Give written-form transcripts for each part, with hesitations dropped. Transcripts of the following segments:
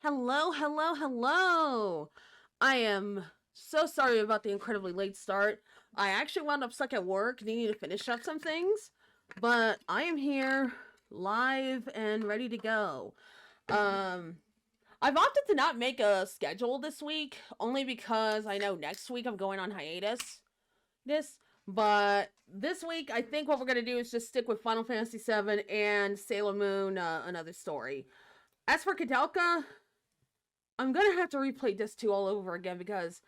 Hello, hello, hello. I am so sorry about the incredibly late start. I actually wound up stuck at work needing to finish up some things, but I am here live and ready to go. I've opted to not make a schedule this week only because I know next week I'm going on hiatus. But this week I think what we're going to do is just stick with Final Fantasy VII and Sailor Moon Another Story. As for Kadelka, I'm gonna have to replay this 2 all over again because,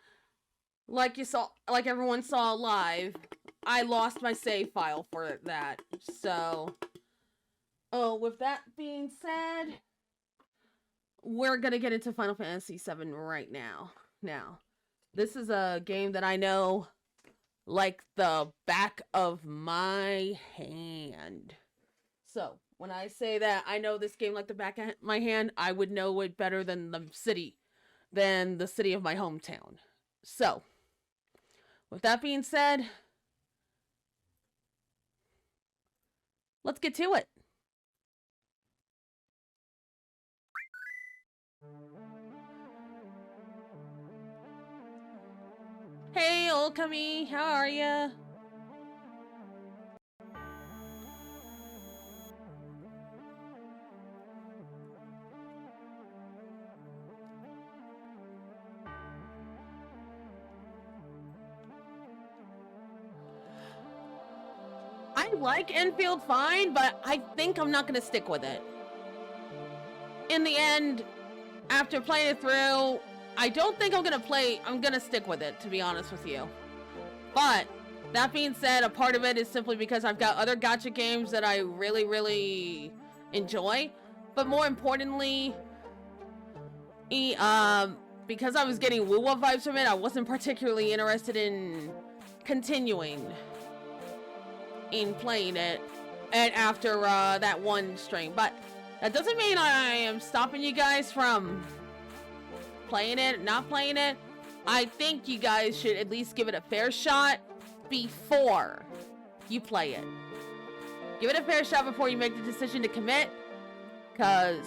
like everyone saw live, I lost my save file for that. So, with that being said, we're gonna get into Final Fantasy VII right now. Now, this is a game that I know like the back of my hand. So, when I say that I know this game like the back of my hand, I would know it better than the city of my hometown. So, with that being said, let's get to it. Hey, old Kami, how are ya? I like Enfield fine, but I think I'm not gonna stick with it. In the end, after playing it through, I don't think I'm gonna stick with it, to be honest with you. But, that being said, a part of it is simply because I've got other gacha games that I really, really enjoy. But more importantly, because I was getting woo-woo vibes from it, I wasn't particularly interested in continuing in playing it and after that one stream. But that doesn't mean I am stopping you guys from playing it, not playing it. I think you guys should at least give it a fair shot before you play it. Give it a fair shot before you make the decision to commit, because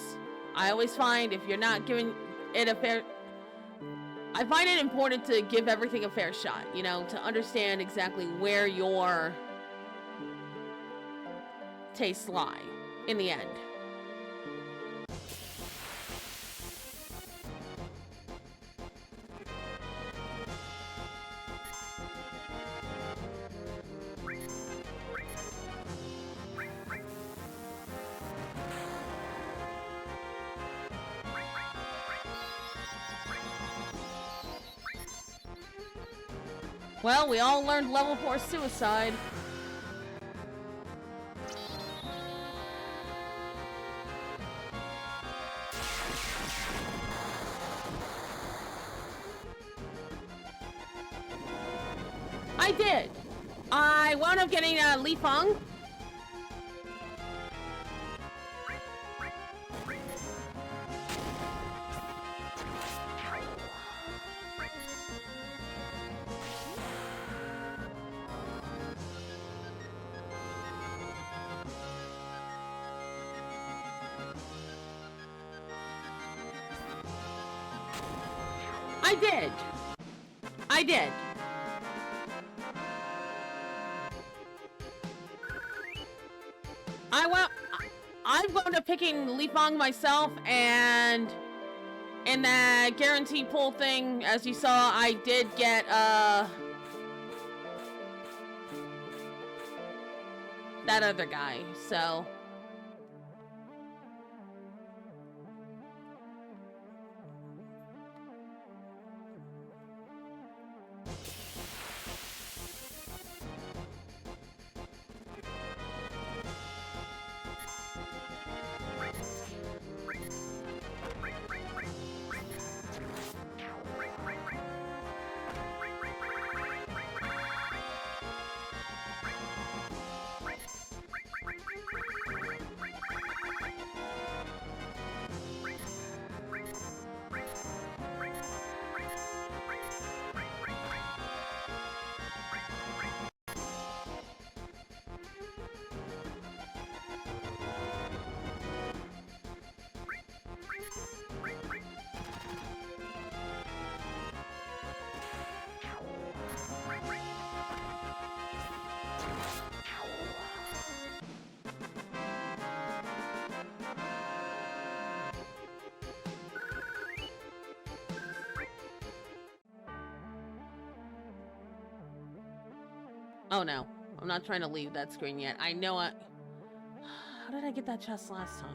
I always find if you're not giving it a fair... I find it important to give everything a fair shot, you know, to understand exactly where your tastes lie in the end. Well, we all learned level 4 suicide. I did. I wound up getting Li Feng. I did. I wound up picking Li Feng myself, and in that guarantee pull thing, as you saw, I did get that other guy, so... Oh no, I'm not trying to leave that screen yet. I know I... How did I get that chest last time?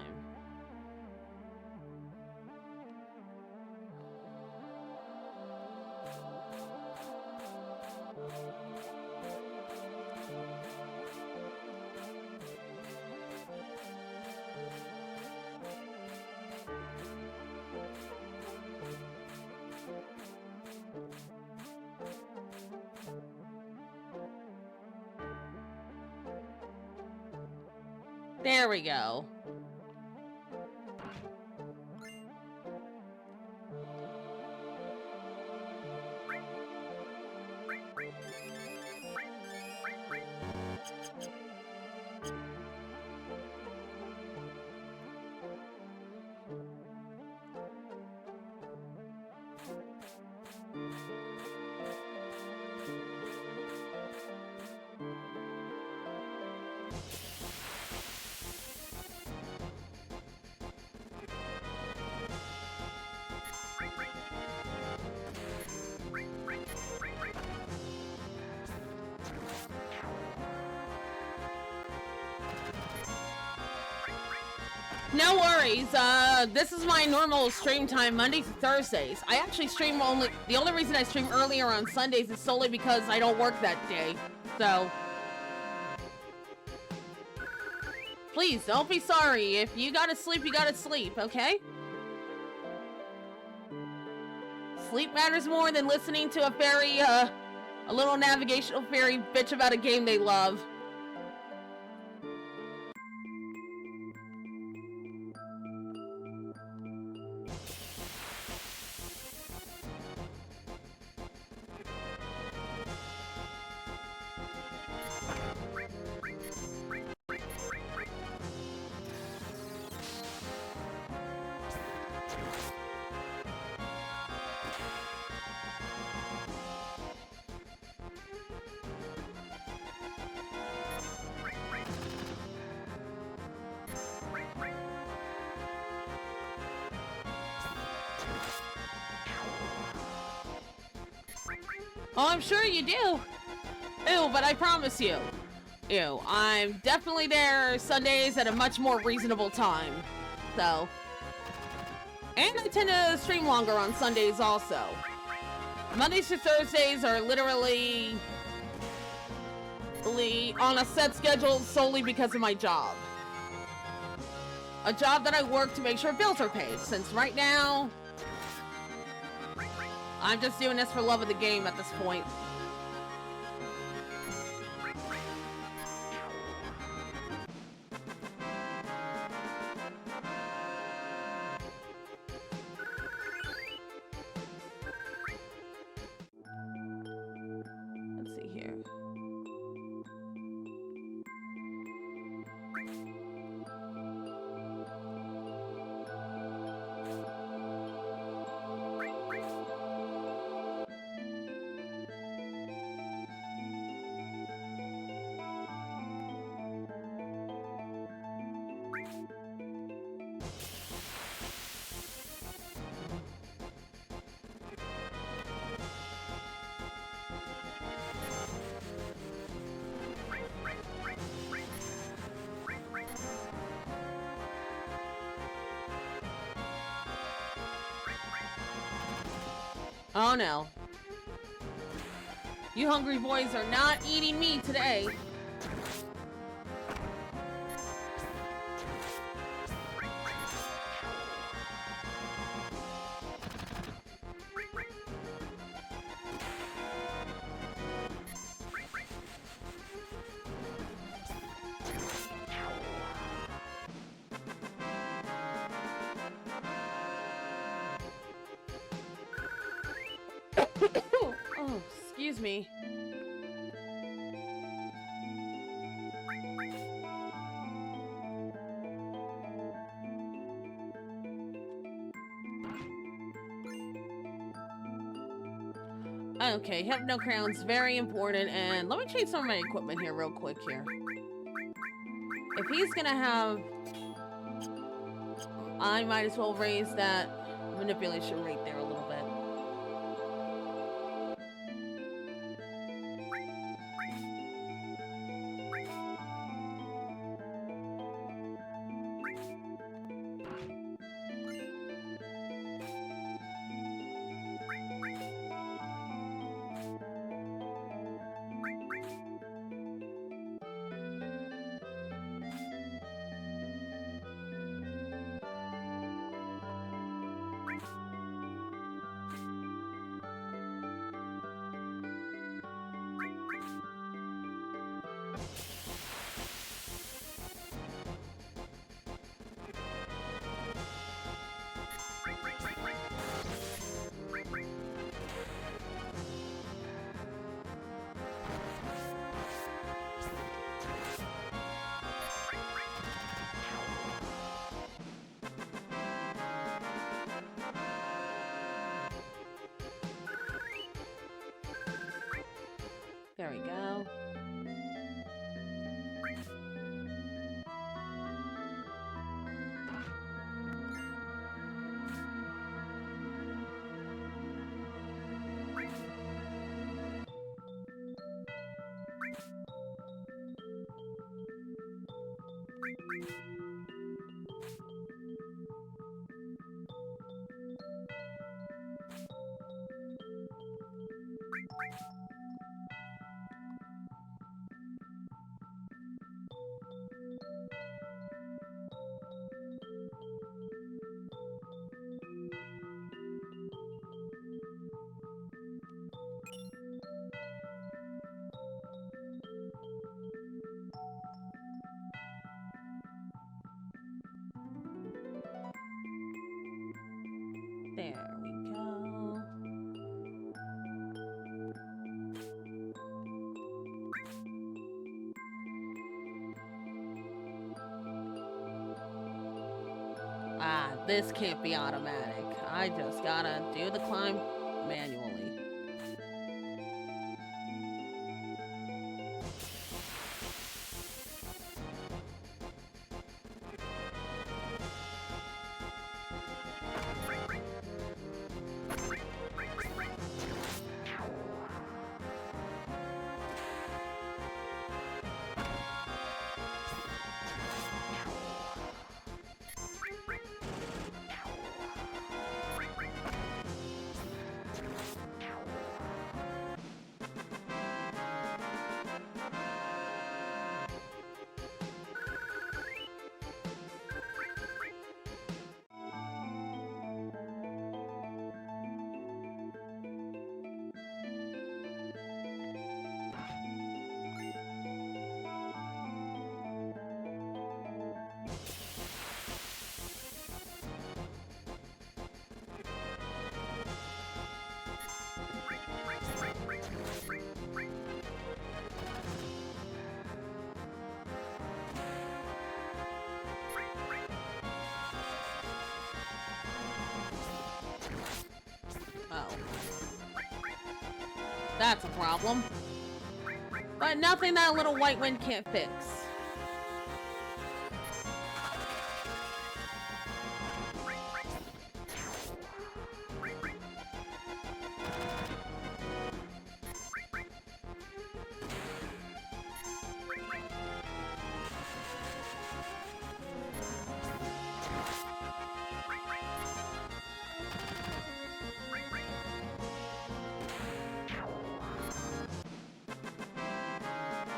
There we go. No worries, this is my normal stream time, Mondays to Thursdays. I actually stream the only reason I stream earlier on Sundays is solely because I don't work that day. So, please, don't be sorry. If you gotta sleep, you gotta sleep, okay? Sleep matters more than listening to a fairy, a little navigational fairy bitch about a game they love. Oh, I'm sure you do. Ew, but I promise you. Ew, I'm definitely there Sundays at a much more reasonable time. So. And I tend to stream longer on Sundays also. Mondays to Thursdays are literally on a set schedule solely because of my job. A job that I work to make sure bills are paid, since right now I'm just doing this for love of the game at this point. Let's see here. Oh no. You hungry boys are not eating me today. Oh, excuse me. Okay, have no crowns, very important, and let me change some of my equipment here real quick here. If he's gonna have... I might as well raise that manipulation rate there a little bit. There we go. There we go. Ah, this can't be automatic. I just gotta do the climb manually. Oh. That's a problem. But nothing that little white wind can't fix.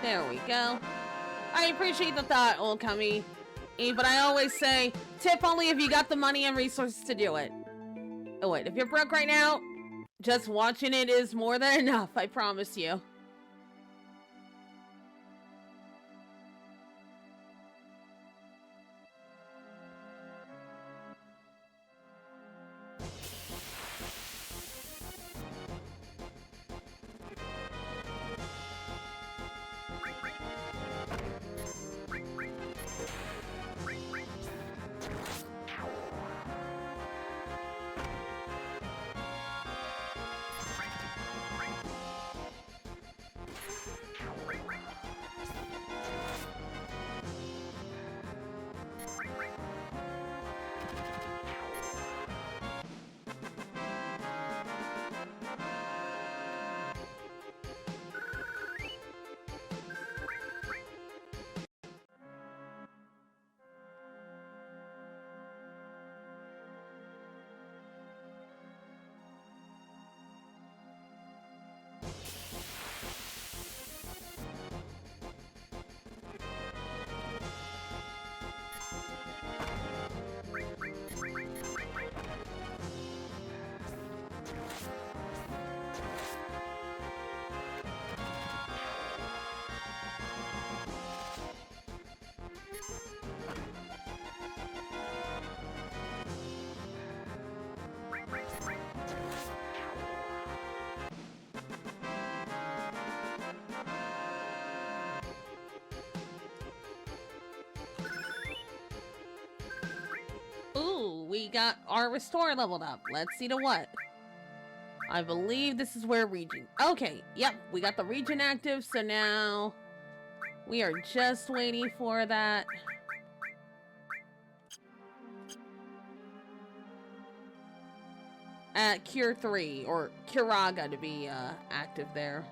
There we go. I appreciate the thought, old Kami. But I always say, tip only if you got the money and resources to do it. Oh wait, if you're broke right now, just watching it is more than enough, I promise you. Ooh, we got our restore leveled up. Let's see to what. I believe this is where region... Okay, yep, we got the region active, so now we are just waiting for that. At Cure 3, or Curaga to be active there.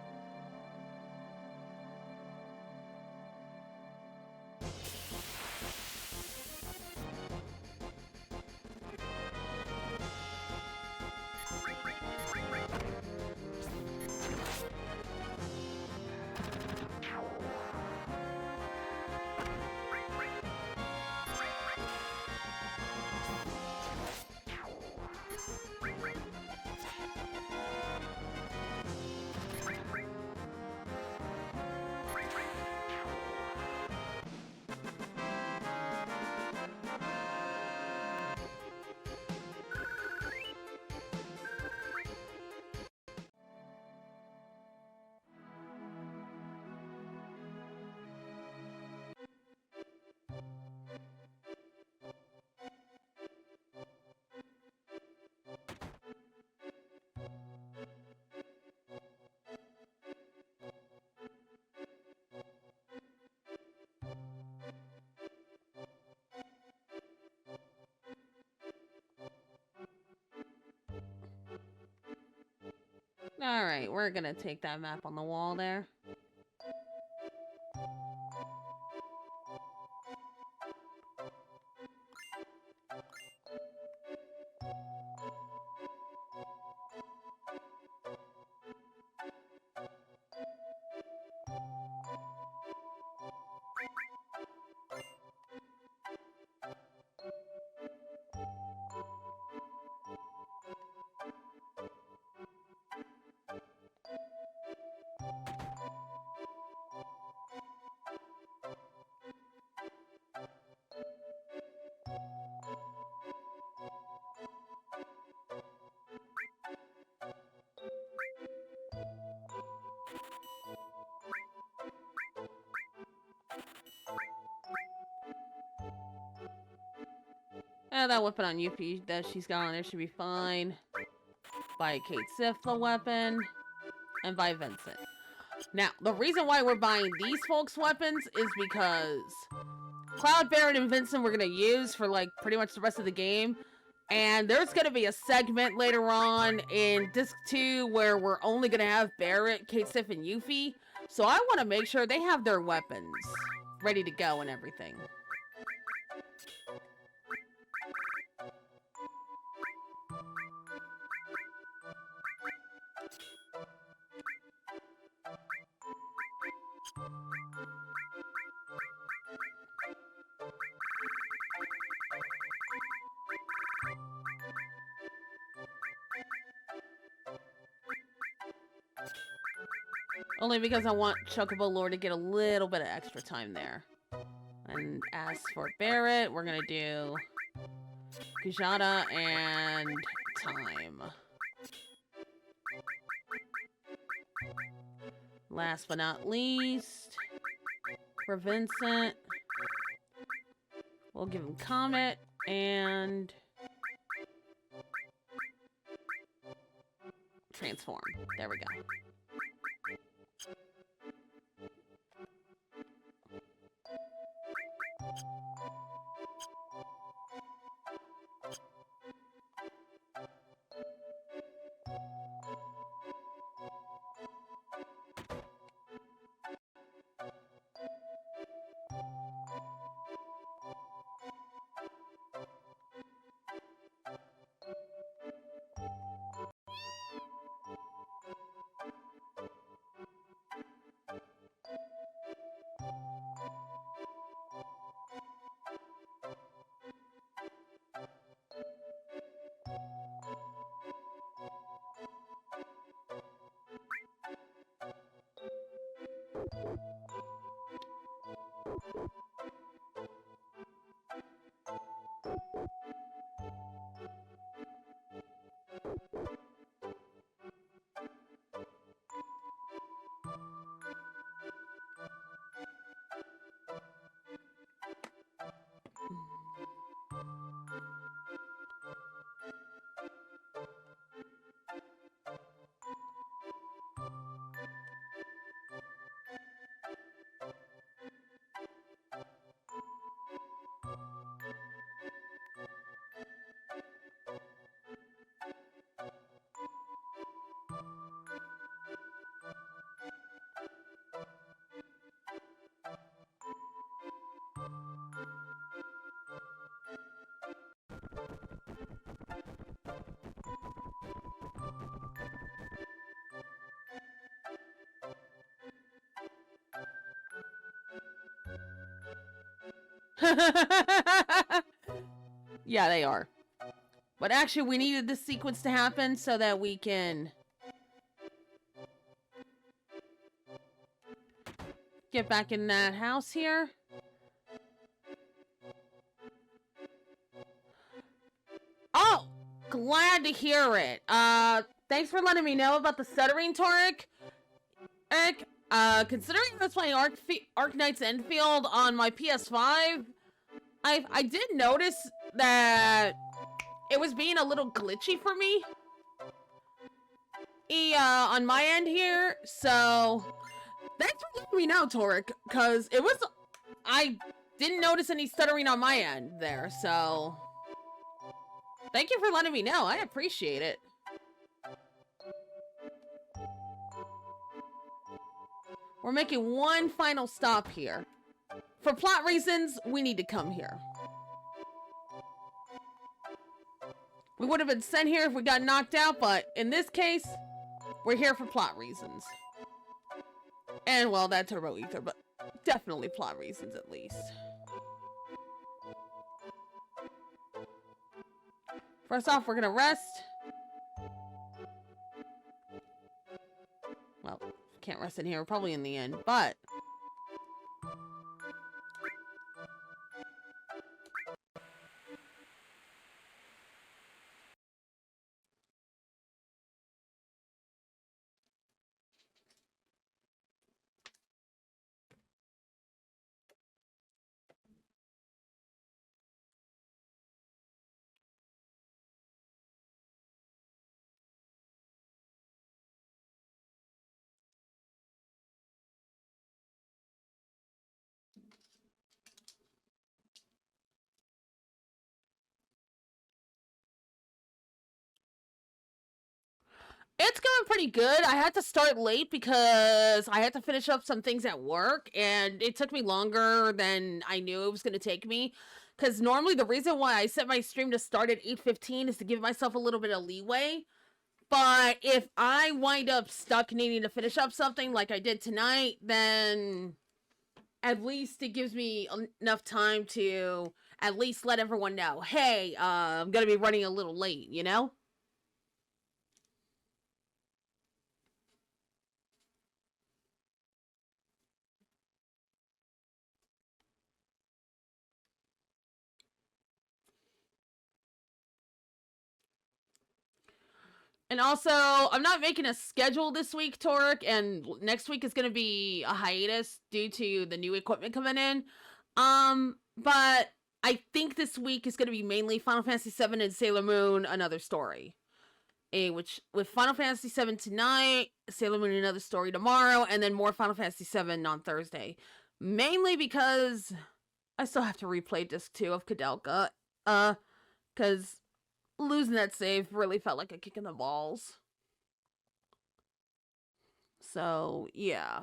Alright, we're gonna take that map on the wall there. That weapon on Yuffie that she's got on there should be fine. Buy Kate Sif the weapon. And buy Vincent. Now, the reason why we're buying these folks' weapons is because Cloud, Barret, and Vincent we're going to use for, like, pretty much the rest of the game. And there's going to be a segment later on in Disc 2 where we're only going to have Barret, Kate Sif, and Yuffie. So I want to make sure they have their weapons ready to go and everything. Only because I want Chocobo Lord to get a little bit of extra time there. And as for Barret, we're gonna do Kujata and time. Last but not least, for Vincent, we'll give him Comet and Transform. There we go. Yeah, they are. But actually, we needed this sequence to happen so that we can get back in that house here. Oh, glad to hear it. Thanks for letting me know about the stuttering, Torek. Eric, considering I was playing Arc Knight's Enfield on my PS5, I did notice that it was being a little glitchy for me. On my end here, so thanks for letting me know, Torek, because I didn't notice any stuttering on my end there, so thank you for letting me know. I appreciate it. We're making one final stop here. For plot reasons, we need to come here. We would have been sent here if we got knocked out, but in this case, we're here for plot reasons. And, well, that turbo ether, but definitely plot reasons at least. First off, we're gonna rest. Well, can't rest in here, probably in the end, but it's going pretty good. I had to start late because I had to finish up some things at work, and it took me longer than I knew it was going to take me. Because normally the reason why I set my stream to start at 8:15 is to give myself a little bit of leeway. But if I wind up stuck needing to finish up something like I did tonight, then at least it gives me enough time to at least let everyone know, hey, I'm going to be running a little late, you know? And also, I'm not making a schedule this week, Torek, and next week is going to be a hiatus due to the new equipment coming in. But I think this week is going to be mainly Final Fantasy VII and Sailor Moon, Another Story. Which, with Final Fantasy VII tonight, Sailor Moon, Another Story tomorrow, and then more Final Fantasy VII on Thursday. Mainly because I still have to replay Disc 2 of Kadelka. Because losing that save really felt like a kick in the balls. So, yeah.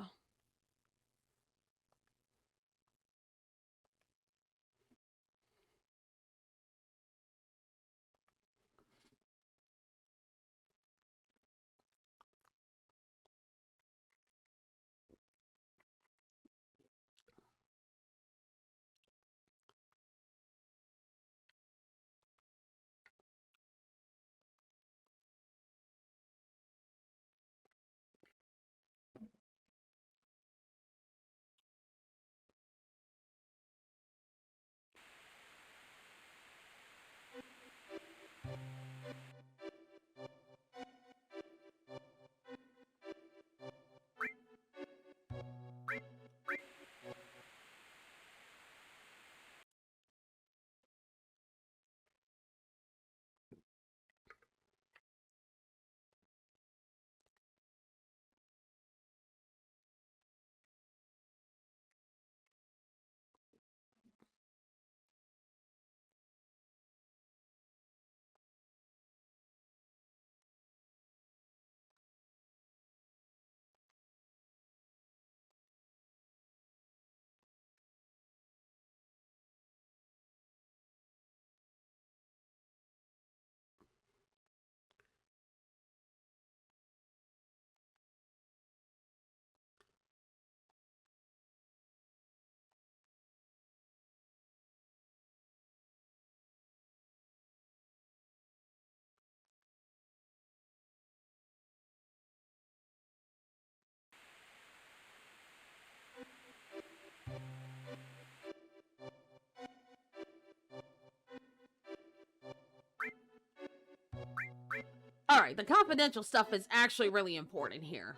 Alright, the confidential stuff is actually really important here.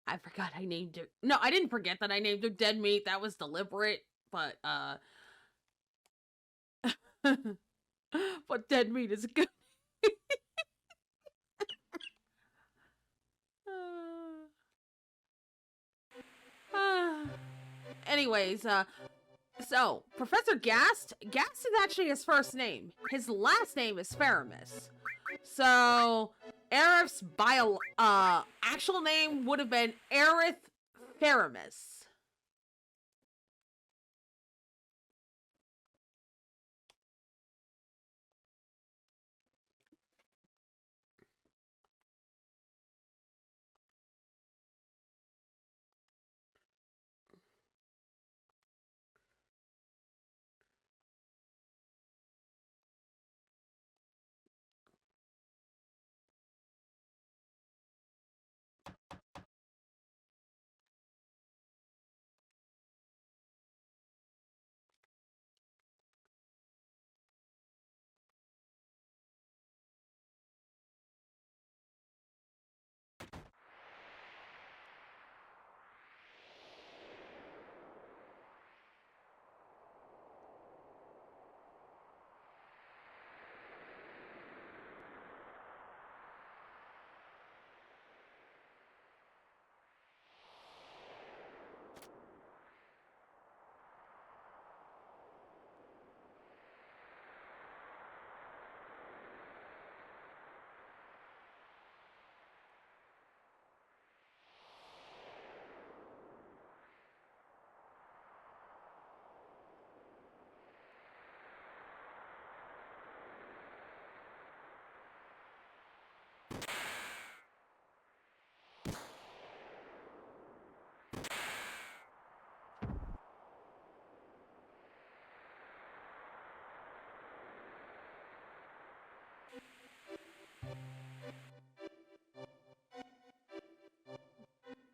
I forgot I named her. No, I didn't forget that I named her Deadmeat. That was deliberate, but but Deadmeat is good. Anyways, so Professor Gast is actually his first name. His last name is Faramis. So Aerith's actual name would have been Aerith Faramis.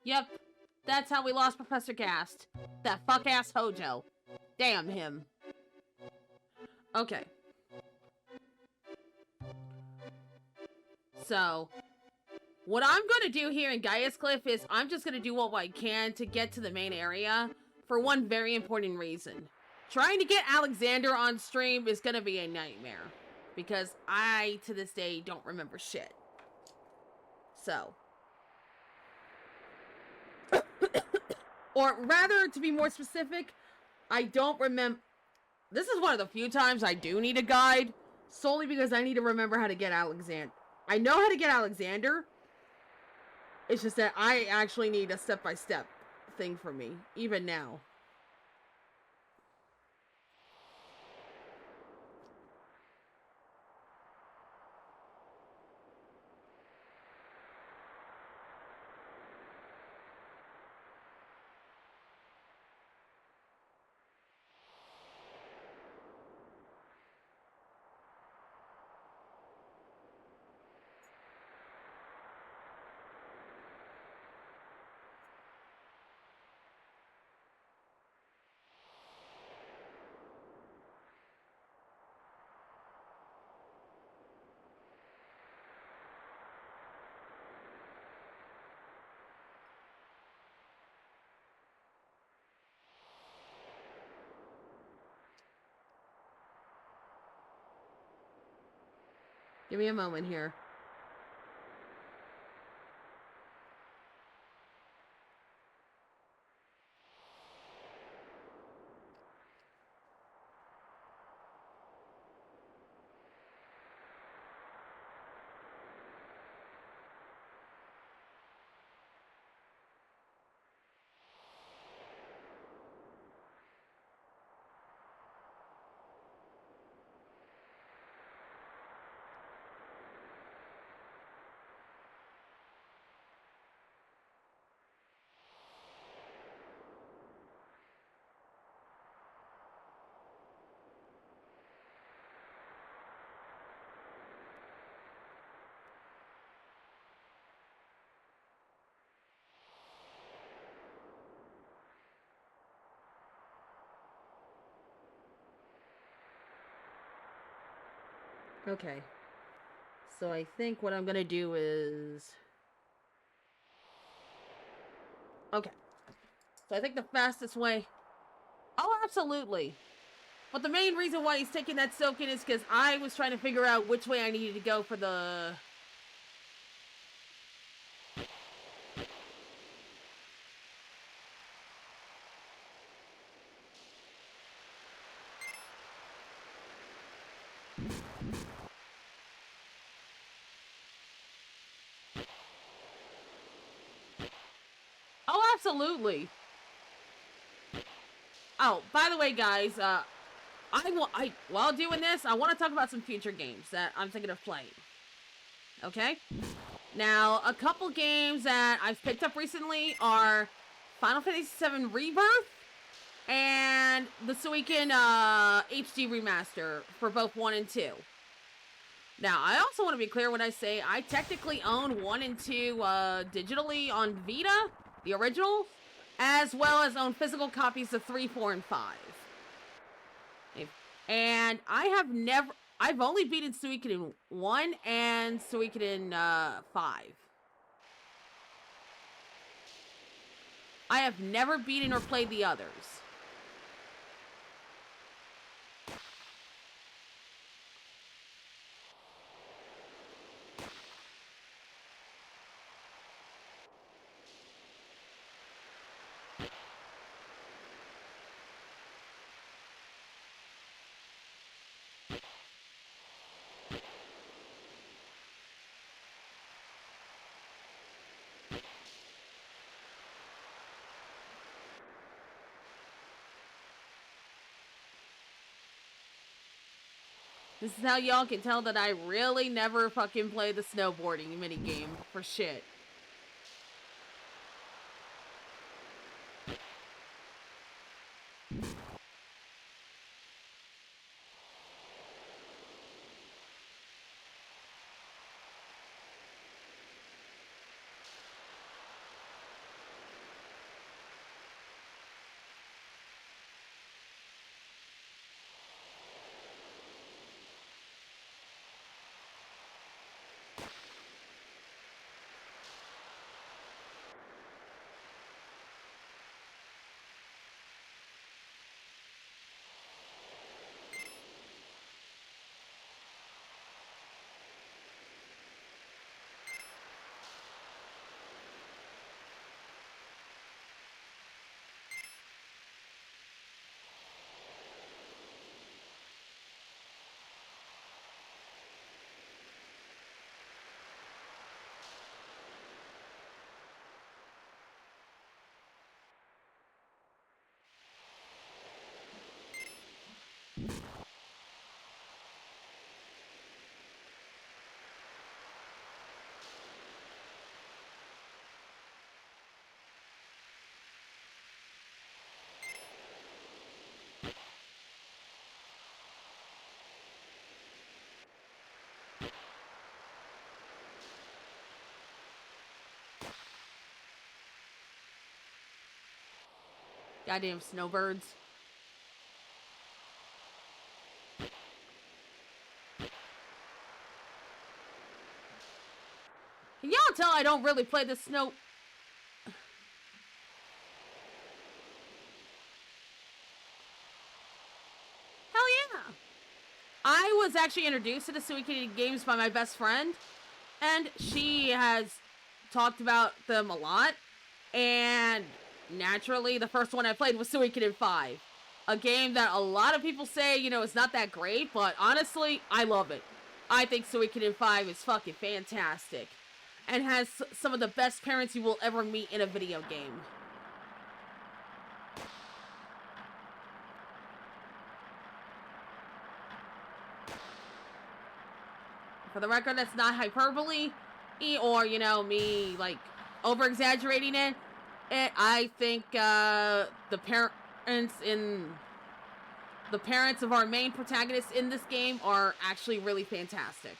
Yep, that's how we lost Professor Gast. That fuck-ass Hojo. Damn him. Okay. So, what I'm going to do here in Gaia's Cliff is I'm just going to do what I can to get to the main area for one very important reason. Trying to get Alexander on stream is going to be a nightmare. Because I, to this day, don't remember shit. So. Or rather, to be more specific, I don't remember. This is one of the few times I do need a guide, solely because I need to remember how to get Alexander. I know how to get Alexander. It's just that I actually need a step-by-step thing for me, even now. Give me a moment here. Okay. So I think what I'm gonna do is... Okay. So I think the fastest way... Oh, absolutely. But the main reason why he's taking that soak in is because I was trying to figure out which way I needed to go for the... Oh, absolutely. Oh, by the way, guys, while doing this, I want to talk about some future games that I'm thinking of playing. Okay? Now, a couple games that I've picked up recently are Final Fantasy VII Rebirth and the Suikoden HD remaster for both 1 and 2. Now, I also want to be clear when I say I technically own 1 and 2 digitally on Vita, the original, as well as own physical copies of 3, 4, and 5. And I've only beaten Suikoden 1 and Suikoden 5. I have never beaten or played the others. This is how y'all can tell that I really never fucking play the snowboarding minigame for shit. Goddamn snowbirds. Can y'all tell I don't really play the snow... Hell yeah! I was actually introduced to the Suikoden games by my best friend, and she has talked about them a lot, and naturally, the first one I played was Suikoden 5. A game that a lot of people say, you know, is not that great, but honestly, I love it. I think Suikoden 5 is fucking fantastic, and has some of the best parents you will ever meet in a video game. For the record, that's not hyperbole, or, you know, me, like, over-exaggerating it. I think, the parents of our main protagonists in this game are actually really fantastic.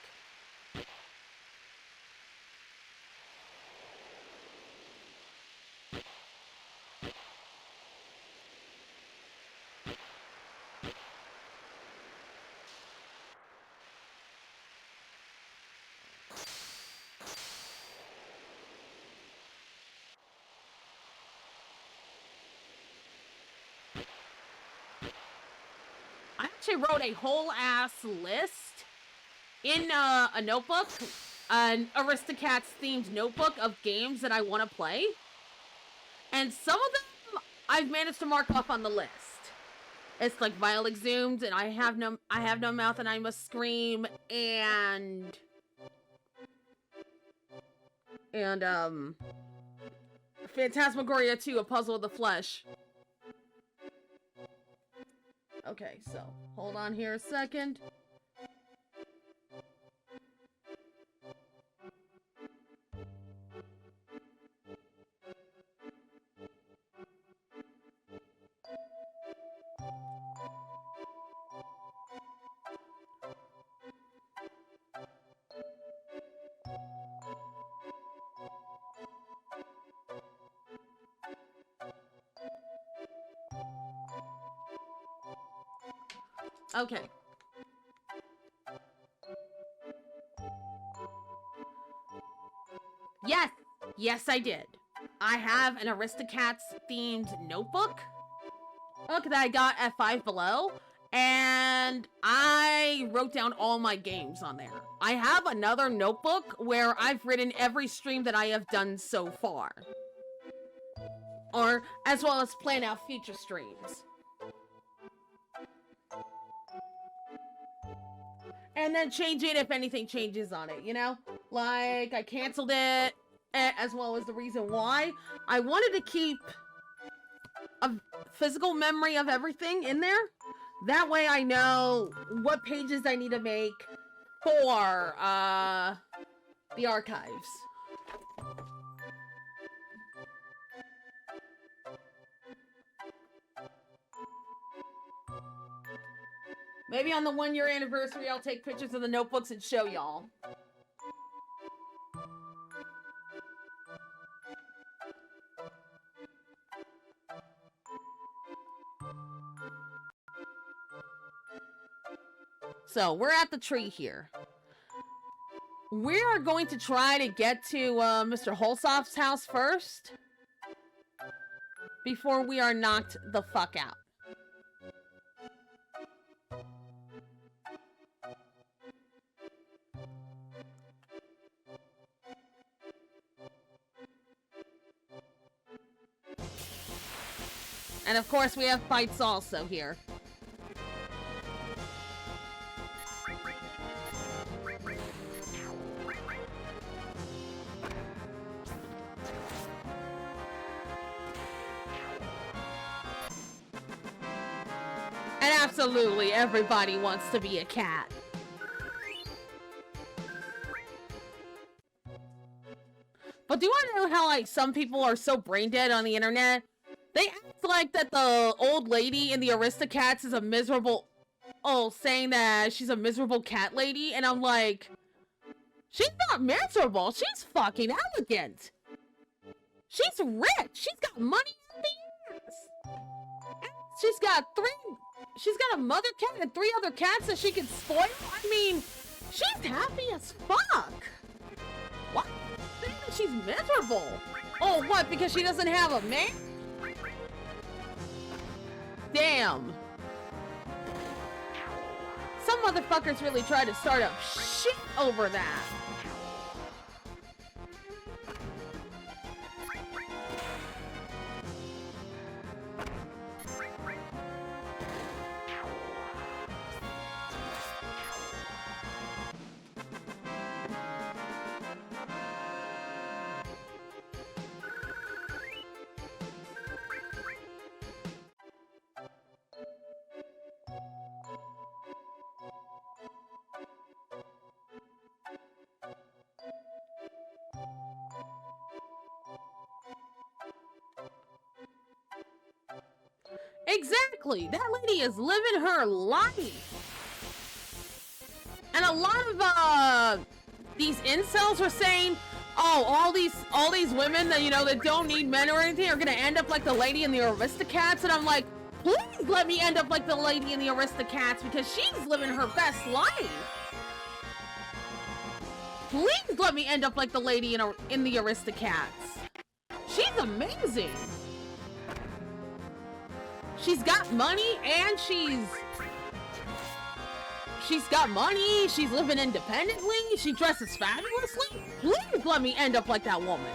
actually wrote a whole ass list in a notebook, an Aristocats themed notebook of games that I want to play. And some of them I've managed to mark off on the list. It's like Vile Exhumed, and I have no mouth and I must scream, and Phantasmagoria 2, A Puzzle of the Flesh. Okay, so hold on here a second. Okay. Yes, I did. I have an Aristocats themed notebook that I got at Five Below, and I wrote down all my games on there. I have another notebook where I've written every stream that I have done so far, or as well as plan out future streams. And then change it if anything changes on it, you know? Like, I canceled it, as well as the reason why. I wanted to keep a physical memory of everything in there. That way I know what pages I need to make for, the archives. Maybe on the 1-year anniversary, I'll take pictures of the notebooks and show y'all. So, we're at the tree here. We are going to try to get to Mr. Holsoft's house first, before we are knocked the fuck out. And of course, we have fights also here. And absolutely, everybody wants to be a cat. But do you want to know how, like, some people are so brain dead on the internet? They act like that the old lady in the Aristocats is a miserable... Oh, saying that she's a miserable cat lady, and I'm like... She's not miserable, she's fucking elegant! She's rich! She's got money in the ass! She's got a mother cat and 3 other cats that she can spoil? I mean, she's happy as fuck! What? Saying that she's miserable? Oh, what, because she doesn't have a man? Damn. Some motherfuckers really tried to start up shit over that. Exactly! That lady is living her life! And a lot of, these incels were saying, oh, all these women that, you know, that don't need men or anything are gonna end up like the lady in the Aristocats, and I'm like, please let me end up like the lady in the Aristocats, because she's living her best life! Please let me end up like the lady in the Aristocats! She's amazing! She's got money, and she's She's got money, she's living independently, she dresses fabulously. Please let me end up like that woman.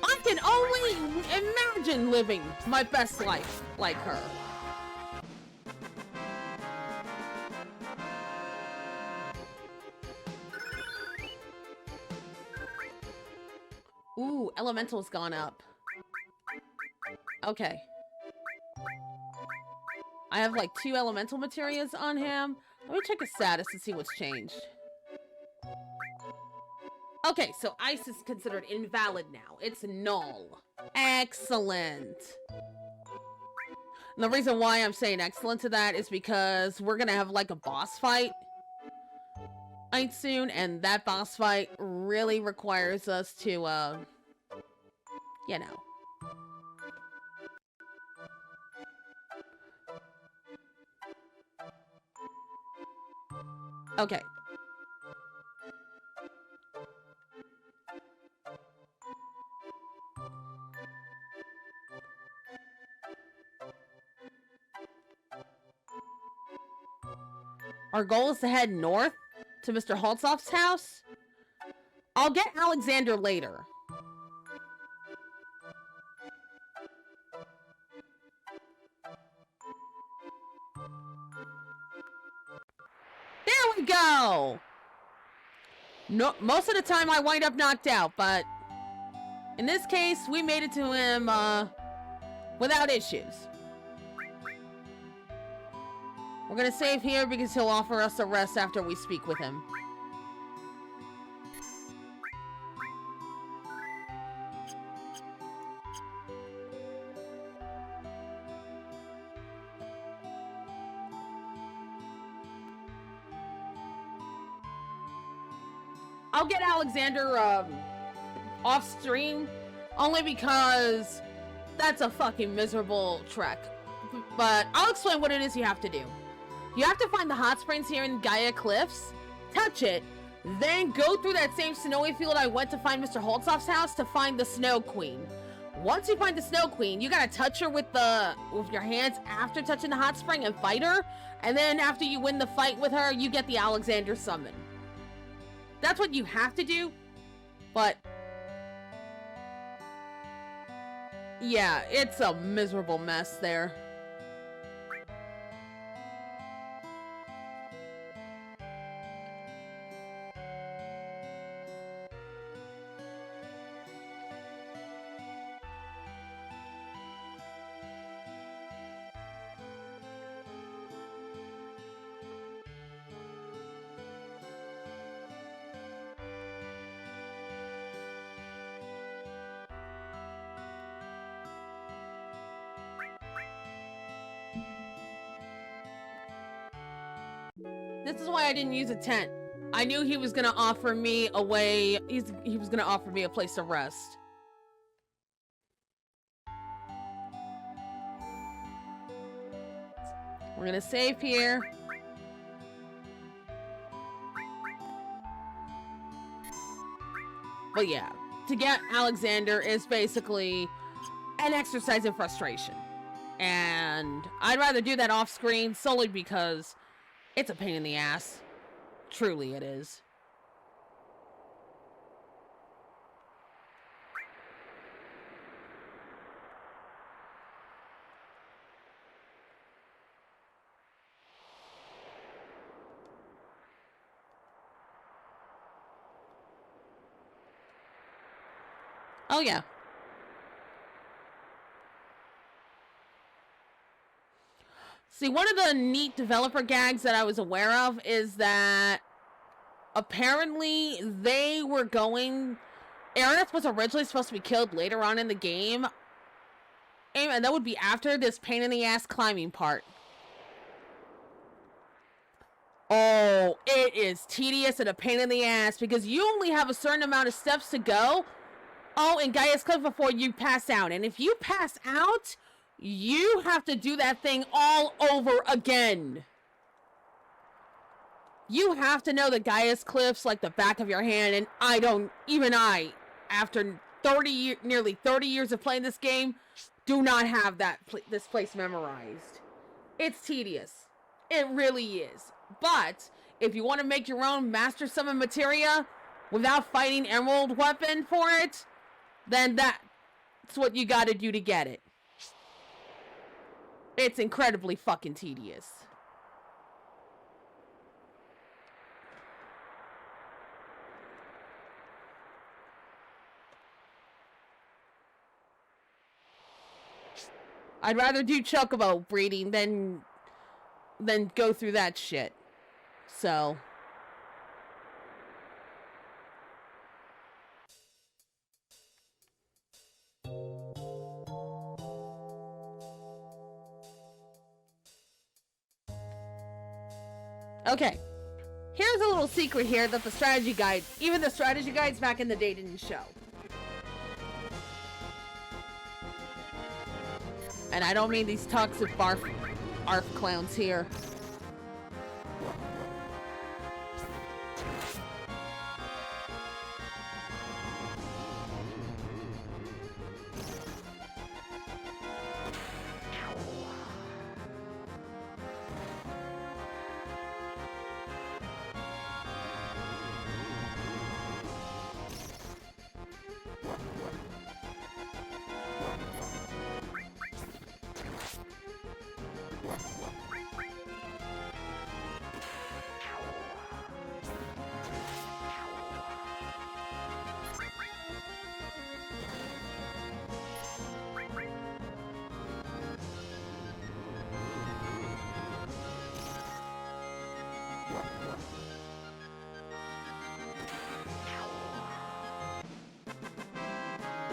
I can only imagine living my best life like her. Ooh, elemental's gone up. Okay. I have like 2 elemental materials on him. Let me check his status and see what's changed. Okay, so ice is considered invalid now. It's null. Excellent. And the reason why I'm saying excellent to that is because we're gonna have like a boss fight soon, and that boss fight really requires us to, you know. Okay. Our goal is to head north to Mr. Holtzoff's house. I'll get Alexander later. There we go! No, most of the time I wind up knocked out, but in this case, we made it to him, without issues. We're gonna save here because he'll offer us a rest after we speak with him. I'll get Alexander, off stream, only because that's a fucking miserable trek. But I'll explain what it is you have to do. You have to find the hot springs here in Gaia Cliffs, touch it, then go through that same snowy field I went to find Mr. Holtzoff's house to find the Snow Queen. Once you find the Snow Queen, you gotta touch her with your hands after touching the hot spring and fight her, and then after you win the fight with her, you get the Alexander summon. That's what you have to do, but yeah, it's a miserable mess there. This is why I didn't use a tent. I knew he was gonna offer me a way. He was gonna offer me a place to rest. We're gonna save here. But yeah, to get Alexander is basically an exercise in frustration. And I'd rather do that off screen solely because it's a pain in the ass. Truly it is. Oh yeah. See, one of the neat developer gags that I was aware of is that apparently they were going... Aerith was originally supposed to be killed later on in the game, and that would be after this pain-in-the-ass climbing part. Oh, it is tedious and a pain in the ass because you only have a certain amount of steps to go. Oh, in Gaia's Cliff before you pass out. And if you pass out, you have to do that thing all over again. You have to know the Gaia's Cliffs like the back of your hand, and even I, after nearly 30 years of playing this game, do not have this place memorized. It's tedious. It really is. But if you want to make your own Master Summon materia without fighting Emerald Weapon for it, then that's what you gotta do to get it. It's incredibly fucking tedious. I'd rather do chocobo breeding than go through that shit. So. Okay. Here's a little secret here that the strategy guide, even the strategy guides back in the day didn't show. And I don't mean these toxic ARF clowns here.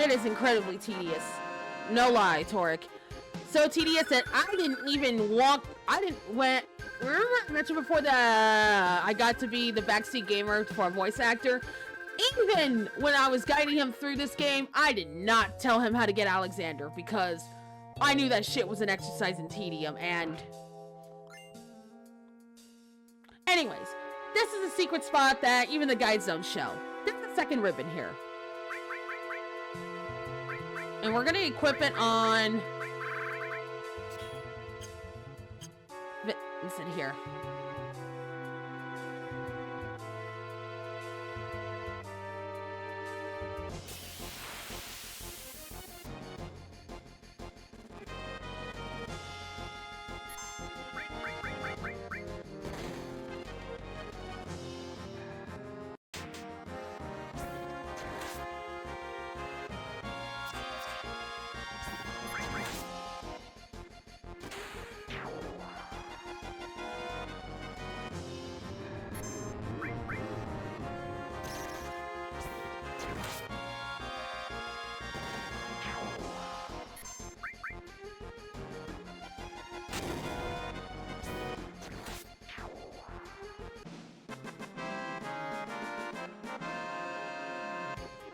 It is incredibly tedious. No lie, Toric. So tedious that I didn't even walk. Remember I mentioned before that I got to be the backseat gamer for a voice actor? Even when I was guiding him through this game, I did not tell him how to get Alexander because I knew that shit was an exercise in tedium. And anyways, this is a secret spot that even the guides don't show. There's the second ribbon here. And we're gonna equip it on Vincent here.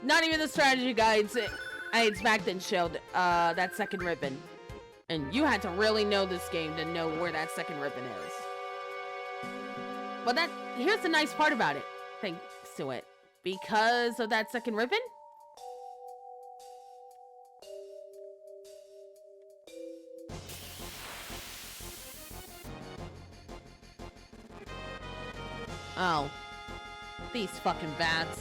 Not even the strategy guides back then showed that second ribbon. And you had to really know this game to know where that second ribbon is. But here's the nice part about it, thanks to it. Because of that second ribbon, oh, these fucking bats.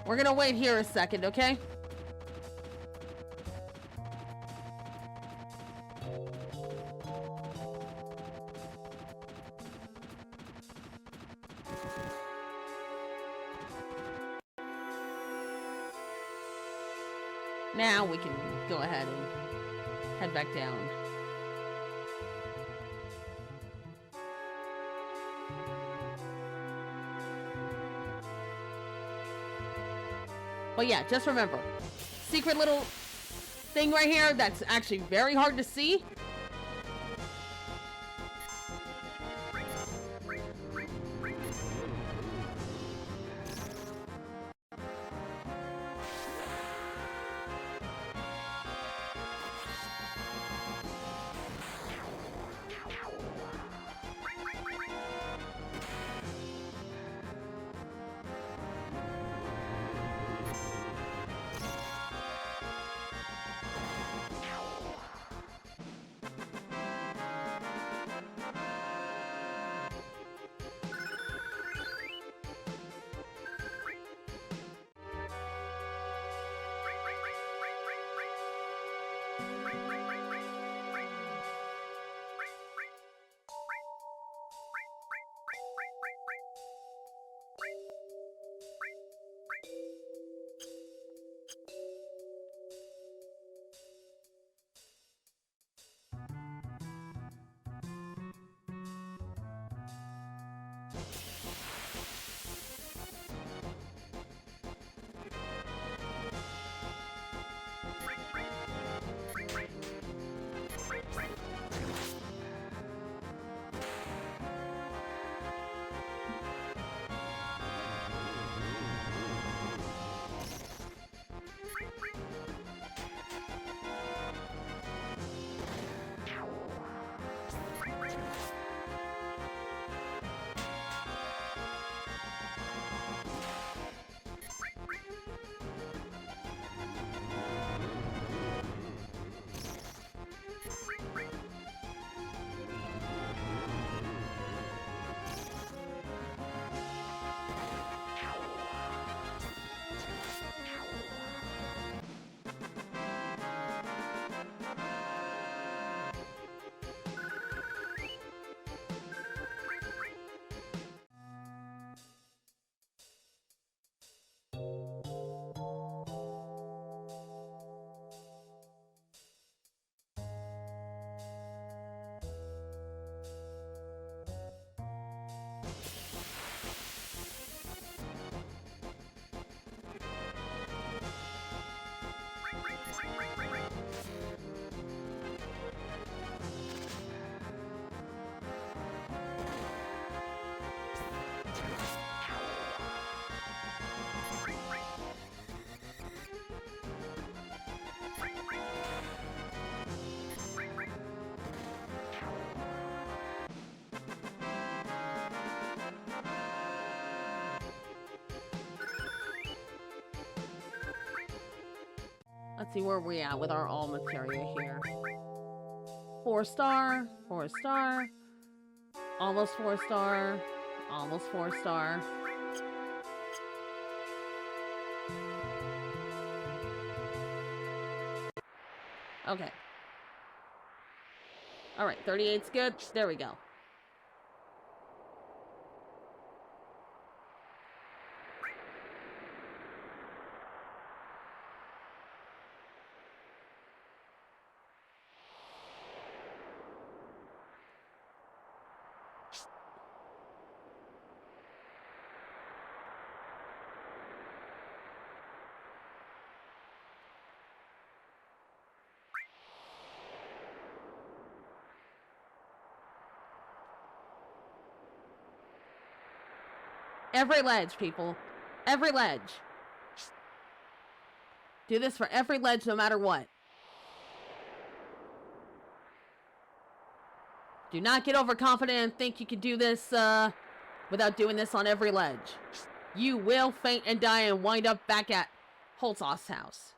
We're gonna wait here a second, okay? Now we can go ahead and head back down. But yeah, just remember, secret little thing right here that's actually very hard to see. Let's see where we at with our all materia here. 4-star, 4-star, almost 4-star, almost 4-star. Okay. Alright, 38's good. There we go. Every ledge, people. Every ledge. Do this for every ledge, no matter what. Do not get overconfident and think you can do this without doing this on every ledge. You will faint and die and wind up back at Holzhau's house.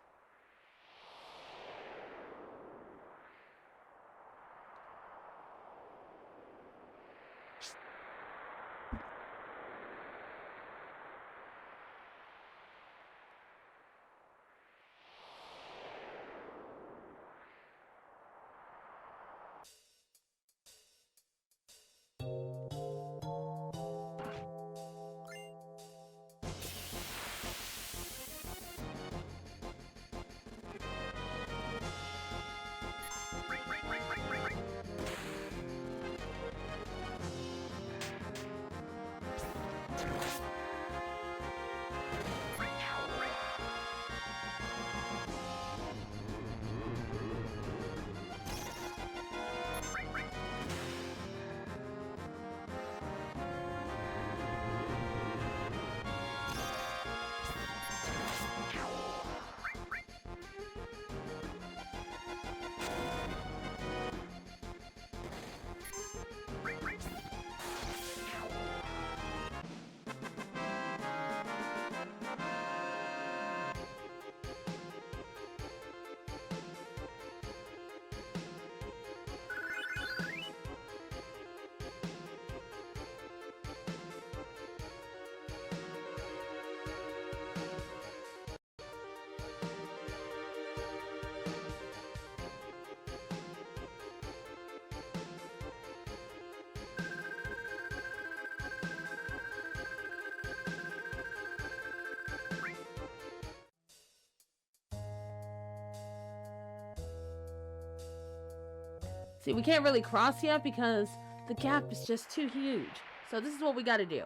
See, we can't really cross yet because the gap is just too huge. So this is what we gotta do.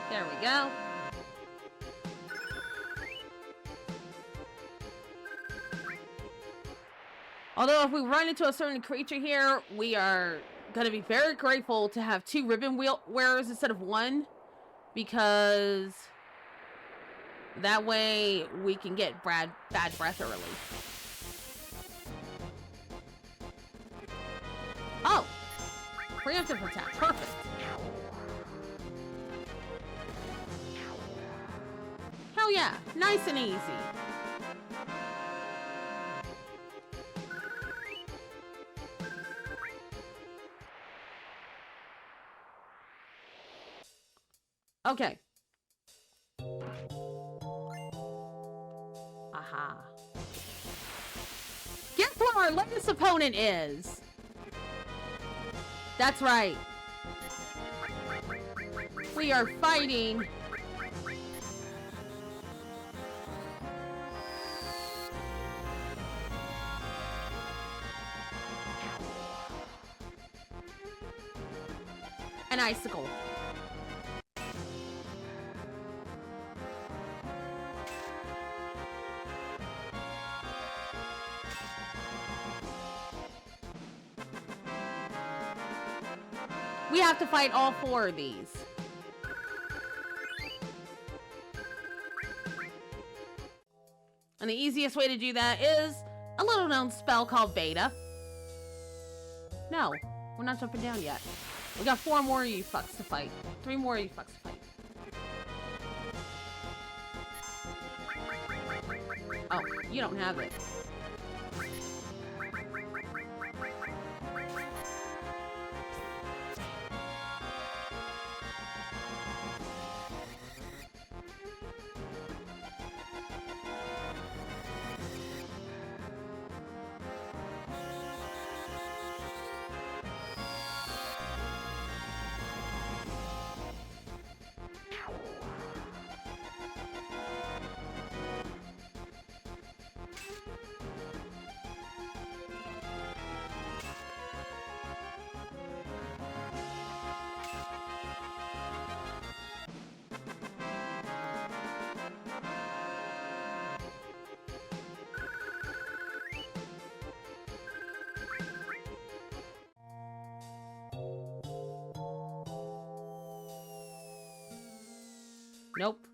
There we go. Although if we run into a certain creature here, we are going to be very grateful to have 2 ribbon wearers instead of 1. Because that way we can get bad breath early. Oh! Preemptive attack. Perfect. Hell yeah. Nice and easy. Okay. Aha. Guess what our latest opponent is? That's right. We are fighting an icicle. We have to fight all 4 of these. And the easiest way to do that is a little known spell called Beta. No, we're not jumping down yet. We got 4 more of you fucks to fight. 3 more of you fucks to fight. Oh, you don't have it. Nope.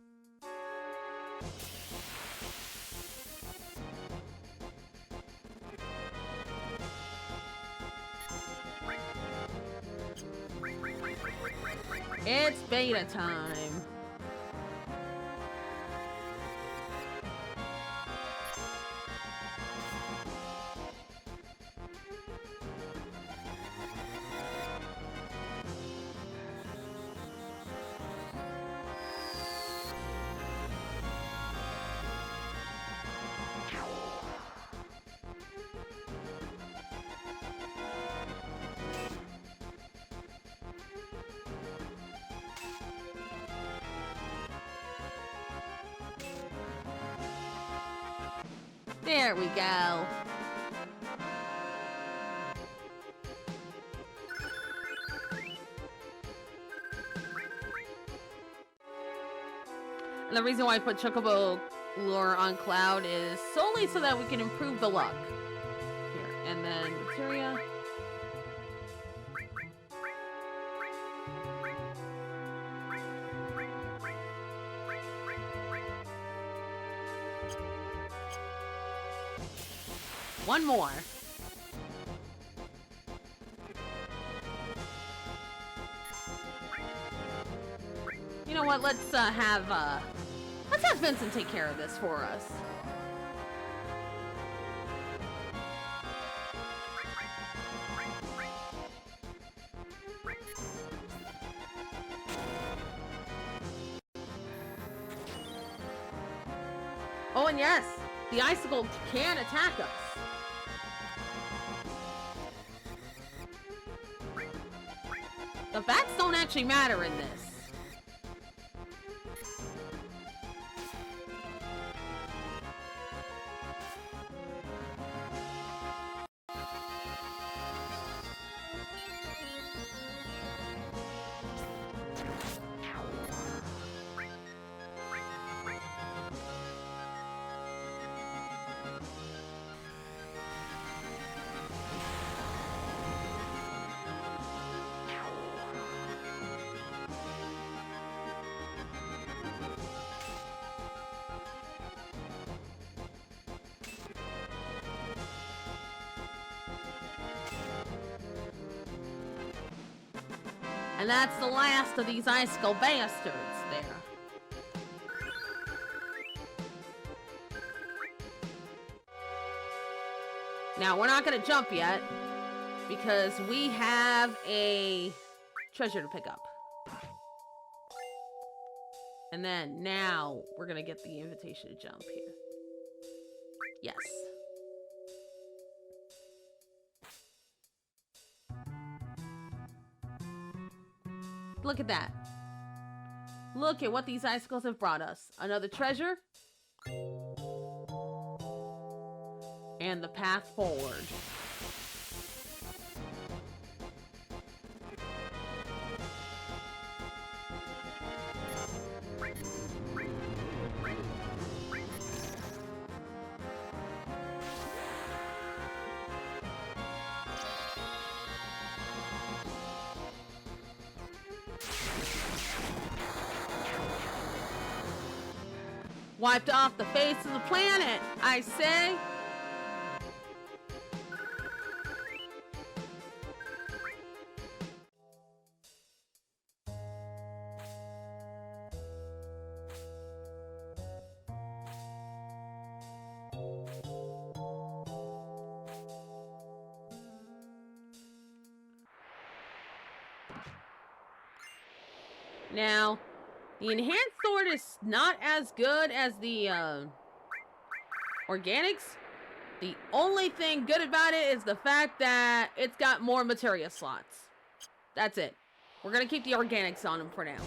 It's beta time. There we go. And the reason why I put Chocobo Lure on Cloud is solely so that we can improve the luck. Here, and then Materia. One more. You know what? Let's have Vincent take care of this for us. Oh, and yes, the icicle can attack us. The bats don't actually matter in this. And that's the last of these icicle bastards there. Now, we're not going to jump yet, because we have a treasure to pick up. And then, now, we're going to get the invitation to jump here. Yes. Look at that. Look at what these icicles have brought us. Another treasure. And the path forward. Wiped off the face of the planet, I say. Now, the enhanced sword is not as good as the organics. The only thing good about it is the fact that it's got more materia slots. That's it. We're gonna keep the organics on them for now.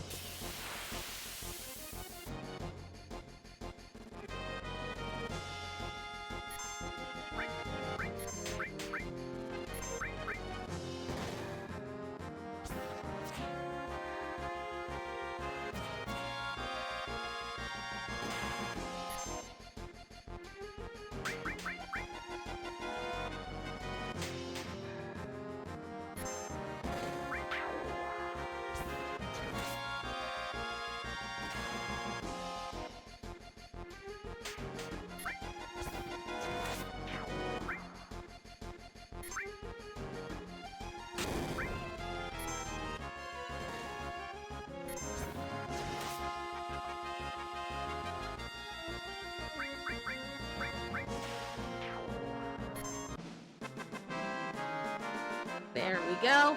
There we go.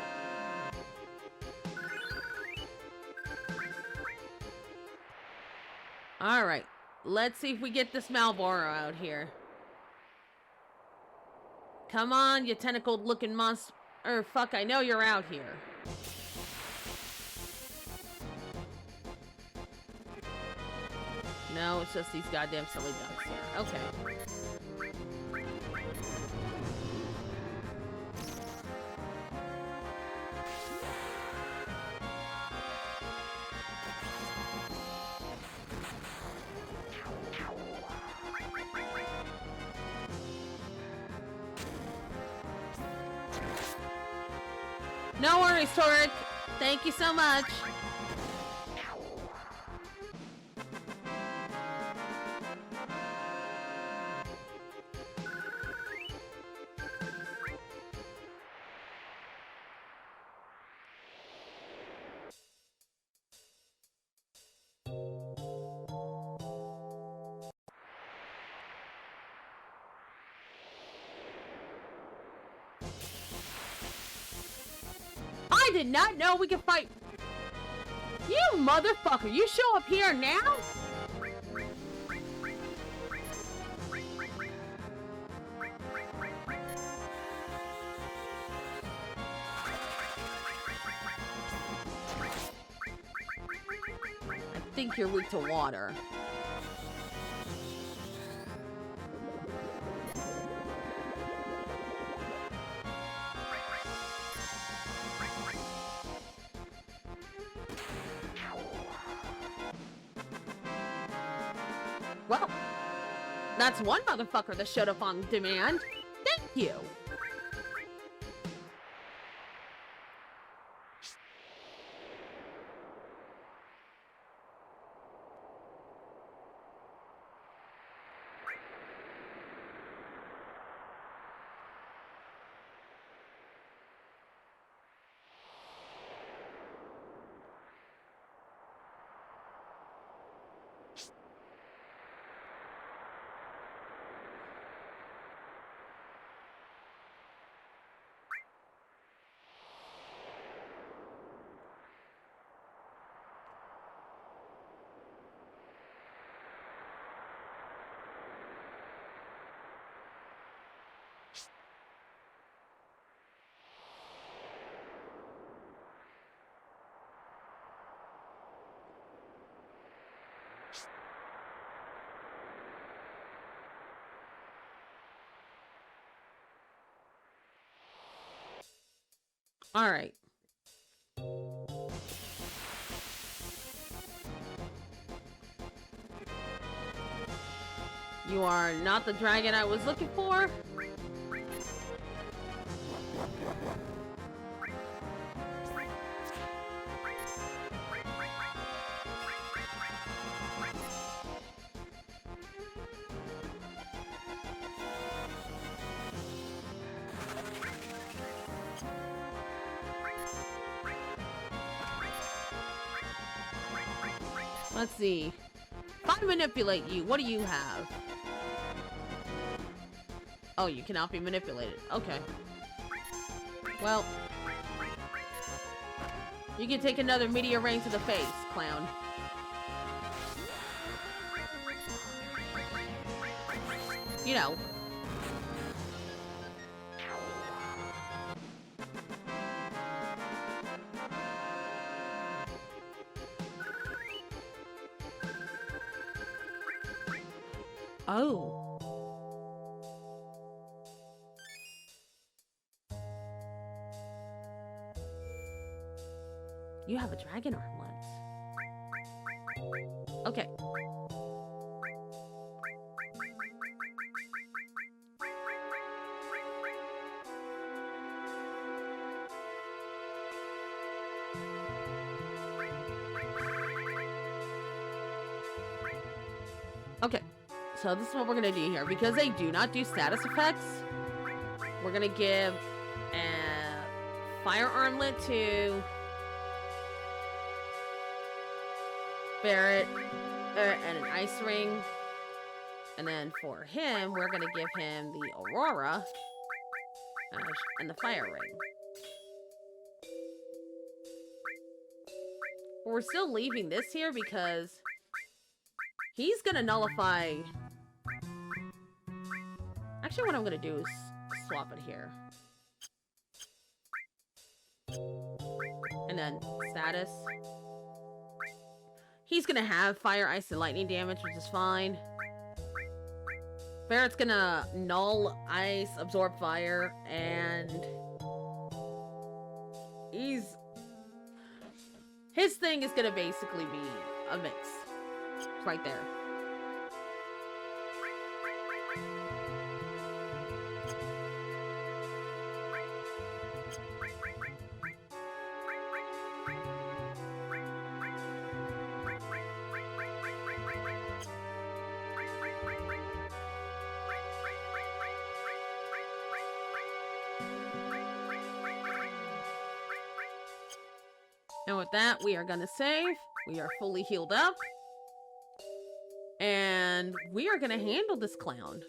All right. Let's see if we get this Malboro out here. Come on, you tentacled looking monster. Or fuck, I know you're out here. No, it's just these goddamn silly ducks here. Okay. No worries, Torek. Thank you so much. did not know we could fight. You motherfucker, you show up here now? I think you're weak to water. Well, that's one motherfucker that showed up on demand. Thank you. All right. You are not the dragon I was looking for. Let's see. If I manipulate you, what do you have? Oh, you cannot be manipulated. Okay. Well, you can take another meteor rain to the face, clown. You know. Oh. You have a dragon armlet. Okay. Okay. So this is what we're gonna do here. Because they do not do status effects, we're gonna give a fire armlet to Barrett, and an ice ring. And then for him, we're gonna give him the Aurora and the fire ring. But we're still leaving this here because he's gonna nullify. Actually, what I'm gonna do is swap it here. And then status. He's gonna have fire, ice, and lightning damage, which is fine. Barrett's gonna null ice, absorb fire, and his thing is gonna basically be a mix. Right there. And with that, we are gonna save. We are fully healed up. And we are gonna handle this clown.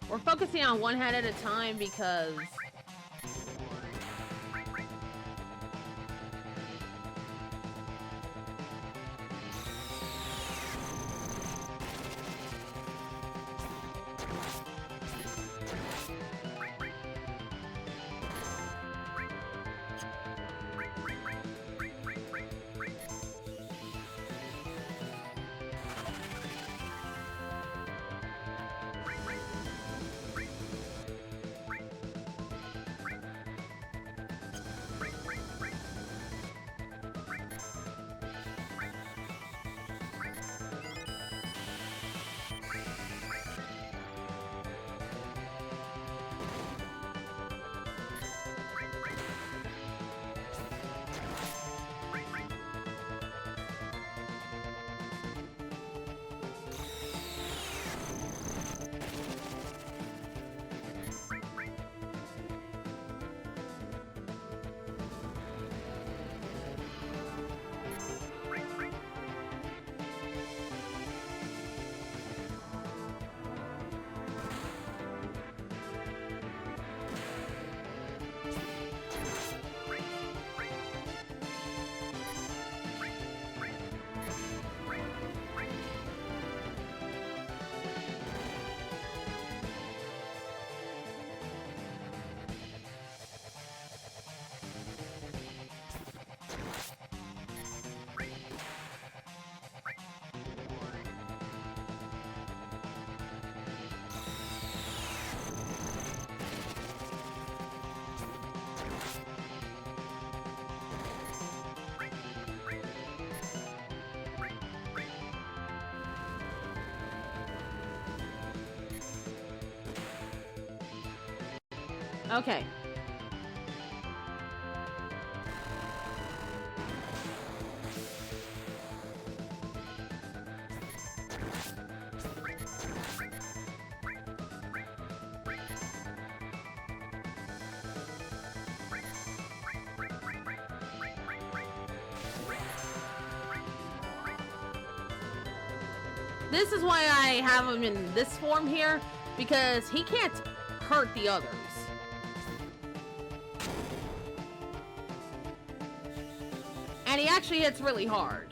We're focusing on one head at a time because... Okay. This is why I have him in this form here, because he can't hurt the others. And he actually hits really hard.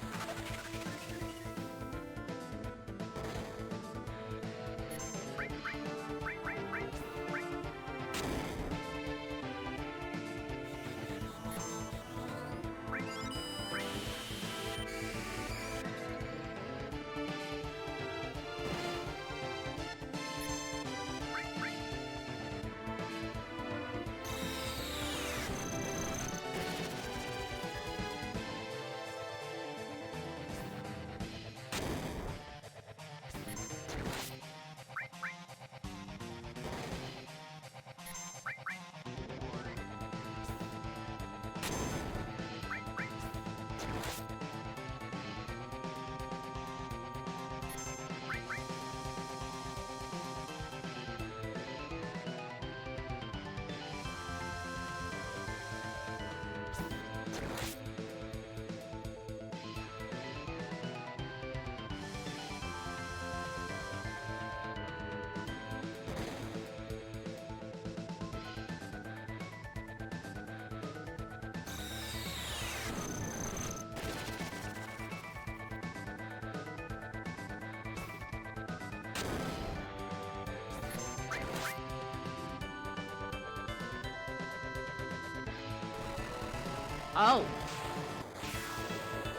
Oh.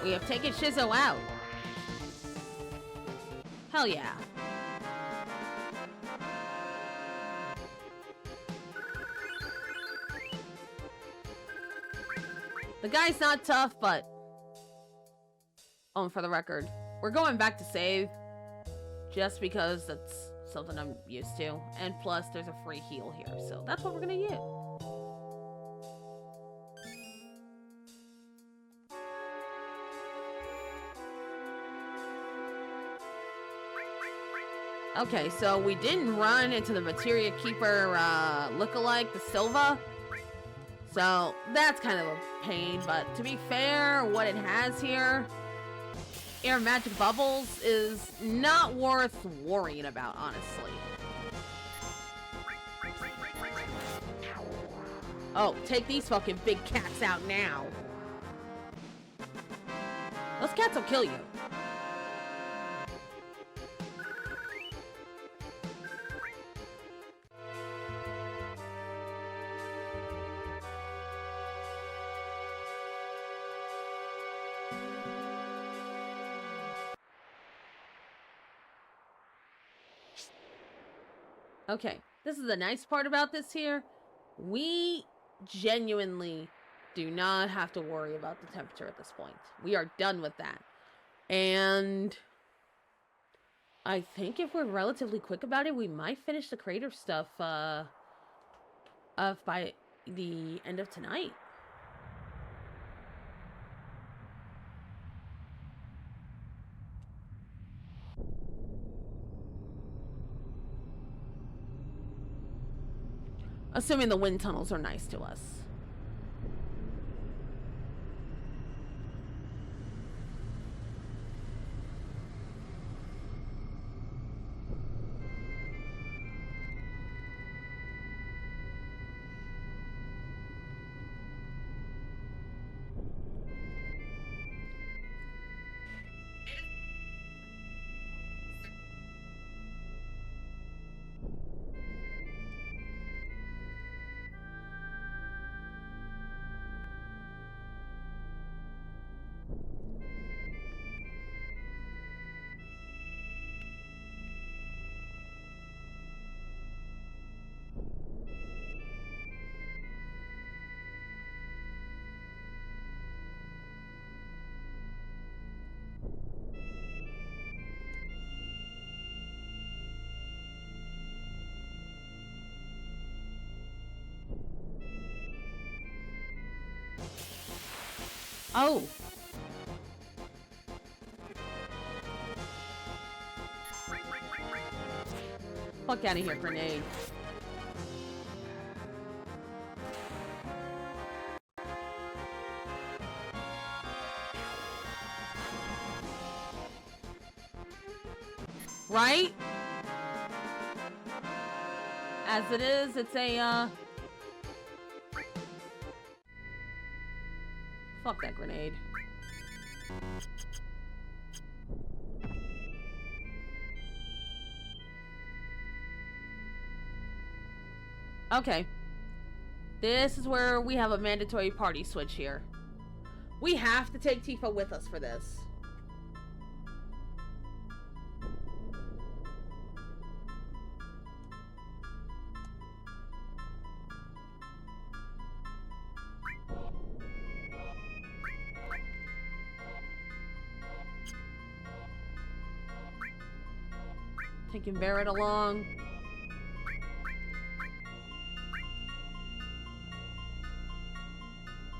We have taken Shizzo out. Hell yeah. The guy's not tough, but... Oh, for the record, we're going back to save. Just because something I'm used to. And plus, there's a free heal here, so that's what we're gonna use. Okay, so we didn't run into the Materia Keeper lookalike, the Silva. So that's kind of a pain, but to be fair, what it has here, Air Magic Bubbles, is not worth worrying about, honestly. Oh, take these fucking big cats out now. Those cats will kill you. Okay, this is the nice part about this here. We genuinely do not have to worry about the temperature at this point. We are done with that. And I think if we're relatively quick about it, we might finish the crater stuff by the end of tonight. Assuming the wind tunnels are nice to us. Oh. Fuck out of here, grenade. Right? As it is, it's a, fuck that grenade. Okay. This is where we have a mandatory party switch here. We have to take Tifa with us for this. Taking Barrett along.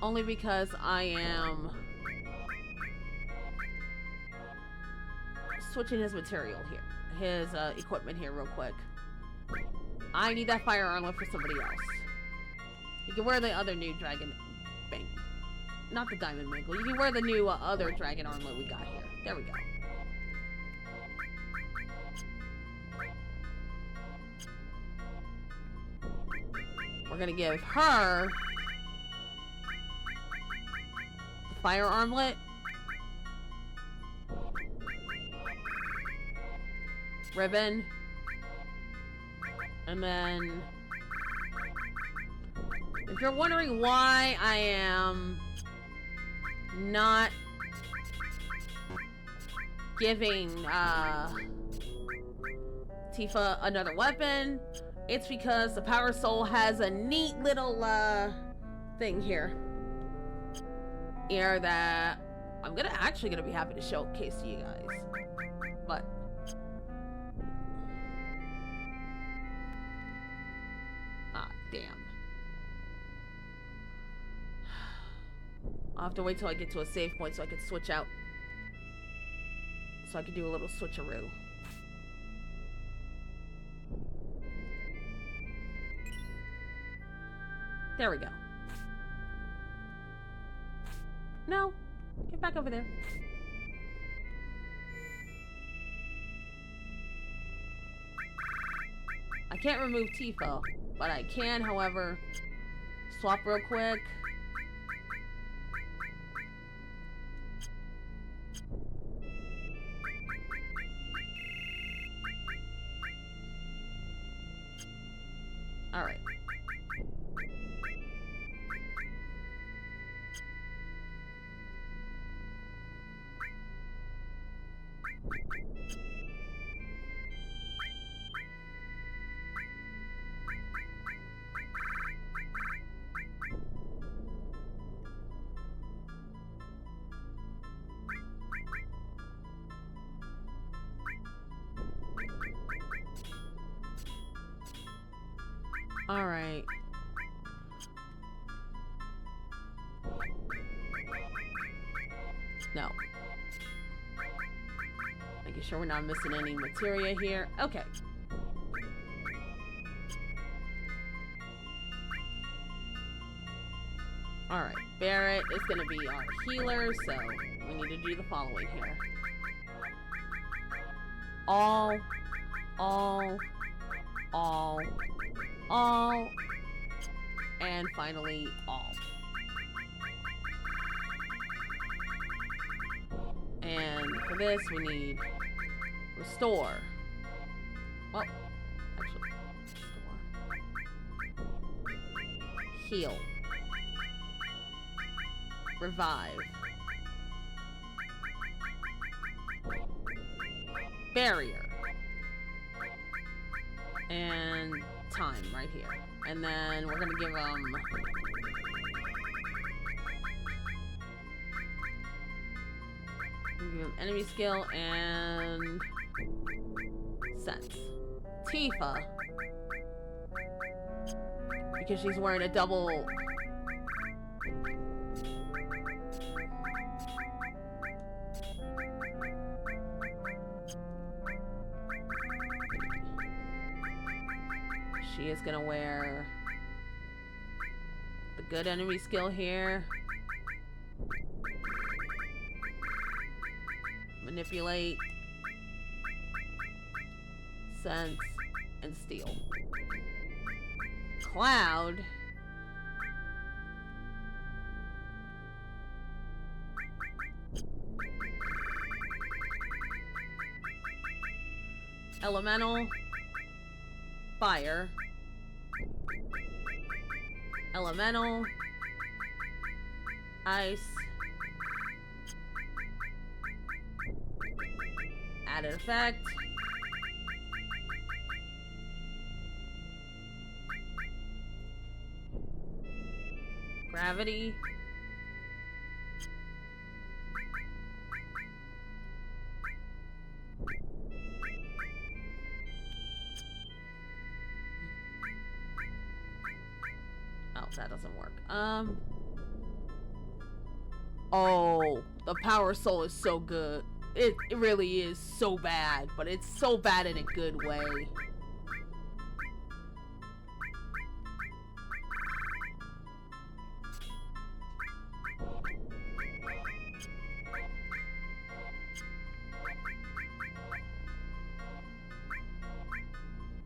Only because I am switching his material here. His equipment here real quick. I need that fire armlet for somebody else. You can wear the other new dragon bang. Not the diamond mangle. You can wear the new other dragon armlet we got here. There we go. We're gonna give her the fire armlet. Ribbon. And then if you're wondering why I am not giving Tifa another weapon, it's because the Power Soul has a neat little thing here. Here that I'm actually gonna be happy to showcase to you guys. But damn. I'll have to wait till I get to a save point so I can switch out. So I can do a little switcheroo. There we go. No. Get back over there. I can't remove Tifa, but I can, however, swap real quick. Alright. Alright. No. Making sure we're not missing any materia here. Okay. Alright. Barrett is going to be our healer, so we need to do the following here. All, and finally, all. And for this, we need restore. Well, actually, restore. Heal. Revive. Barrier. And time right here. And then we're gonna give them enemy skill and sense. Tifa, because she's wearing a double. She is gonna wear the good enemy skill here. Manipulate, sense, and steal. Cloud elemental, fire, elemental, ice, added effect, gravity, oh, that doesn't work. Oh, the power soul is so good. It really is so bad, but it's so bad in a good way.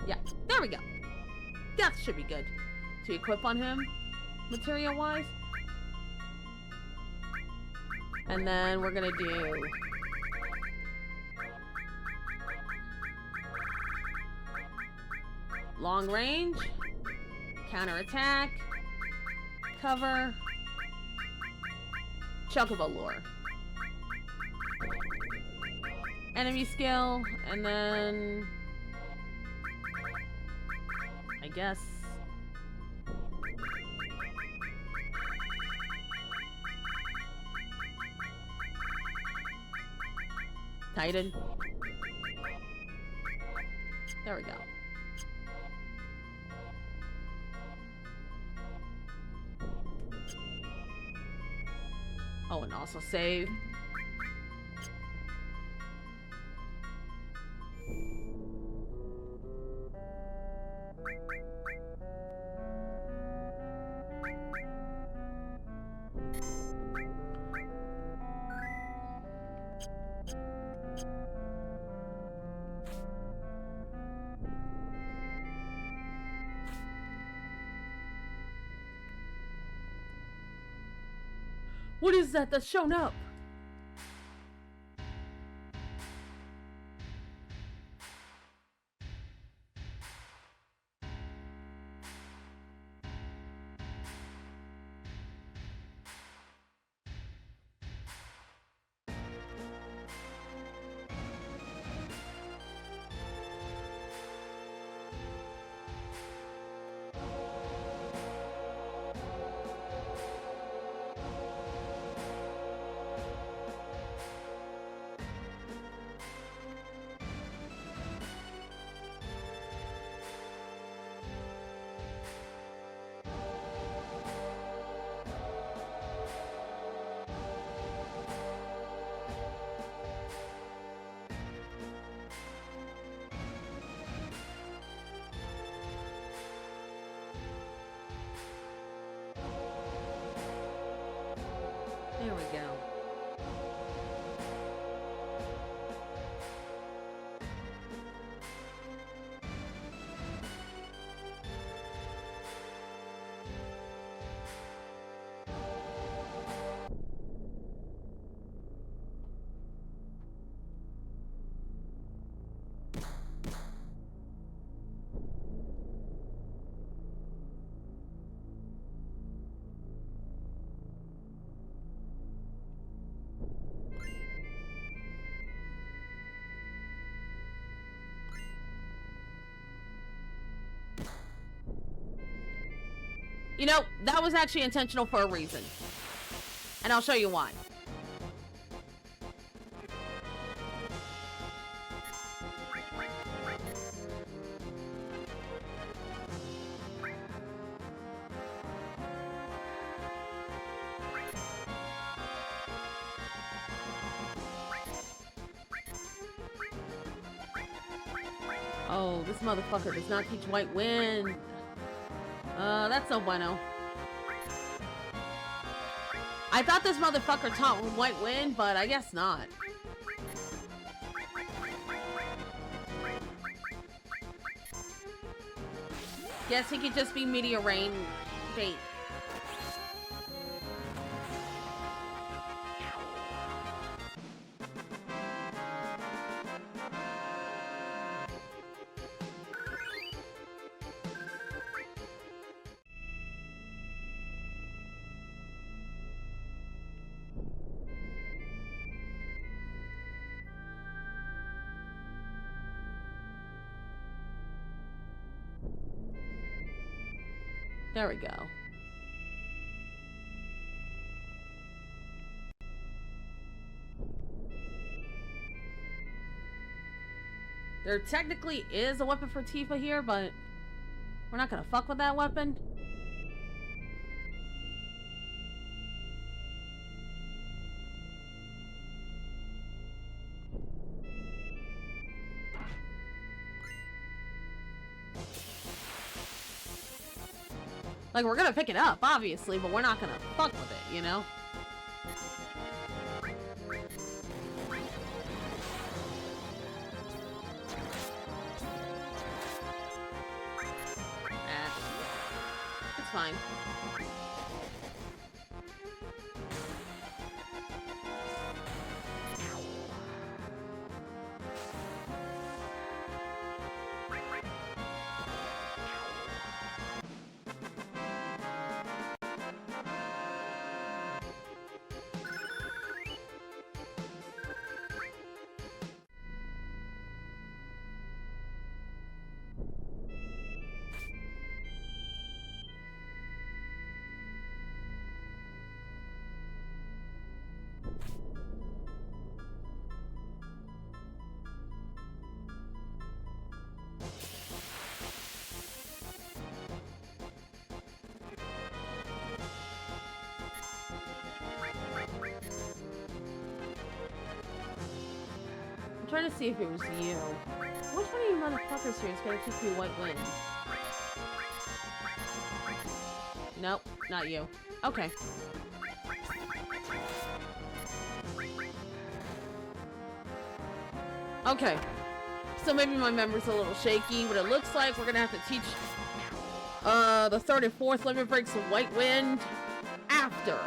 Yeah, there we go. That should be good to equip on him, material-wise. And then we're gonna do long range, counterattack, cover, chocobo lure, enemy skill, and then I guess Titan. There we go. Oh, and also save. What is that that's shown up? There we go. You know, that was actually intentional for a reason. And I'll show you why. Oh, this motherfucker does not teach White Wind. That's no bueno. I thought this motherfucker taught White Wind, but I guess not. Guess he could just be Meteor Rain bait. There we go. There technically is a weapon for Tifa here, but we're not gonna fuck with that weapon. Like, we're gonna pick it up, obviously, but we're not gonna fuck with it, you know? It's fine. I'm trying to see if it was you. Which one of you motherfuckers here is gonna teach me White Wind? Nope, not you. Okay. Okay. So maybe my memory's a little shaky, but it looks like we're gonna have to teach the third and fourth limit breaks of White Wind after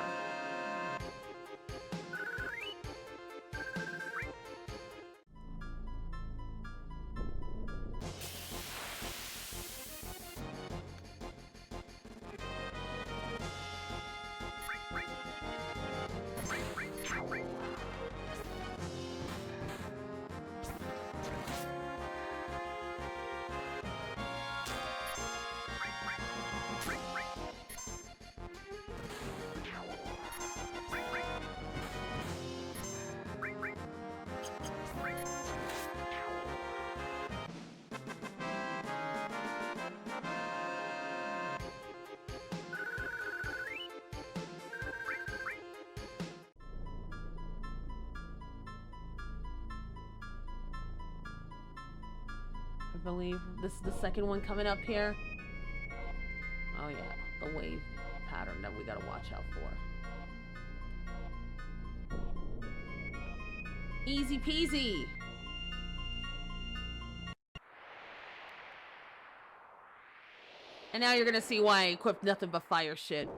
believe this is the second one coming up here. Oh yeah, the wave pattern that we gotta watch out for. Easy peasy. And now you're gonna see why I equipped nothing but fire shit.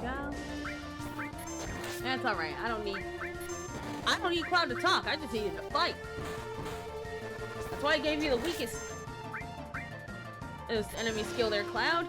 Go. That's alright. I don't need Cloud to talk. I just need him to fight. That's why I gave you the weakest enemy skill there, Cloud.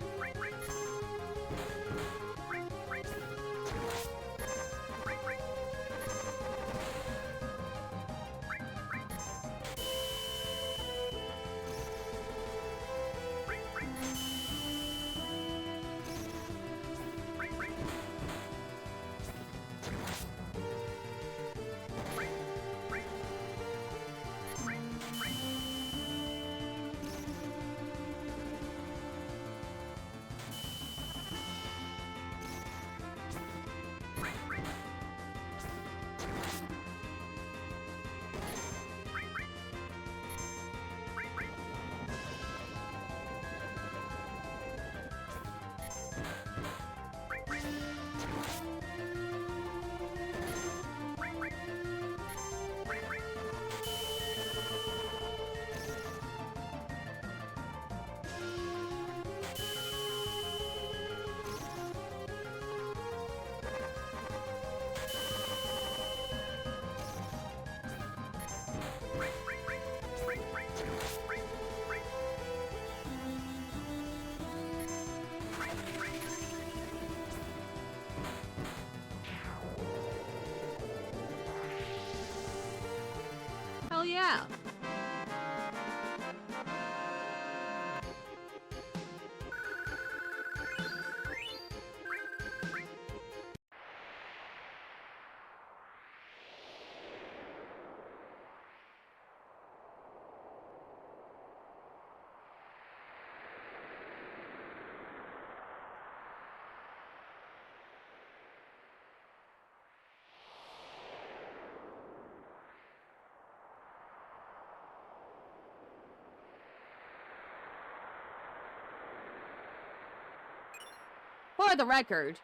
For the record,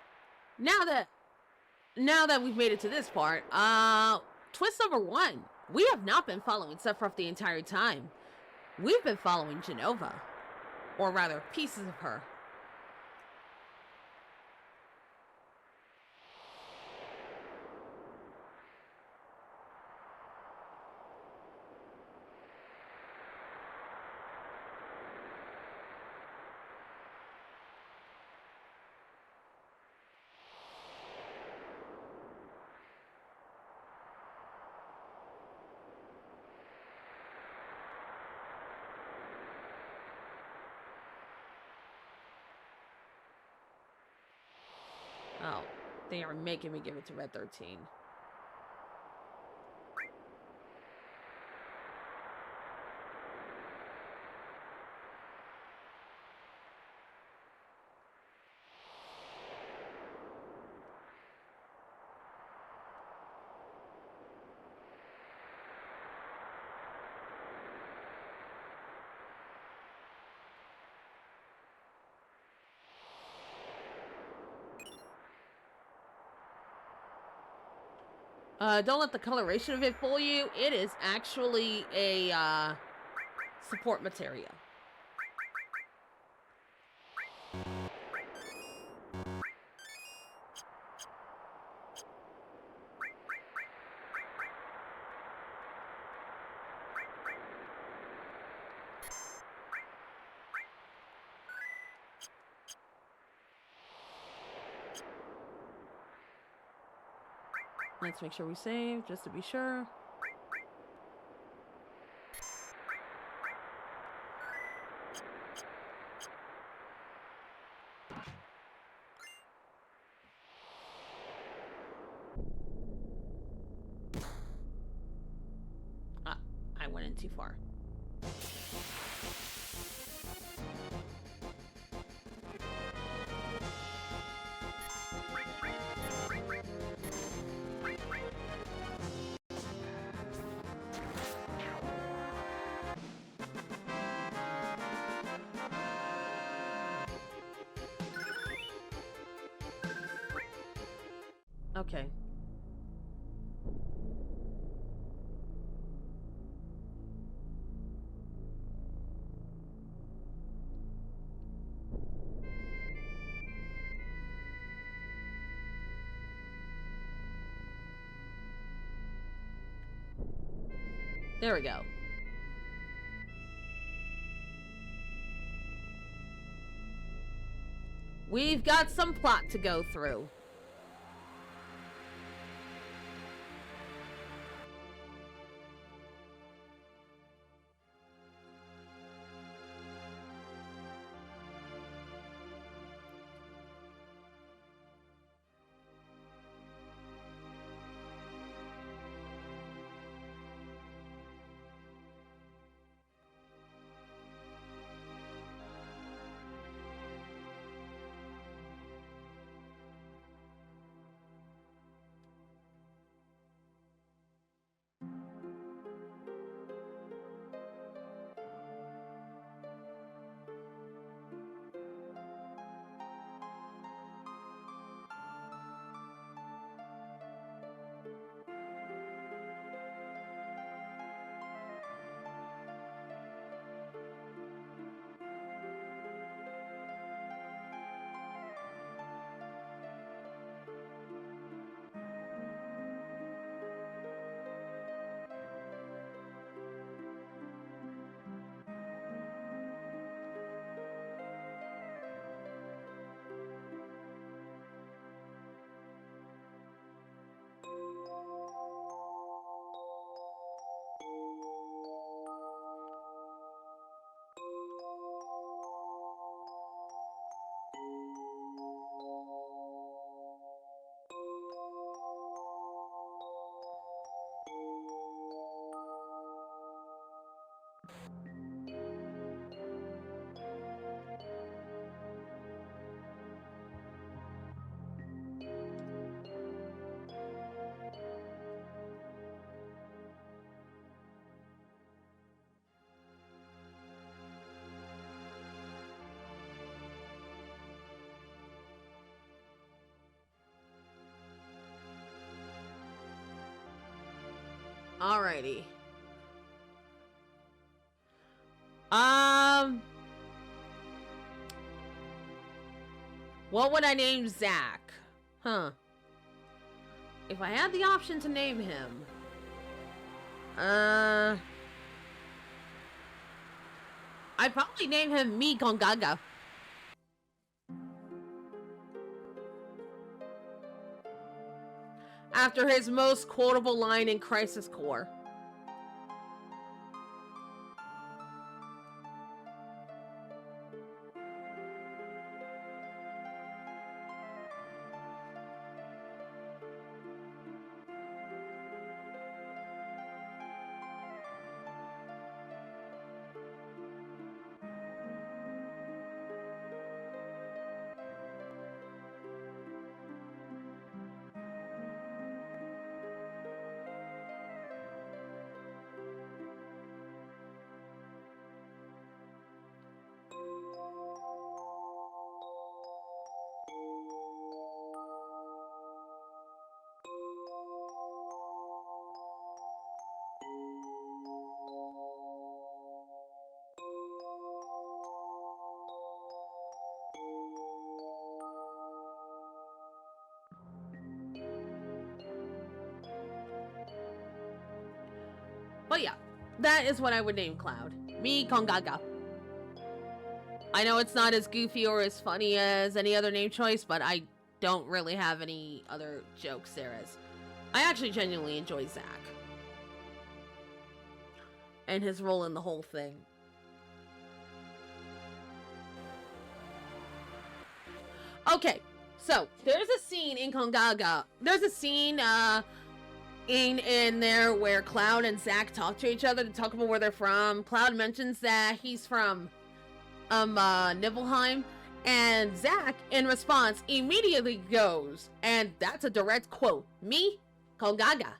now that we've made it to this part, twist number 1. We have not been following Sephiroth the entire time. We've been following Jenova. Or rather, pieces of her. Oh, they are making me give it to Red 13. Don't let the coloration of it fool you. It is actually a, support material. Let's make sure we save, just to be sure. Ah, I went in too far. Okay. There we go. We've got some plot to go through. Alrighty. What would I name Zach? Huh. If I had the option to name him, I'd probably name him Mi con Gaga. After his most quotable line in Crisis Core. But yeah, that is what I would name Cloud. Mi con Gaga. I know it's not as goofy or as funny as any other name choice, but I don't really have any other jokes there as I actually genuinely enjoy Zach. And his role in the whole thing. Okay, so there's a scene in Con Gaga. There's a scene in there where Cloud and Zach talk to each other to talk about where they're from. Cloud mentions that he's from Nibelheim, and Zach in response immediately goes, and that's a direct quote, "Mi con Gaga."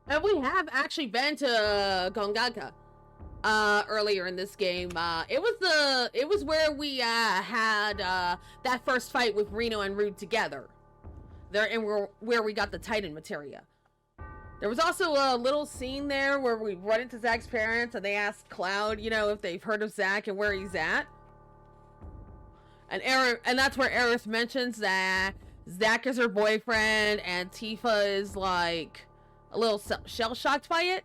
And we have actually been to Gongaga earlier in this game. It was where we had that first fight with Reno and Rude together. There, and where we got the Titan materia. There was also a little scene there where we run into Zach's parents and they ask Cloud, you know, if they've heard of Zach and where he's at. And that's where Aerith mentions that Zach is her boyfriend and Tifa is like a little shell-shocked by it.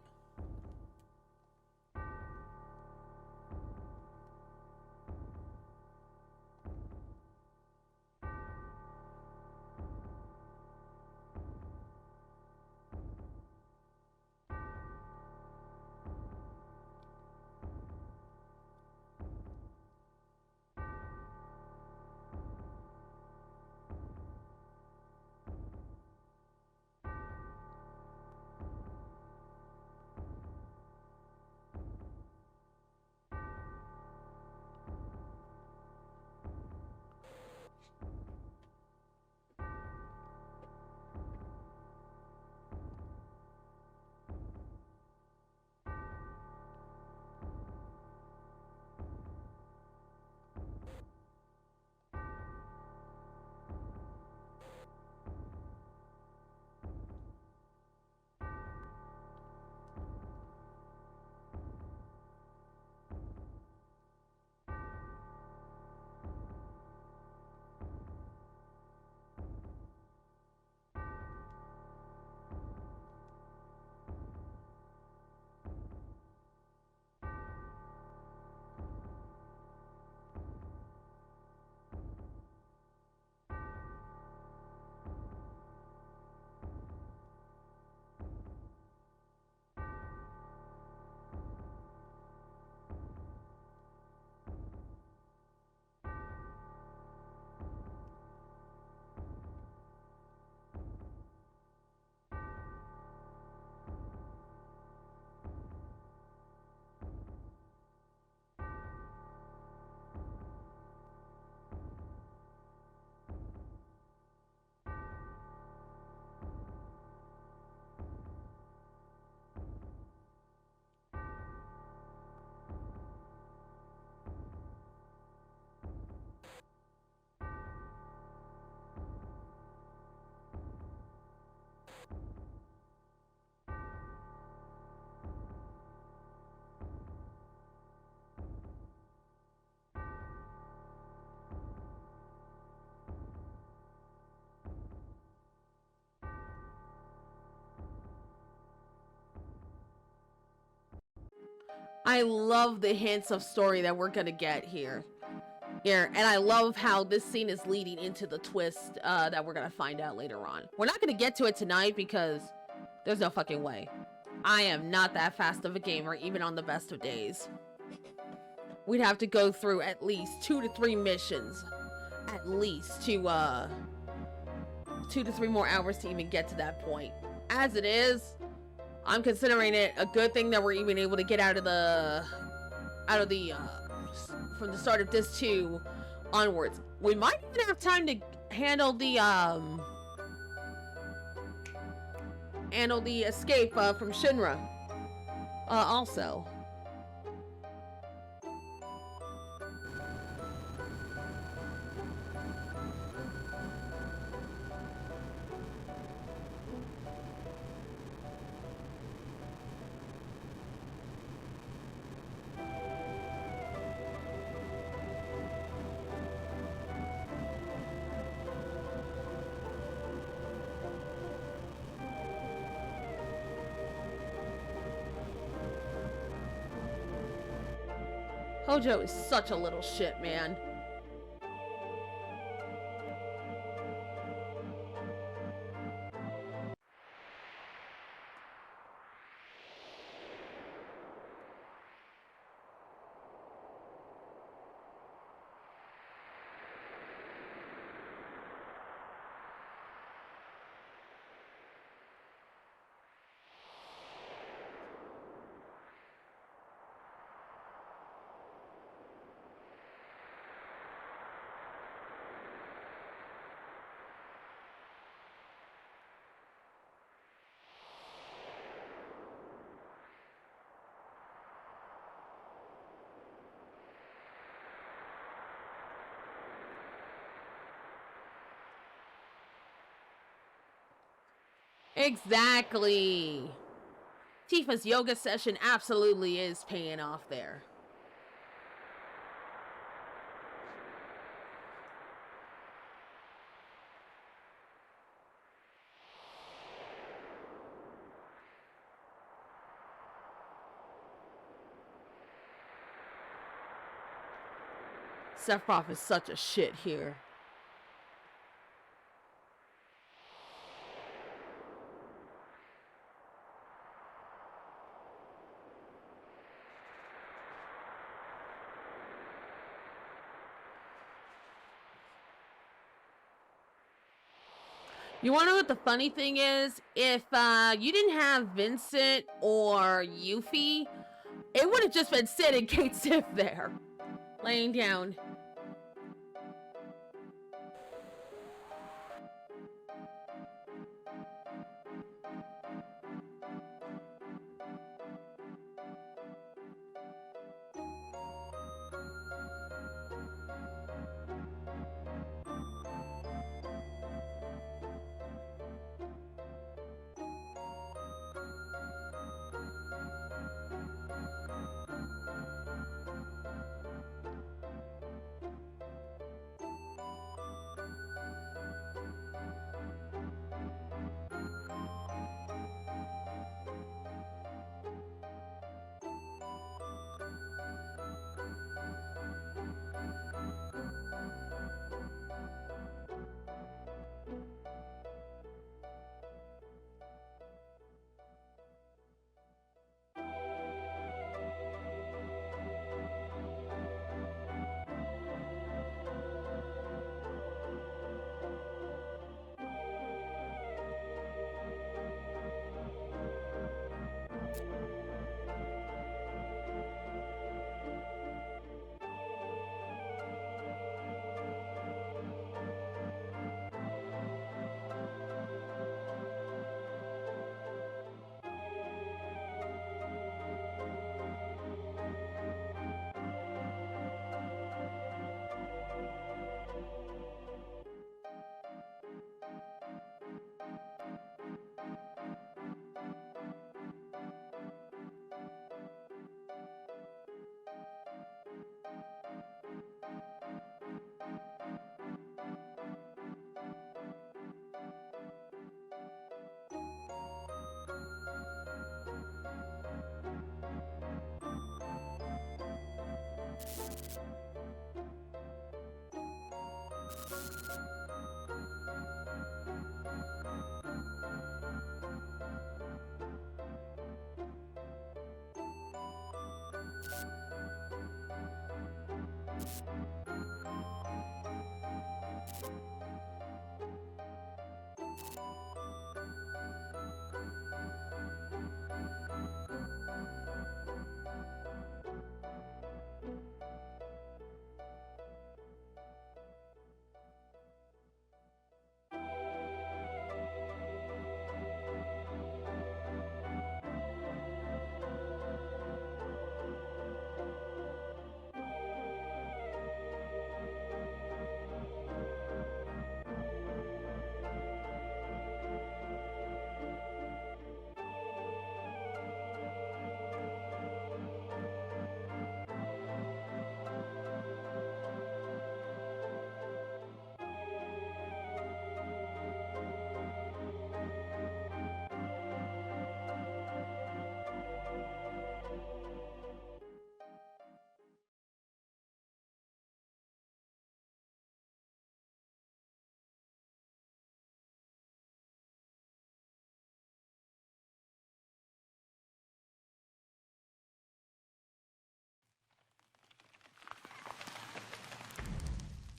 I love the hints of story that we're gonna get here. And I love how this scene is leading into the twist that we're gonna find out later on. We're not gonna get to it tonight because there's no fucking way. I am not that fast of a gamer, even on the best of days. We'd have to go through at least 2 to 3 missions, at least, to 2 to 3 more hours to even get to that point. As it is, I'm considering it a good thing that we're even able to get out of the from the start of this 2 onwards. We might even have time to handle the escape from Shinra also. Hojo is such a little shit, man. Exactly. Tifa's yoga session absolutely is paying off there. Sephiroth is such a shit here. You wanna know what the funny thing is? If you didn't have Vincent or Yuffie, it would have just been Sid and Kate Sif there, laying down.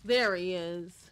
There he is.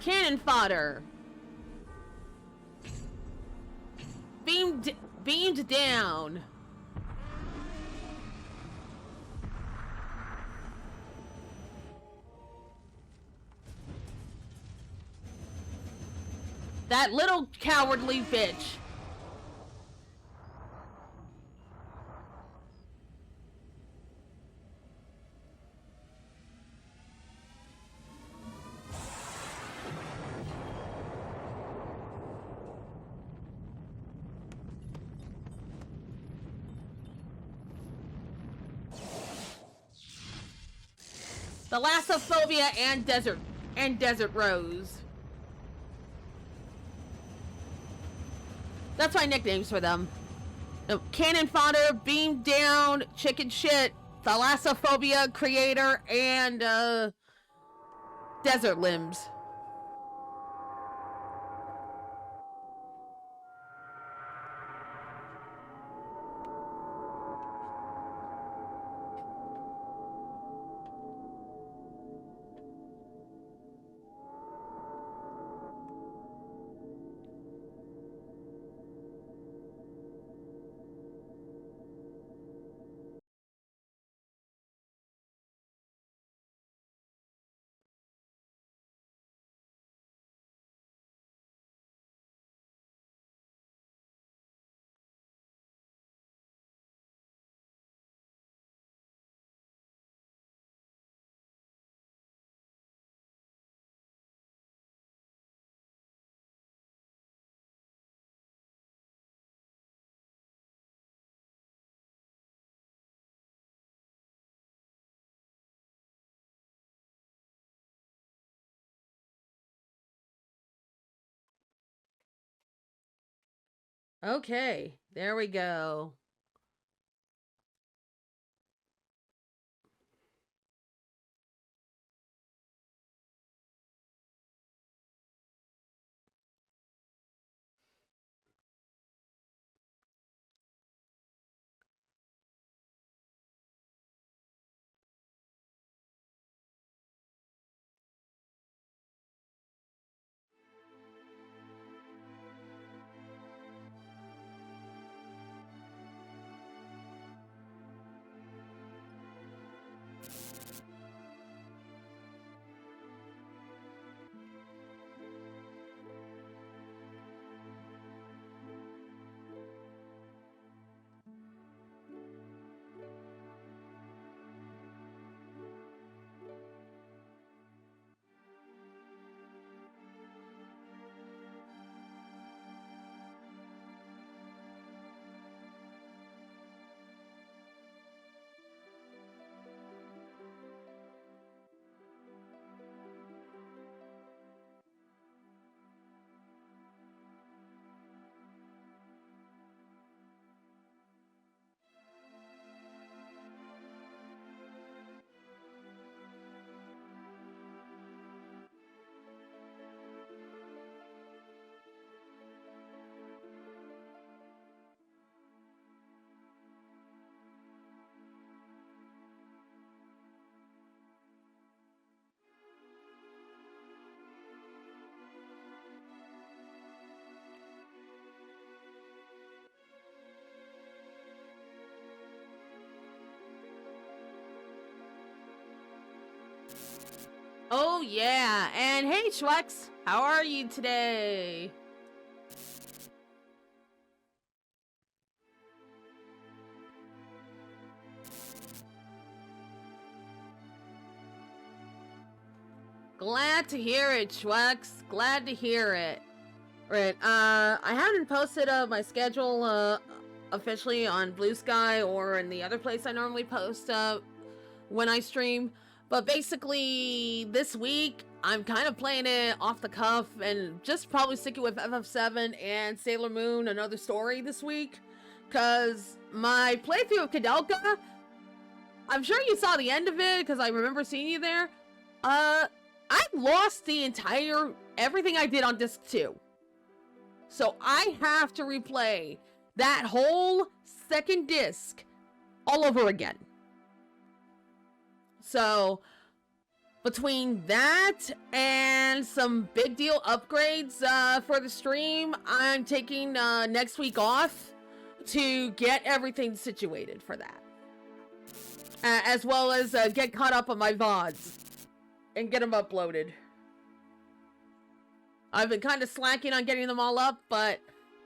Cannon fodder. Beamed down. That little cowardly bitch. Thalassophobia and desert rose. That's my nicknames for them. No, cannon fodder, beam down, chicken shit, thalassophobia creator, and desert limbs. Okay, there we go. Oh yeah, and hey Schwex, how are you today? Glad to hear it, Schwex. Glad to hear it. Right, I haven't posted my schedule officially on Blue Sky or in the other place I normally post when I stream. But basically, this week, I'm kind of playing it off the cuff and just probably sticking with FF7 and Sailor Moon, Another Story this week. Because my playthrough of Kadelka, I'm sure you saw the end of it because I remember seeing you there. I lost the entire, everything I did on disc 2. So I have to replay that whole second disc all over again. So between that and some big deal upgrades for the stream, I'm taking next week off to get everything situated for that. As well as get caught up on my VODs and get them uploaded. I've been kind of slacking on getting them all up, but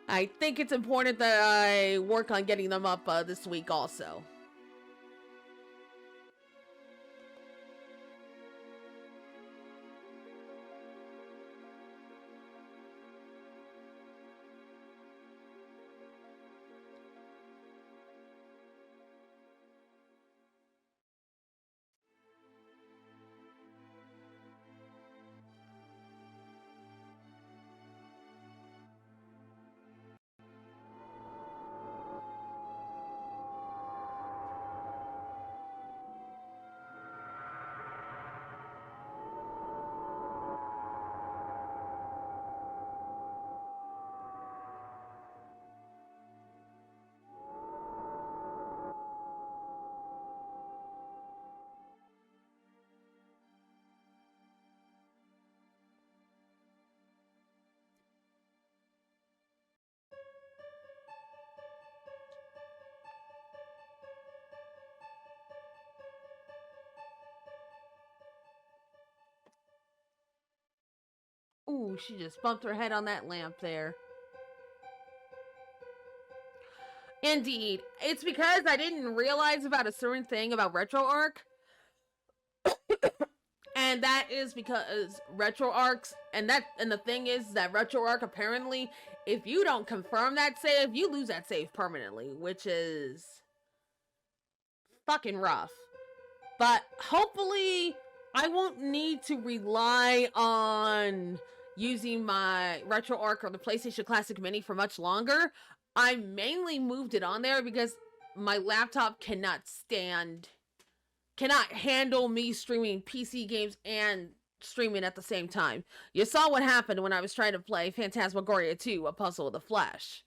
I think it's important that I work on getting them up this week also. Ooh, she just bumped her head on that lamp there. Indeed. It's because I didn't realize about a certain thing about RetroArch. And that is because RetroArchs, and the thing is that RetroArch apparently, if you don't confirm that save, you lose that save permanently, which is fucking rough. But hopefully I won't need to rely on using my RetroArch or the PlayStation Classic Mini for much longer. I mainly moved it on there because my laptop cannot handle me streaming PC games and streaming at the same time. You saw what happened when I was trying to play Phantasmagoria 2, A Puzzle of the Flesh.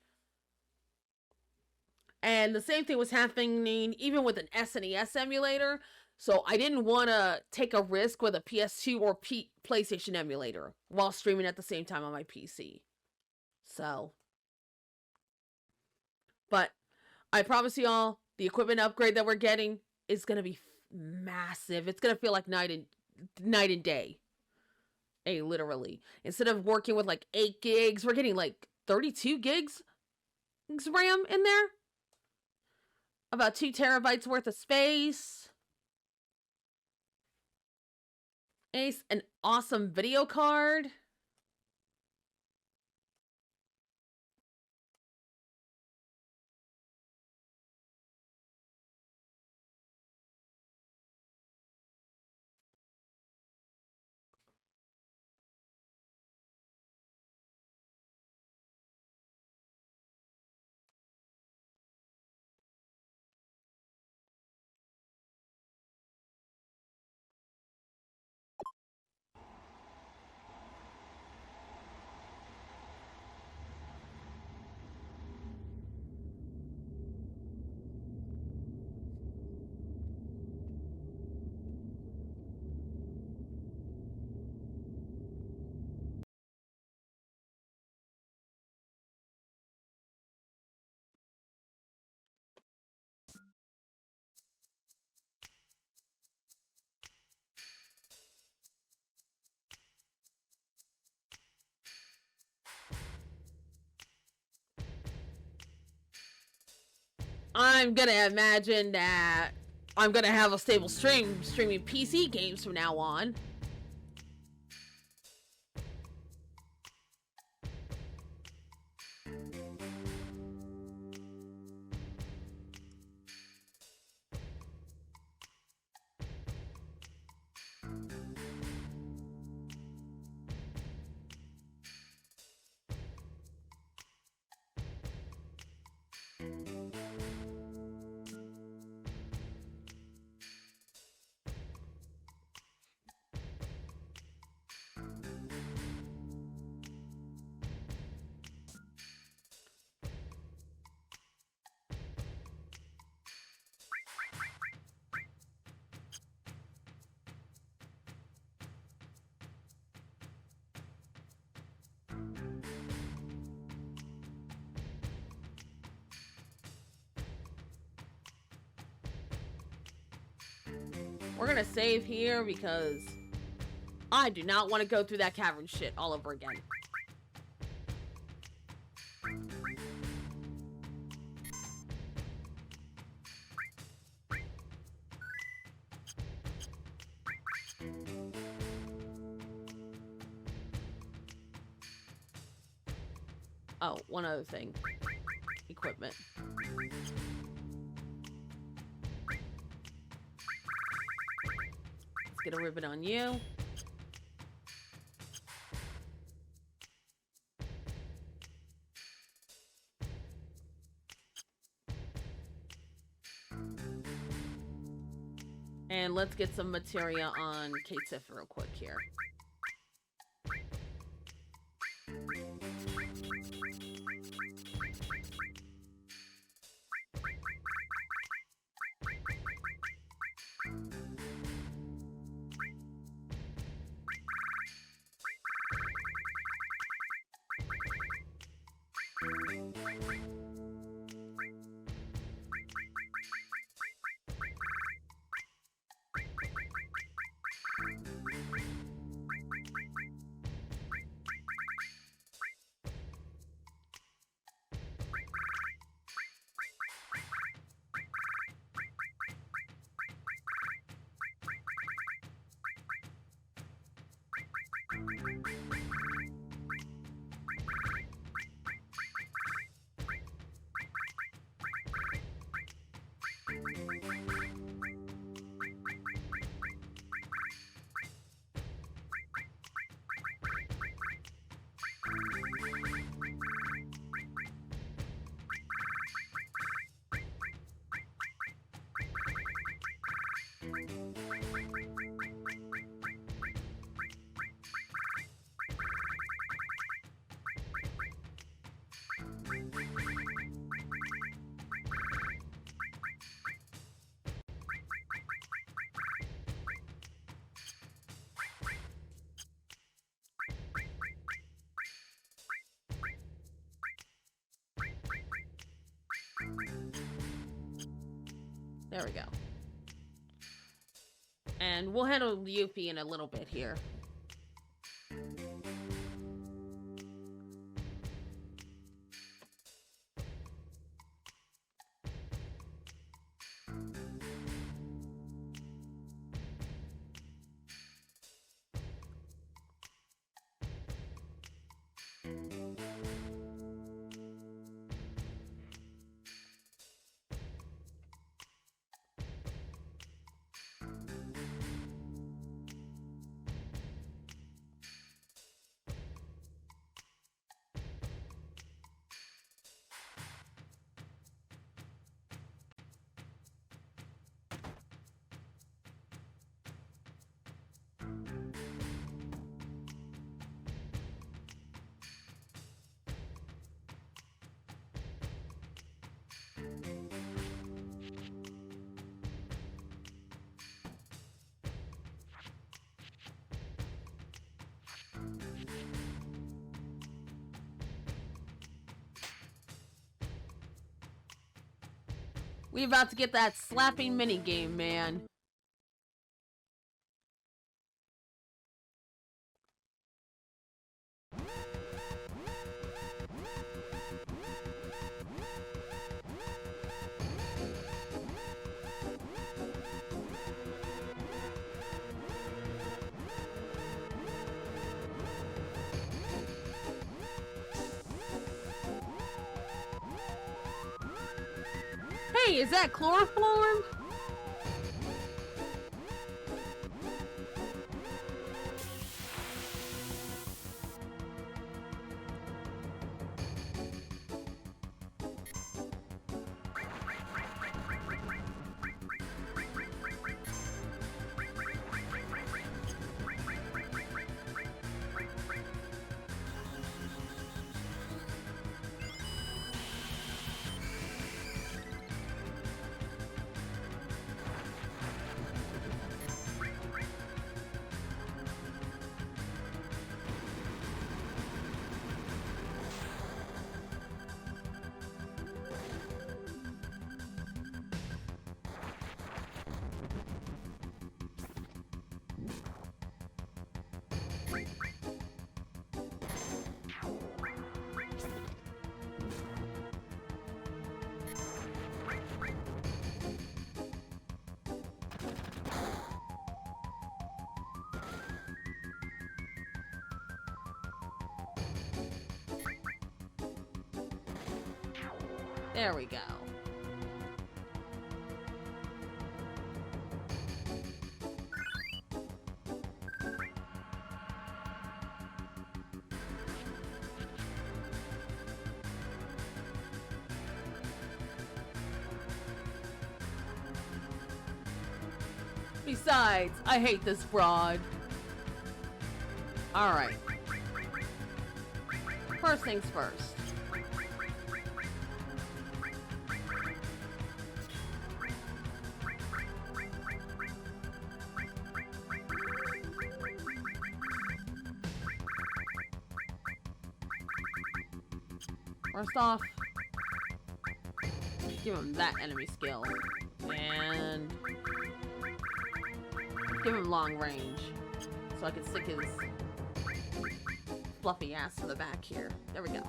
And the same thing was happening even with an SNES emulator. So I didn't want to take a risk with a PS2 or PlayStation emulator while streaming at the same time on my PC. So, but I promise y'all, the equipment upgrade that we're getting is going to be massive. It's going to feel like night and day. Literally. Instead of working with like 8 gigs, we're getting like 32 gigs RAM in there. About 2 terabytes worth of space. An awesome video card. I'm gonna imagine that I'm gonna have a stable streaming PC games from now on. We're gonna save here because I do not want to go through that cavern shit all over again. Oh, one other thing. Equipment. Let's get a ribbon on you. And let's get some materia on Kate Sif real quick here. There we go. And we'll handle Yuffie in a little bit here. We about to get that slapping minigame, man. Hey, is that chloroform? There we go. Besides, I hate this broad. Alright. First things first. First off, give him that enemy skill. And give him long range. So I can stick his fluffy ass to the back here. There we go.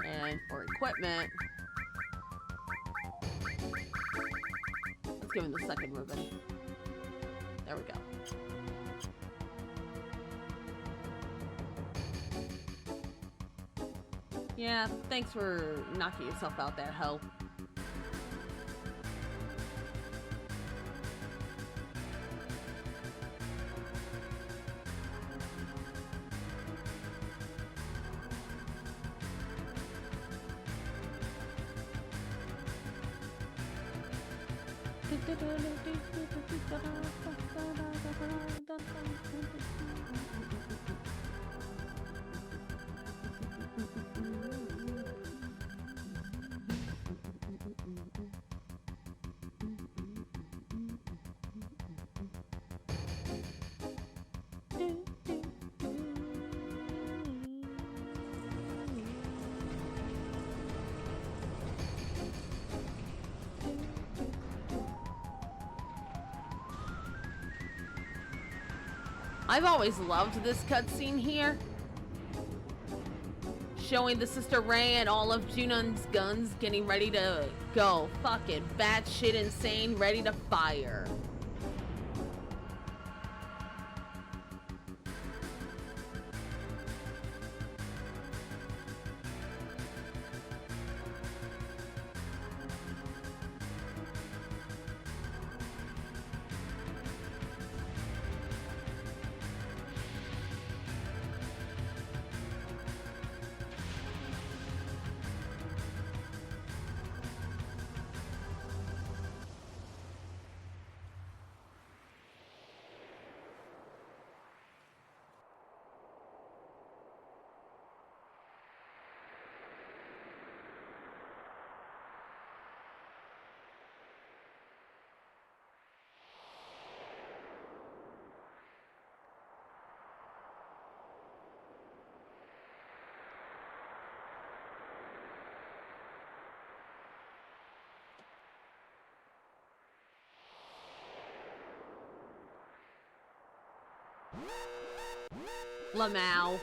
And for equipment, let's give him the second ribbon. There we go. Yeah, thanks for knocking yourself out there, ho. I've always loved this cutscene here. Showing the Sister Ray and all of Junon's guns getting ready to go fucking batshit insane, ready to fire. Lamau.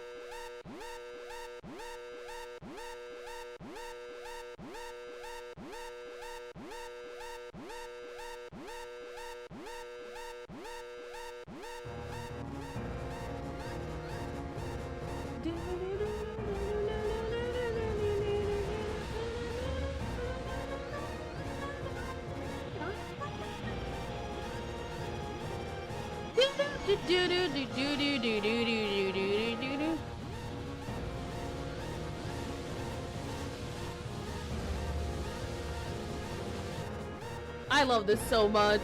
I love this so much.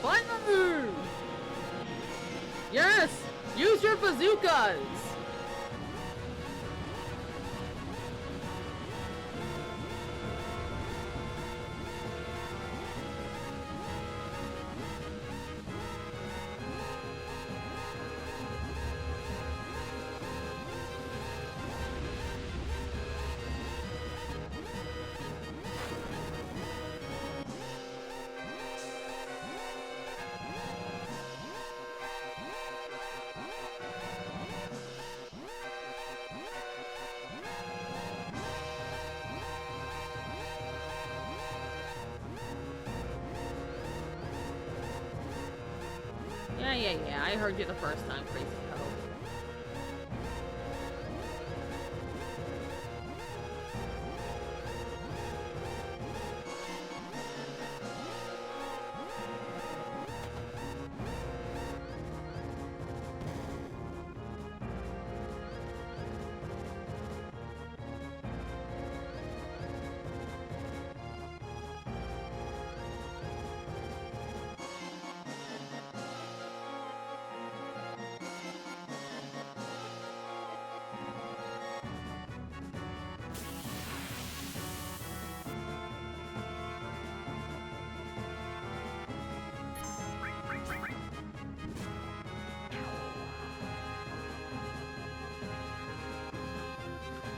Fire! Yes! Use your bazookas! Yeah, I heard you the first time, Crazy Poe.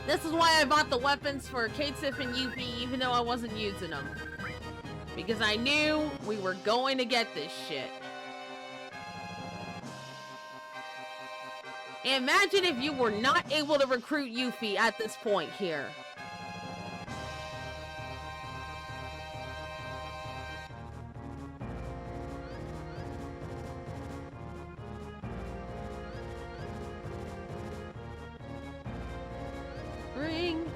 This is why I bought the weapons for Katsif and Yuffie even though I wasn't using them. Because I knew we were going to get this shit. Imagine if you were not able to recruit Yuffie at this point here. Ring.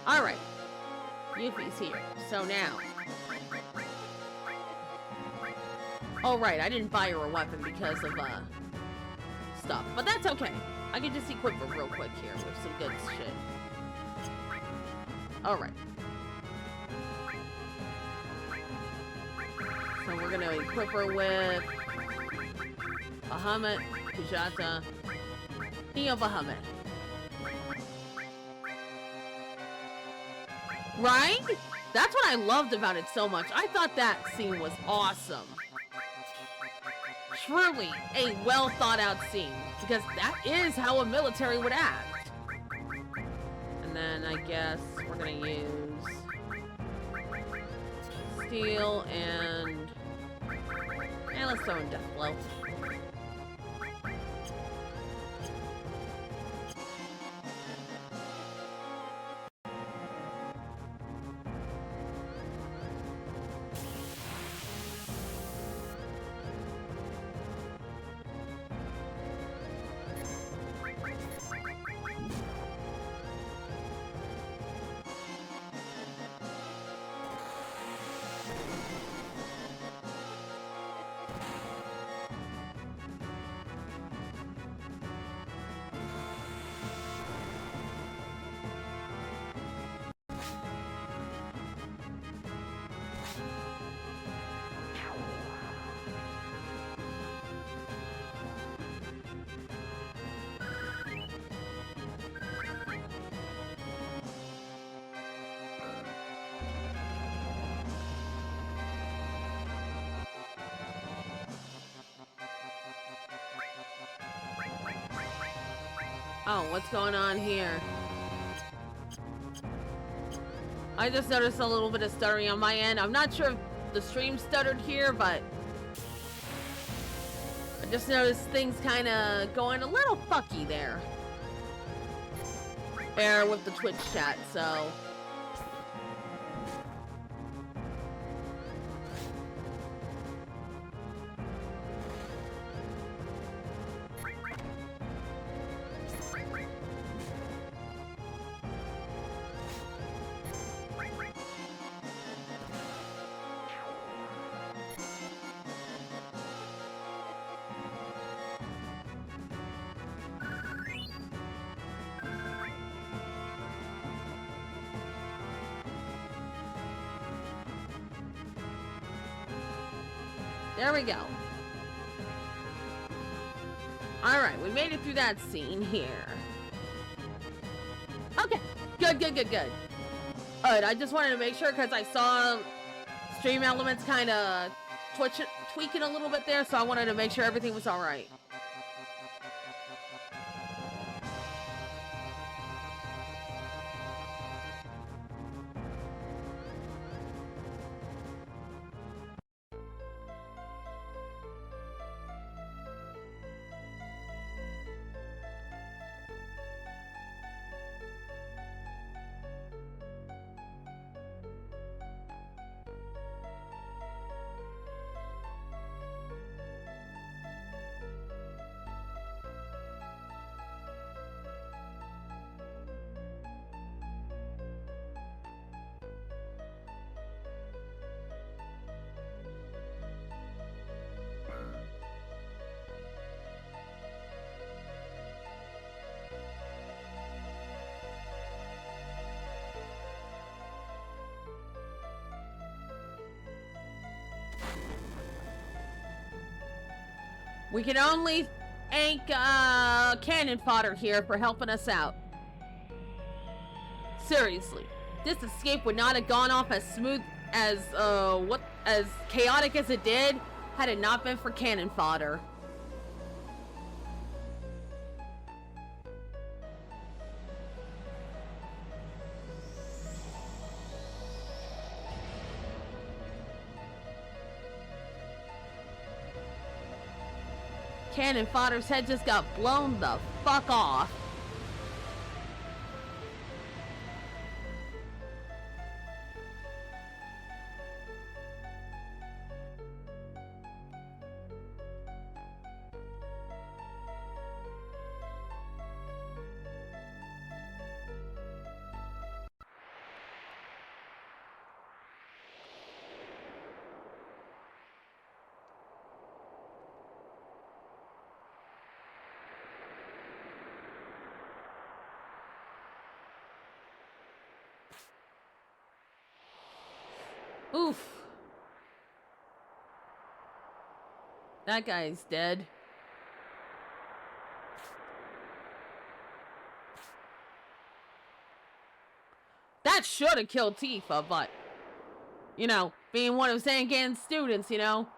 Alright. Yuffie's here. So now. Oh, right. I didn't buy her a weapon because of, stuff. But that's okay. I can just equip her real quick here with some good shit. Alright. So we're gonna equip her with a helmet. Kujata Iyobahame. Right? That's what I loved about it so much. I thought that scene was awesome. Truly a well thought out scene, because that is how a military would act. And then I guess we're gonna use steel and let's throw in death blow. Oh, what's going on here? I just noticed a little bit of stuttering on my end. I'm not sure if the stream stuttered here, but I just noticed things kind of going a little fucky there. Error with the Twitch chat, so... There we go. Alright, we made it through that scene here. Okay, good. Alright, I just wanted to make sure because I saw stream elements kind of tweaking a little bit there, so I wanted to make sure everything was alright. We can only thank Cannon Fodder here for helping us out. Seriously, this escape would not have gone off as smooth as as chaotic as it did had it not been for Cannon Fodder. Cannon Fodder's head just got blown the fuck off. Oof. That guy's dead. should have killed Tifa, but, you know, being one of Zangan's students, you know.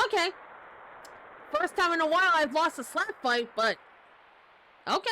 Okay. First time in a while I've lost a slap fight, but okay.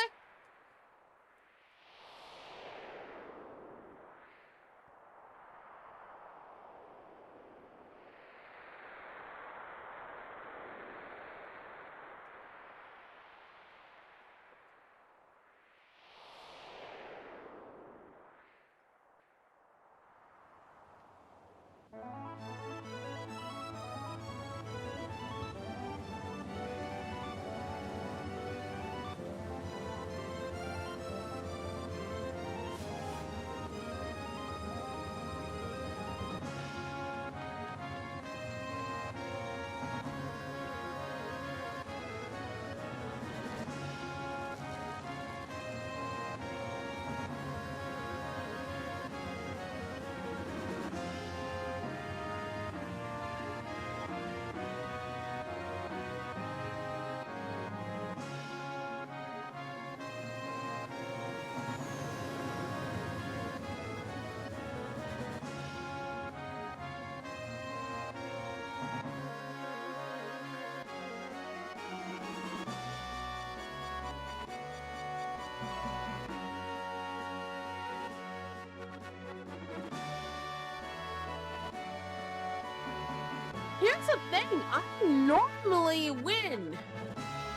Here's the thing, I normally win.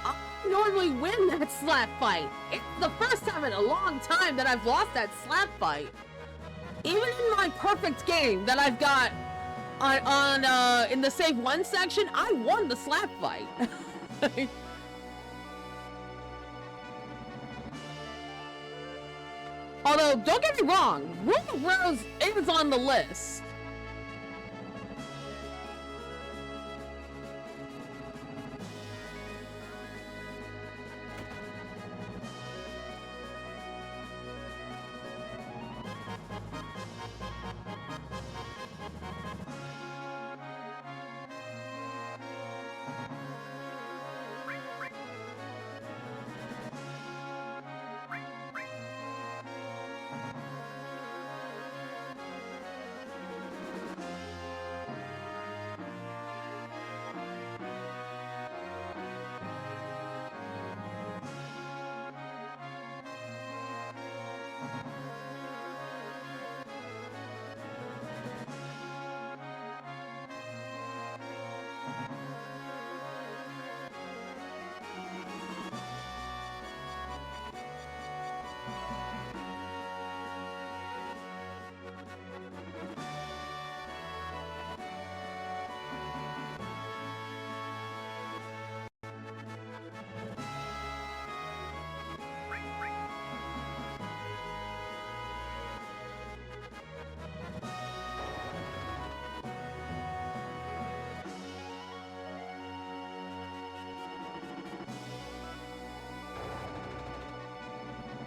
I normally win that slap fight. It's the first time in a long time that I've lost that slap fight. Even in my perfect game that I've got on in the save one section, I won the slap fight. Although, don't get me wrong, Rule of Rose is on the list.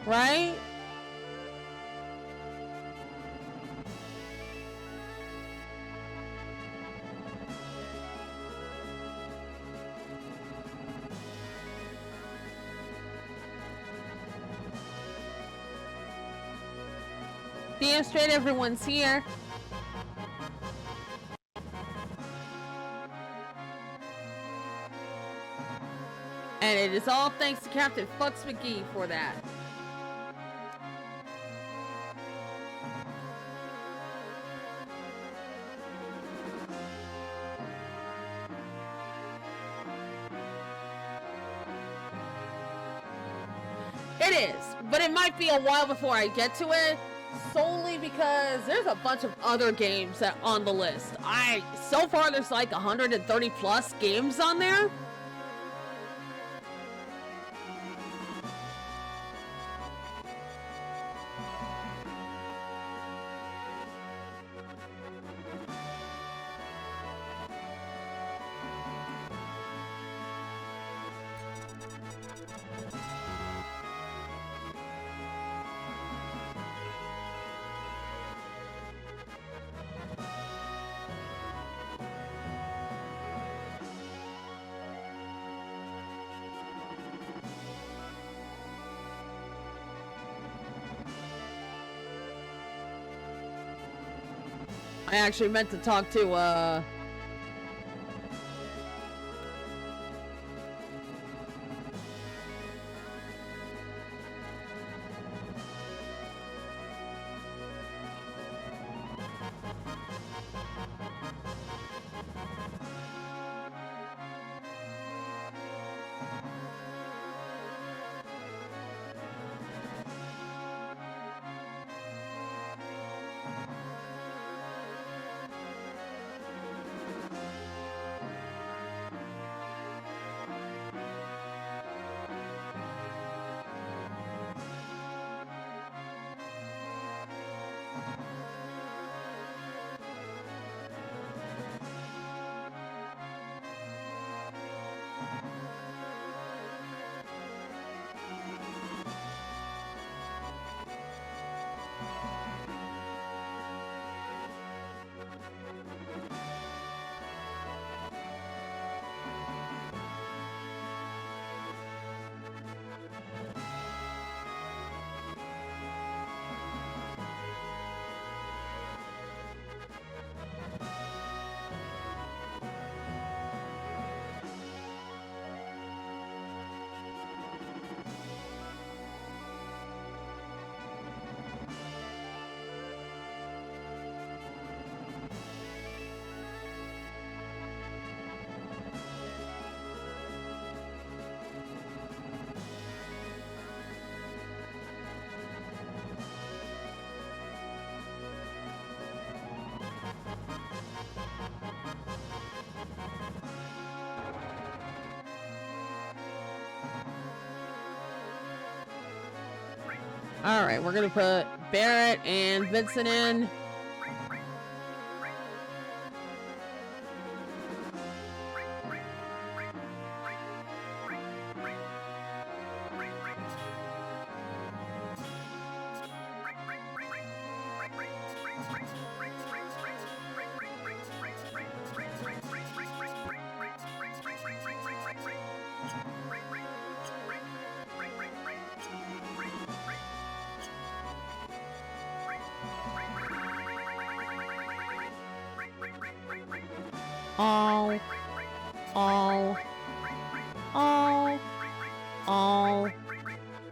Right? Damn straight everyone's here. And it is all thanks to Captain Fucks McGee for that. It is, but it might be a while before I get to it, solely because there's a bunch of other games that on the list. So far there's like 130 plus games on there. I actually meant to talk to, alright, we're gonna put Barrett and Vincent in.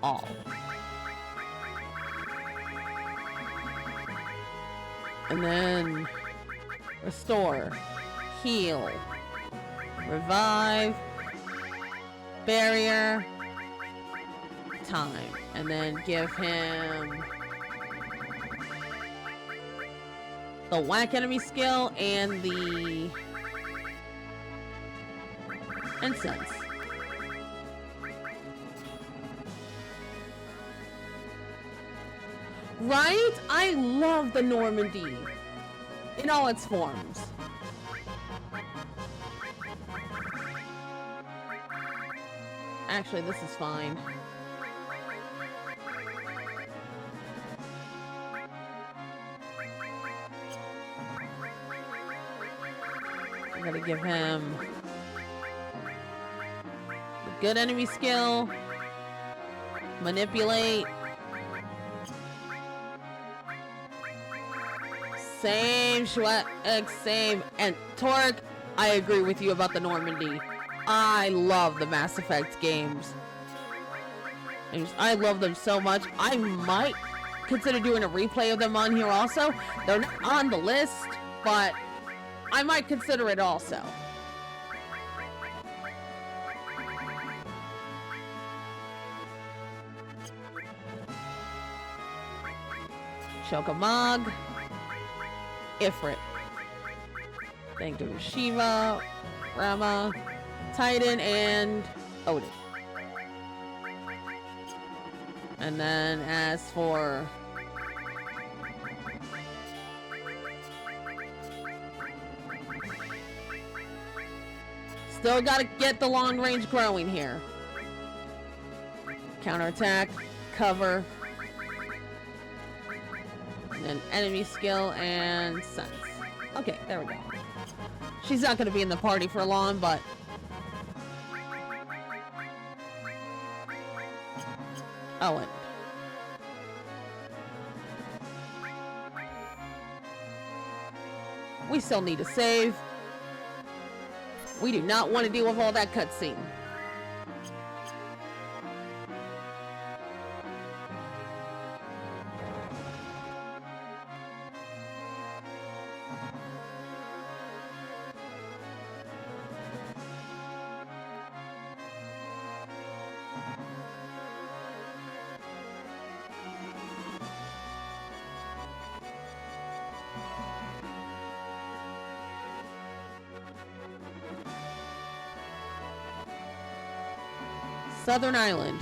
All. And then restore, heal, revive, barrier, time, and then give him the whack enemy skill and the incense. Right? I love the Normandy in all its forms. Actually, this is fine. I'm gonna give him the good enemy skill, manipulate, same, and Torque, I agree with you about the Normandy. I love the Mass Effect games. I love them so much. I might consider doing a replay of them on here also. They're not on the list, but I might consider it also. Chokamog, Ifrit. Thank you, Shiva, Rama, Titan, and Odin. And then as for still gotta get the long range growing here. Counterattack, cover, and then enemy skill and sense. Okay, there we go. She's not gonna be in the party for long, but Owen. We still need to save. We do not want to deal with all that cutscene. Southern Island.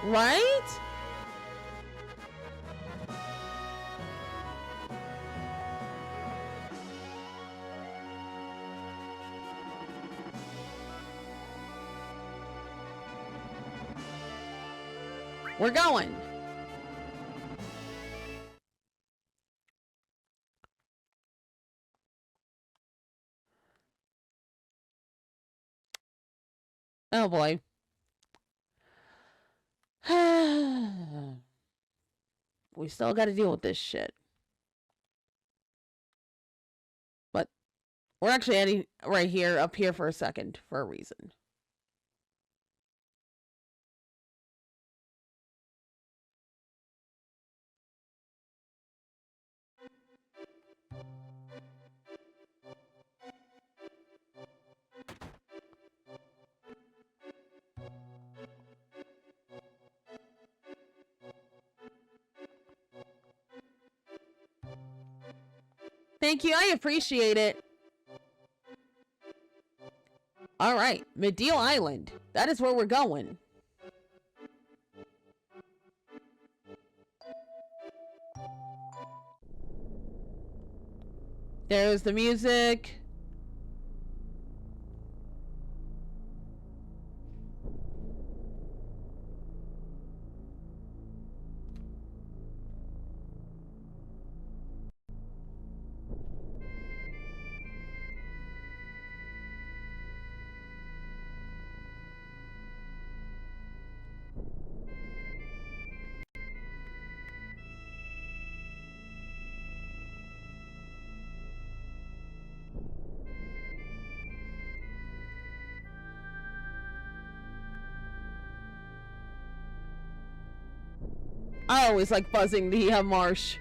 Right? We're going. Oh boy. We still got to deal with this shit. But we're actually heading right here, up here for a second, for a reason. Thank you, I appreciate it. Alright, Medeal Island. That is where we're going. There's the music. I always like buzzing the marsh.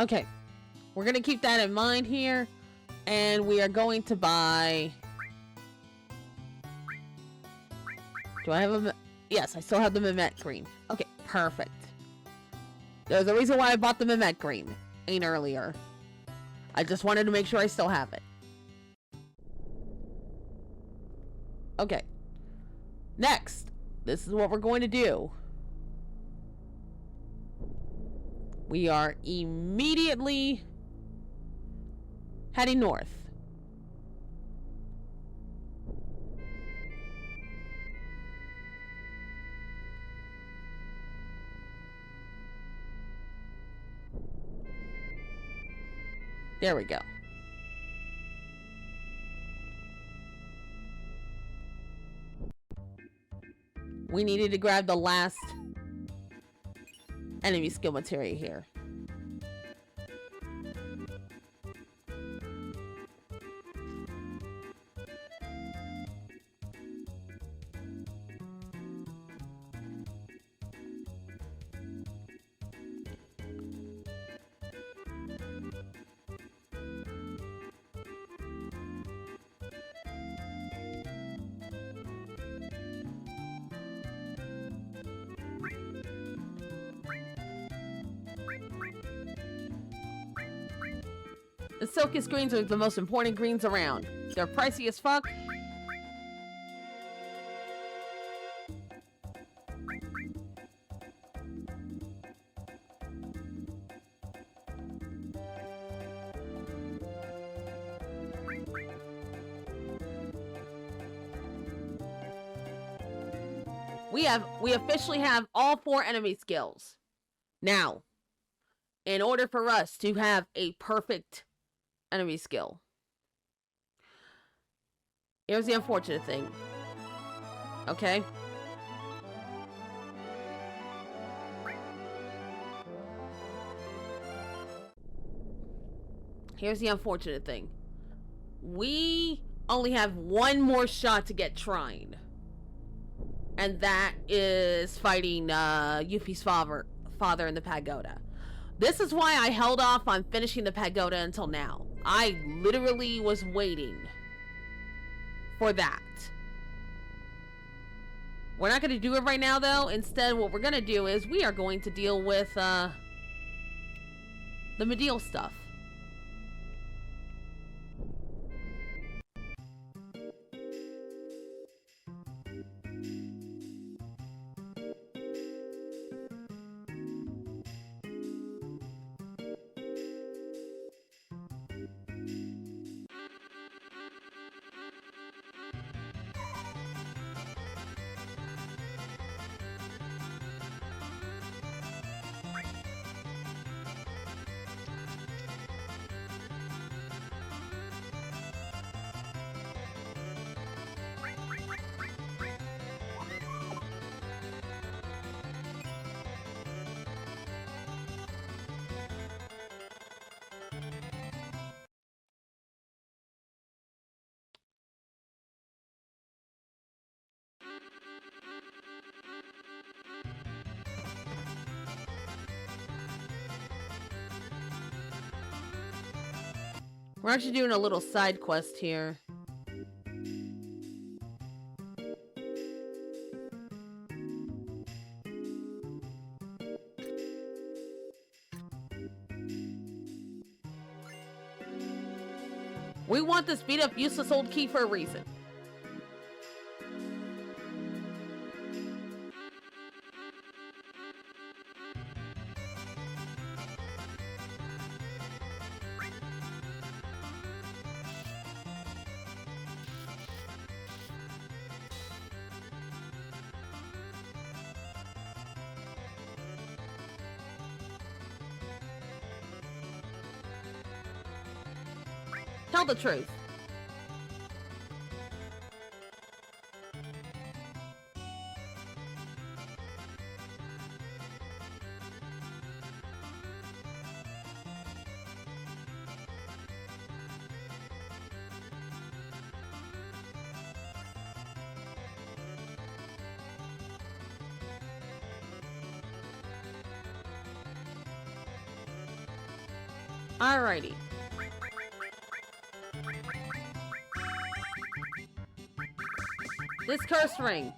Okay. We're going to keep that in mind here. And we are going to buy... Do I have a... Yes, I still have the Mehmet Green. Okay, perfect. There's a reason why I bought the Mehmet Green earlier. I just wanted to make sure I still have it. Okay. Next, this is what we're going to do. We are immediately heading north. There we go. We needed to grab the last enemy skill materia here. The silkiest greens are the most important greens around. They're pricey as fuck. We officially have all 4 enemy skills. Now, in order for us to have a perfect enemy skill, here's the unfortunate thing. Okay? Here's the unfortunate thing. We only have one more shot to get Trine. And that is fighting Yuffie's father in the pagoda. This is why I held off on finishing the pagoda until now. I literally was waiting for that. We're not going to do it right now, though. Instead, what we're going to do is we are going to deal with the Medial stuff. We're actually doing a little side quest here. We want this beat up useless old key for a reason. Tell the truth. Alrighty. This curse ring.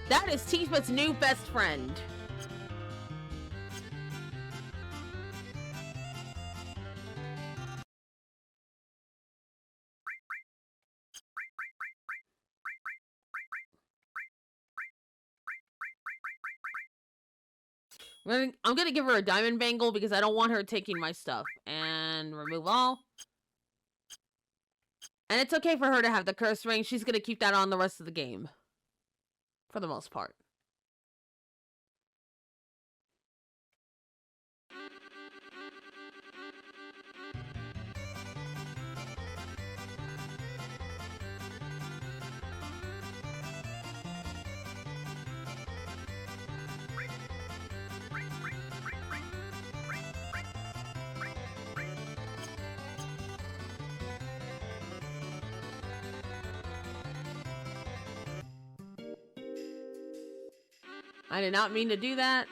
That is Tifa's new best friend. I'm gonna give her a diamond bangle because I don't want her taking my stuff. And remove all. And it's okay for her to have the curse ring. She's gonna keep that on the rest of the game. For the most part. I did not mean to do that.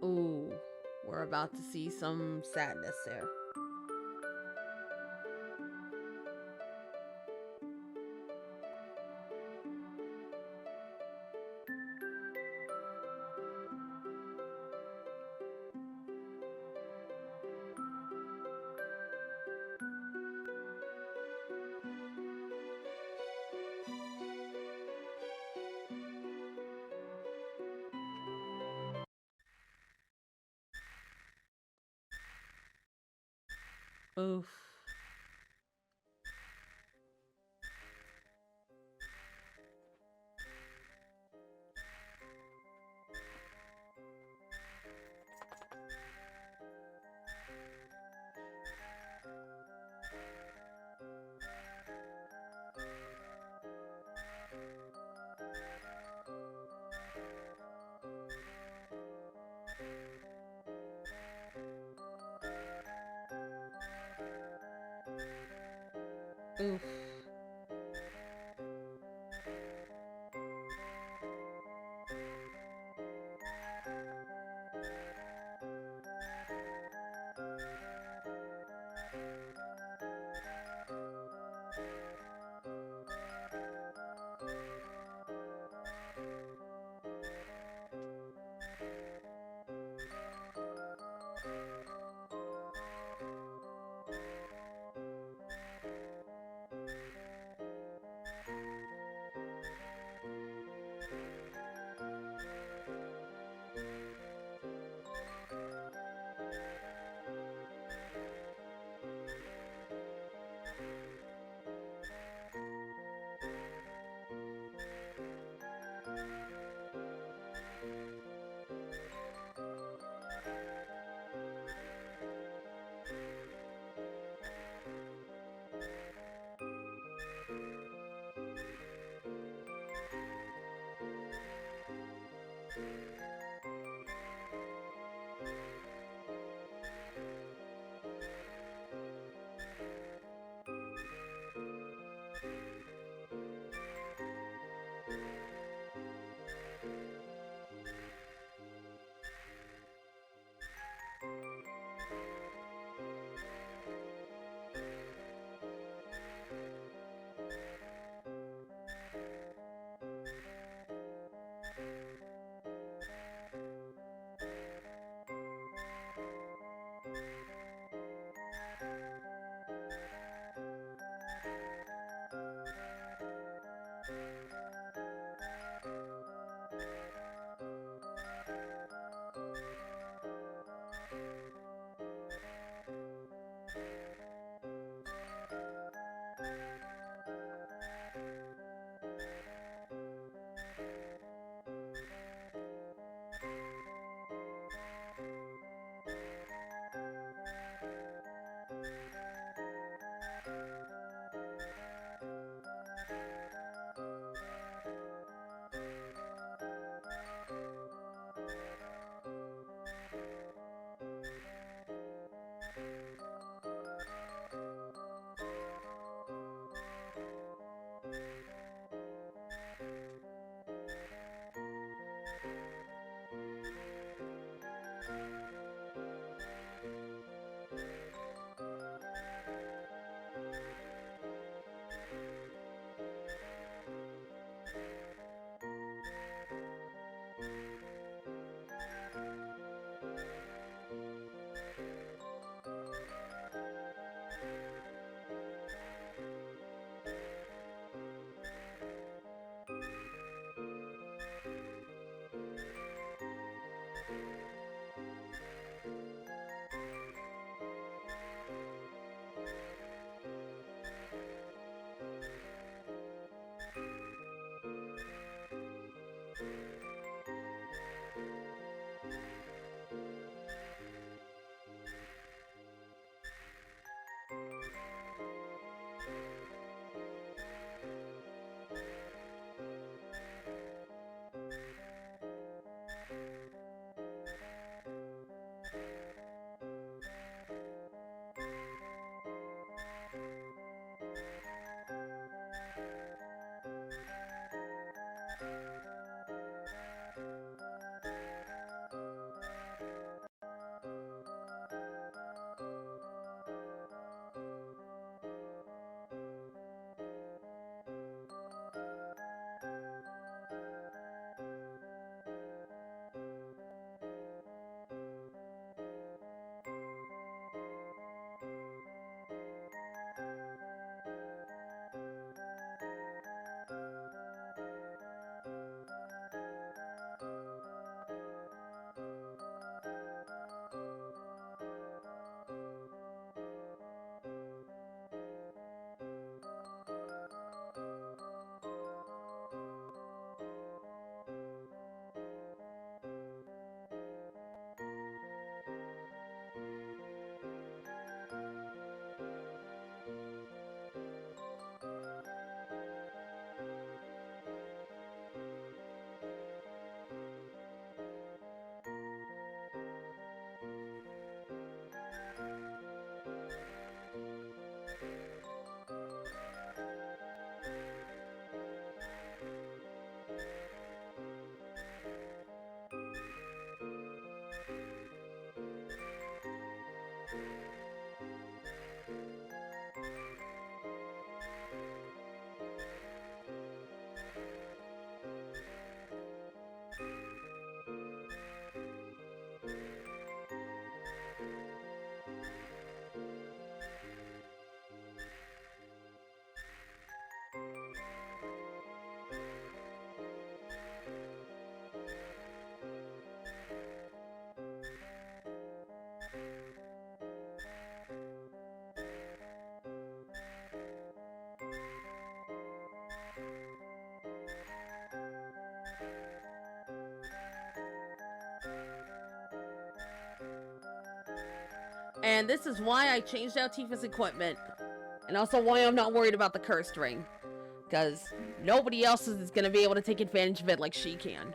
Ooh, we're about to see some sadness there. Oof. Oof. And this is why I changed out Tifa's equipment. And also why I'm not worried about the cursed ring. Because nobody else is going to be able to take advantage of it like she can.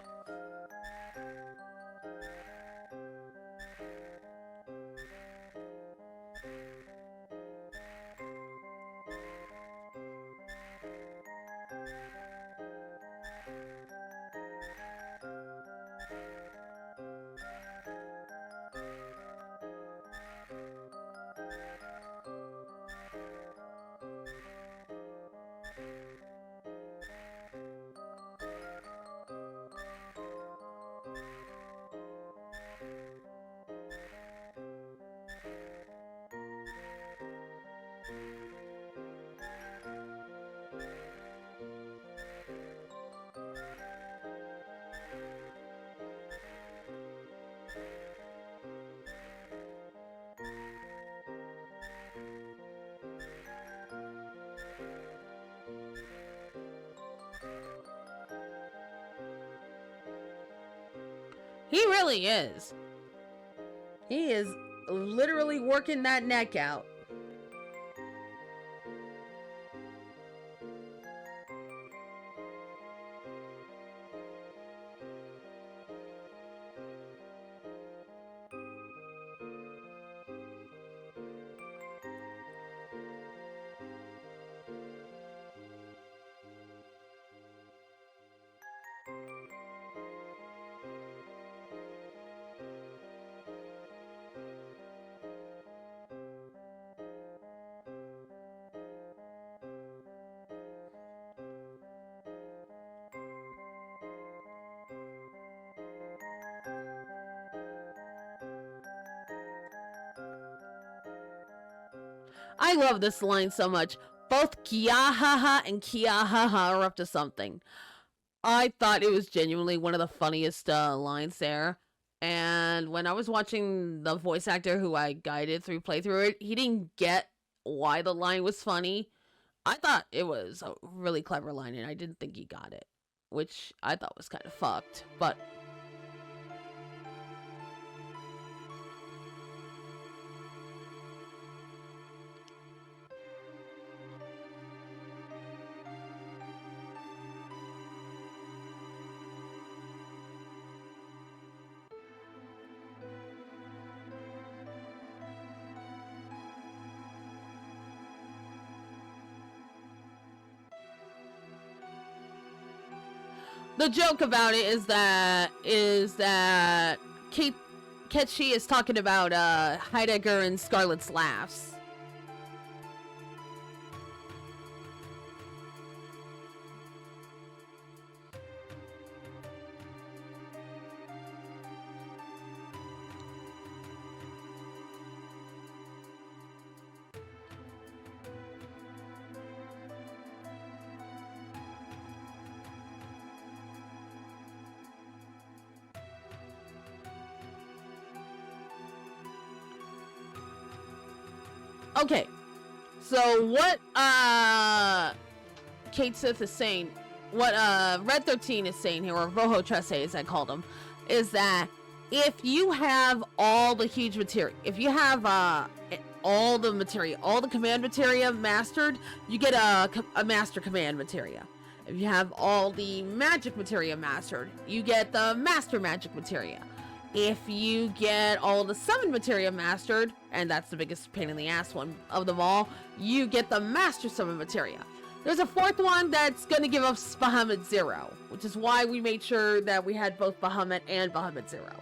He really is. He is literally working that neck out. I love this line so much. Both Kiahaha and Kiahaha are up to something. I thought it was genuinely one of the funniest lines there. And when I was watching the voice actor who I guided through playthrough it, he didn't get why the line was funny. I thought it was a really clever line, and I didn't think he got it, which I thought was kind of fucked, but... The joke about it is that Ketchi is talking about Heidegger and Scarlet's laughs. Okay, so what Kate Sith is saying, what Red 13 is saying here, or Voho Tresse as I called him, is that if you have all the huge materia, if you have all the materia, all the command materia mastered, you get a master command materia. If you have all the magic materia mastered, you get the master magic materia. If you get all the summon materia mastered, and that's the biggest pain in the ass one of them all, you get the master summon materia. There's a fourth one that's going to give us Bahamut Zero, which is why we made sure that we had both Bahamut and Bahamut Zero.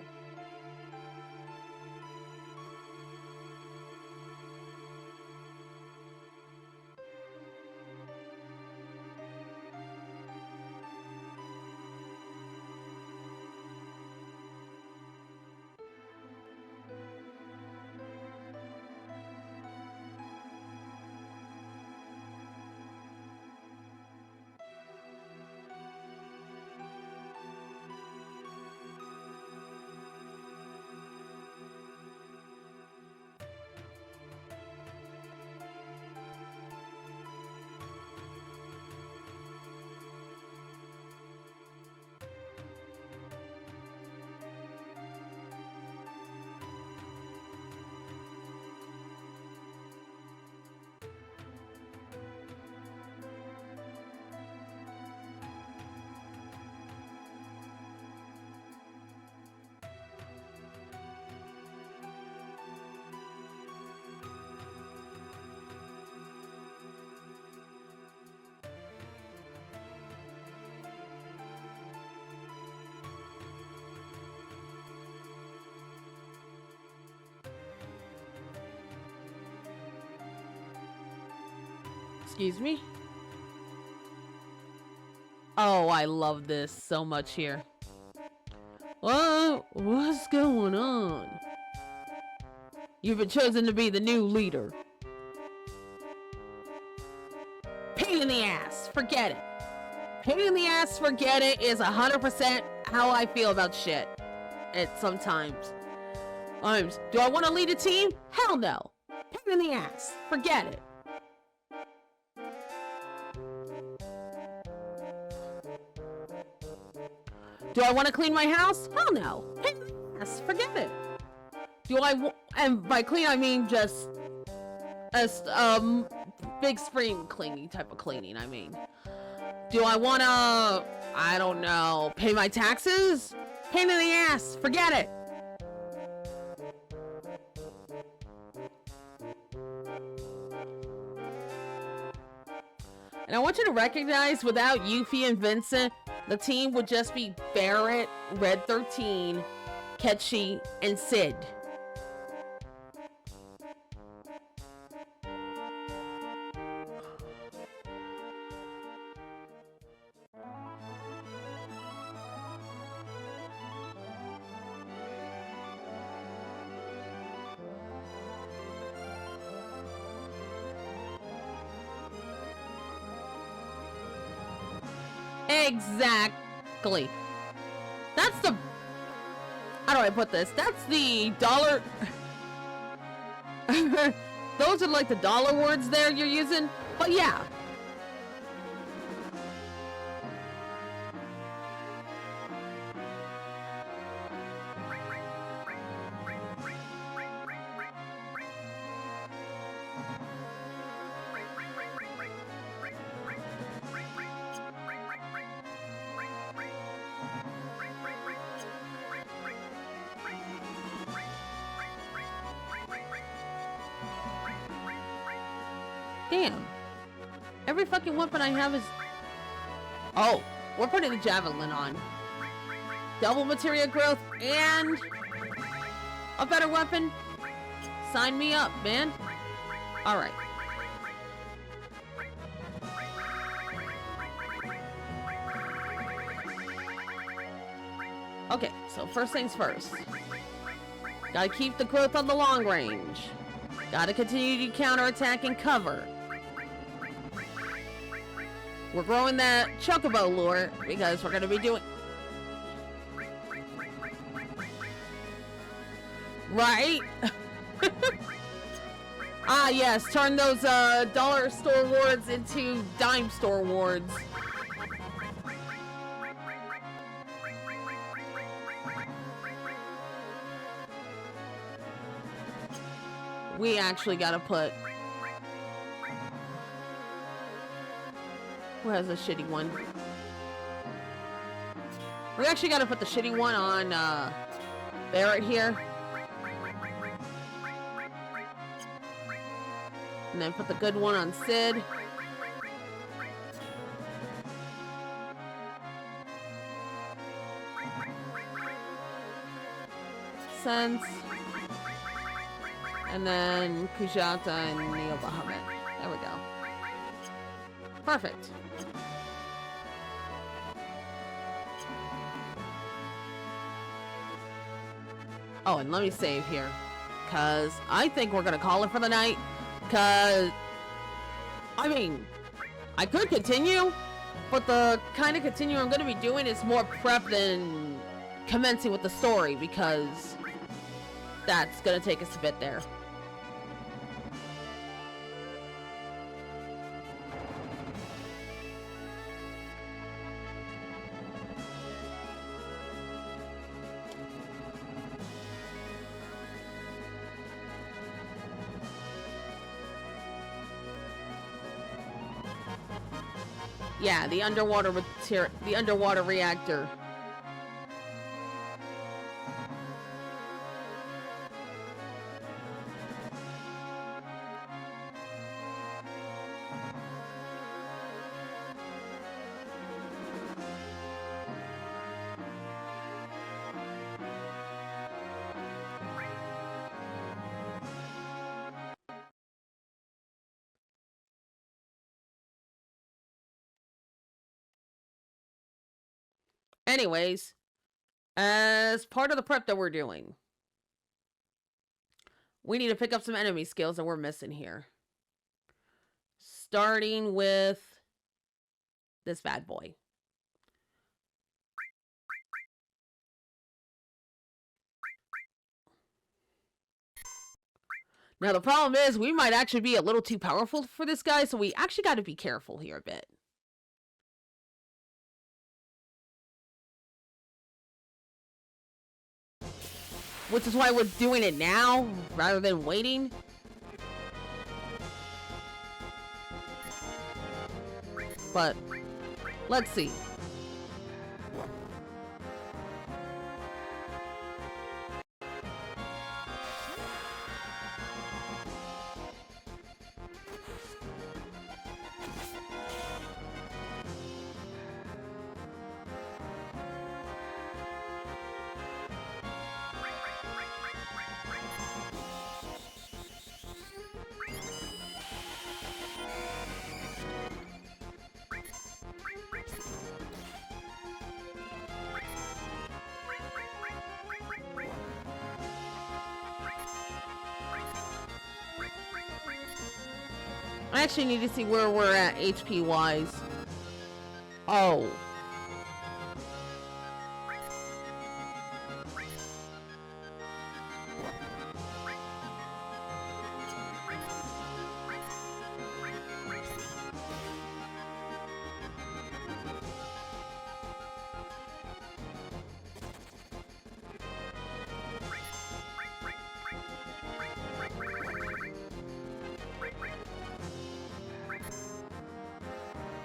Excuse me? Oh, I love this so much here. What's going on? You've been chosen to be the new leader. Pain in the ass, forget it. Pain in the ass, forget it is 100% how I feel about shit. Sometimes. Do I want to lead a team? Hell no. Pain in the ass, forget it. Do I want to clean my house? Hell no. Pain in the ass, forget it. And by clean I mean just big spring cleaning type of cleaning, I mean. Do I wanna, I don't know, pay my taxes? Pain in the ass, forget it. And I want you to recognize without Yuffie and Vincent, the team would just be Barrett, Red 13, Ketchy, and Sid. Exactly. That's the... How do I put this? That's the dollar... Those are like the dollar words there you're using. But yeah. Damn. Every fucking weapon I have is... Oh, we're putting the javelin on. Double materia growth and... a better weapon? Sign me up, man. Alright. Okay, so first things first. Gotta keep the growth on the long range. Gotta continue to counterattack and cover. We're growing that chocobo lure because we're gonna be doing... Right? Ah, yes, turn those dollar store wards into dime store wards. We actually gotta put... Who has a shitty one? We actually gotta put the shitty one on Barrett here. And then put the good one on Sid. Sense. And then Kujata and Neo Bahamut. There we go. Perfect. Oh, and let me save here. Because I think we're going to call it for the night. Because, I mean, I could continue. But the kind of continue I'm going to be doing is more prep than commencing with the story. Because that's going to take us a bit there. Yeah, the underwater reactor. Anyways, as part of the prep that we're doing, we need to pick up some enemy skills that we're missing here. Starting with this bad boy. Now, the problem is we might actually be a little too powerful for this guy, so we actually got to be careful here a bit. Which is why we're doing it now, rather than waiting. But, let's see. I actually need to see where we're at HP wise. Oh.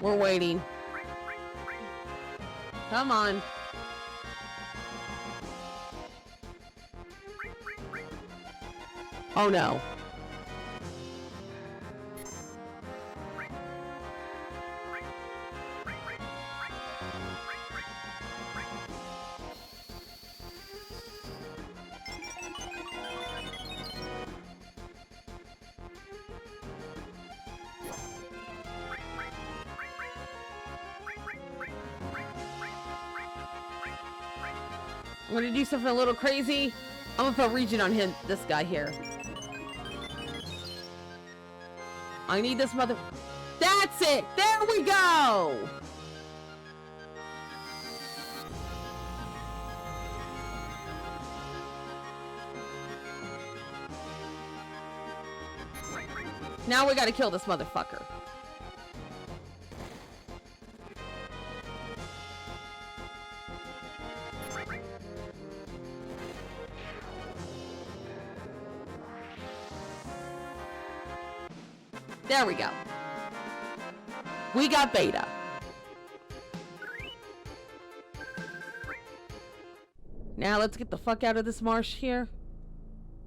We're waiting. Come on. Oh no. I'm gonna do something a little crazy. I'm gonna put region on him, this guy here. I need this mother... That's it! There we go! Now we gotta kill this motherfucker. There we go. We got beta. Now let's get the fuck out of this marsh here.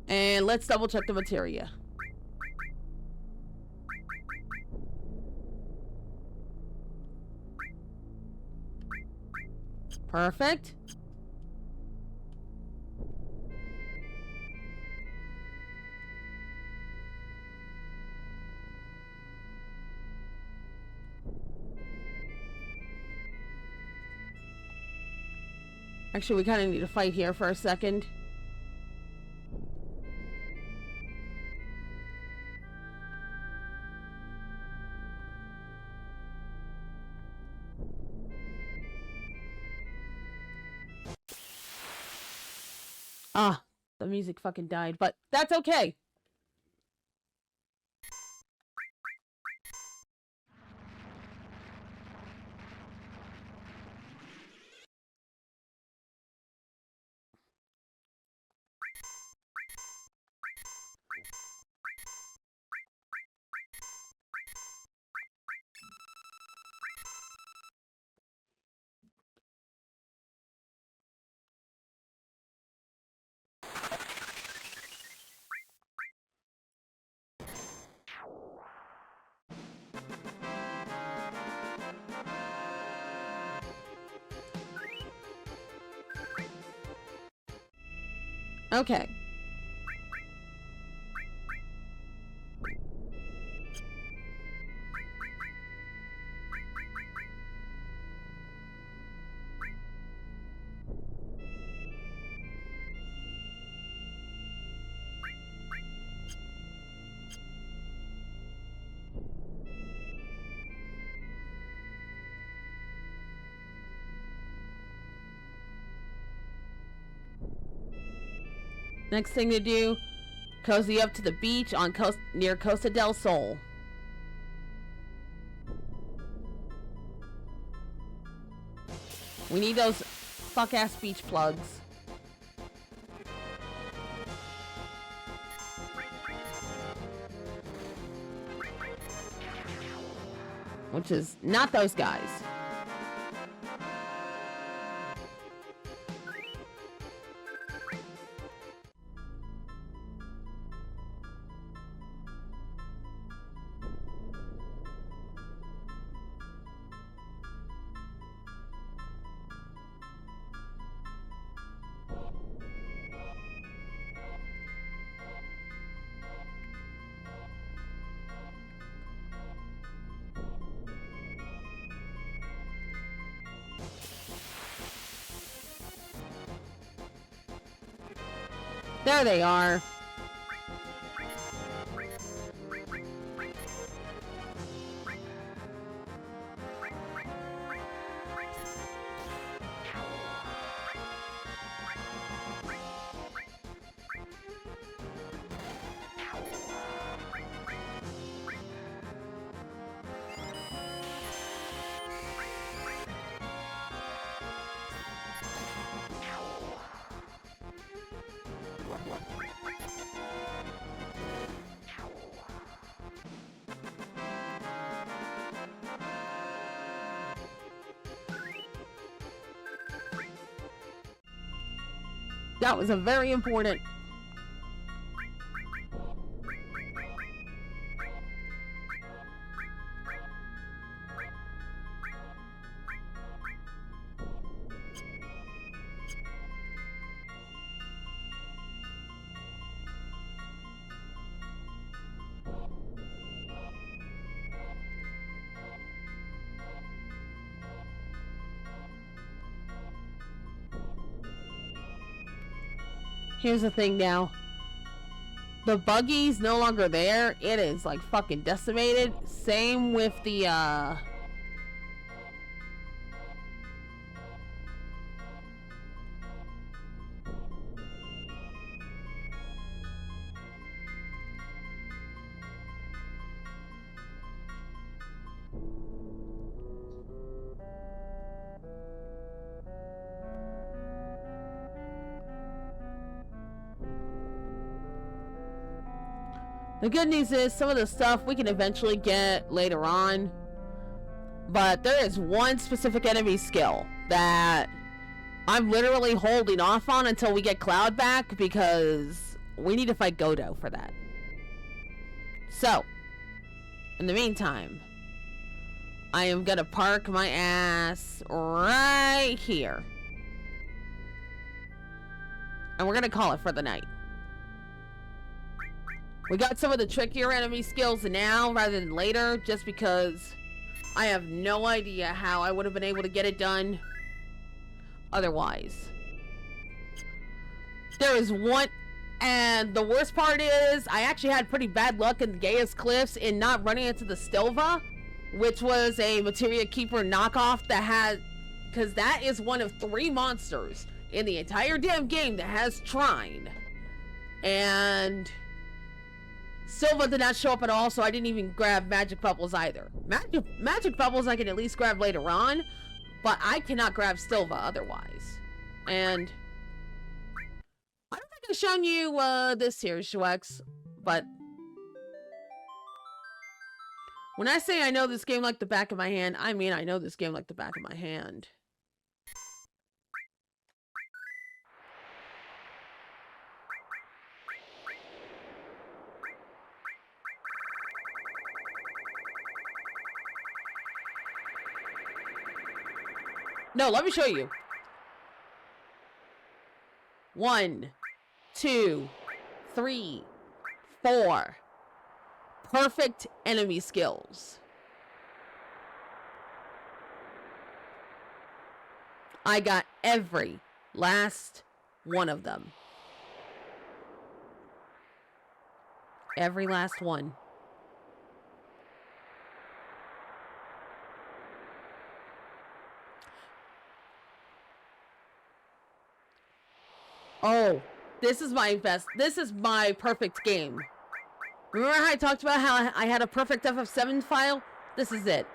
And let's double check the materia. Perfect. Actually, we kind of need to fight here for a second. Ah, the music fucking died, but that's okay. Okay. Next thing to do, cozy up to the beach on near Costa del Sol. We need those fuck-ass beach plugs. Which is not those guys. There they are. That was a very important. Here's the thing now. The buggy's no longer there. It is like fucking decimated. Same with the The good news is some of the stuff we can eventually get later on, but there is one specific enemy skill that I'm literally holding off on until we get Cloud back because we need to fight Godo for that. So, in the meantime, I am gonna park my ass right here. And we're gonna call it for the night. We got some of the trickier enemy skills now rather than later, just because I have no idea how I would have been able to get it done otherwise. There is one, and the worst part is I actually had pretty bad luck in the Gaius Cliffs in not running into the Stilva, which was a Materia Keeper knockoff that had, because that is one of 3 monsters in the entire damn game that has Trine. And Silva did not show up at all, so I didn't even grab Magic Bubbles either. Magic Bubbles I can at least grab later on, but I cannot grab Silva otherwise. And I don't think I've shown you this here, Schwex, but when I say I know this game like the back of my hand, I mean I know this game like the back of my hand. No, let me show you. 1, 2, 3, 4. Perfect enemy skills. I got every last one of them. Every last one. Oh, This is my best. This is my perfect game. Remember how I talked about how I had a perfect FF7 file? This is it.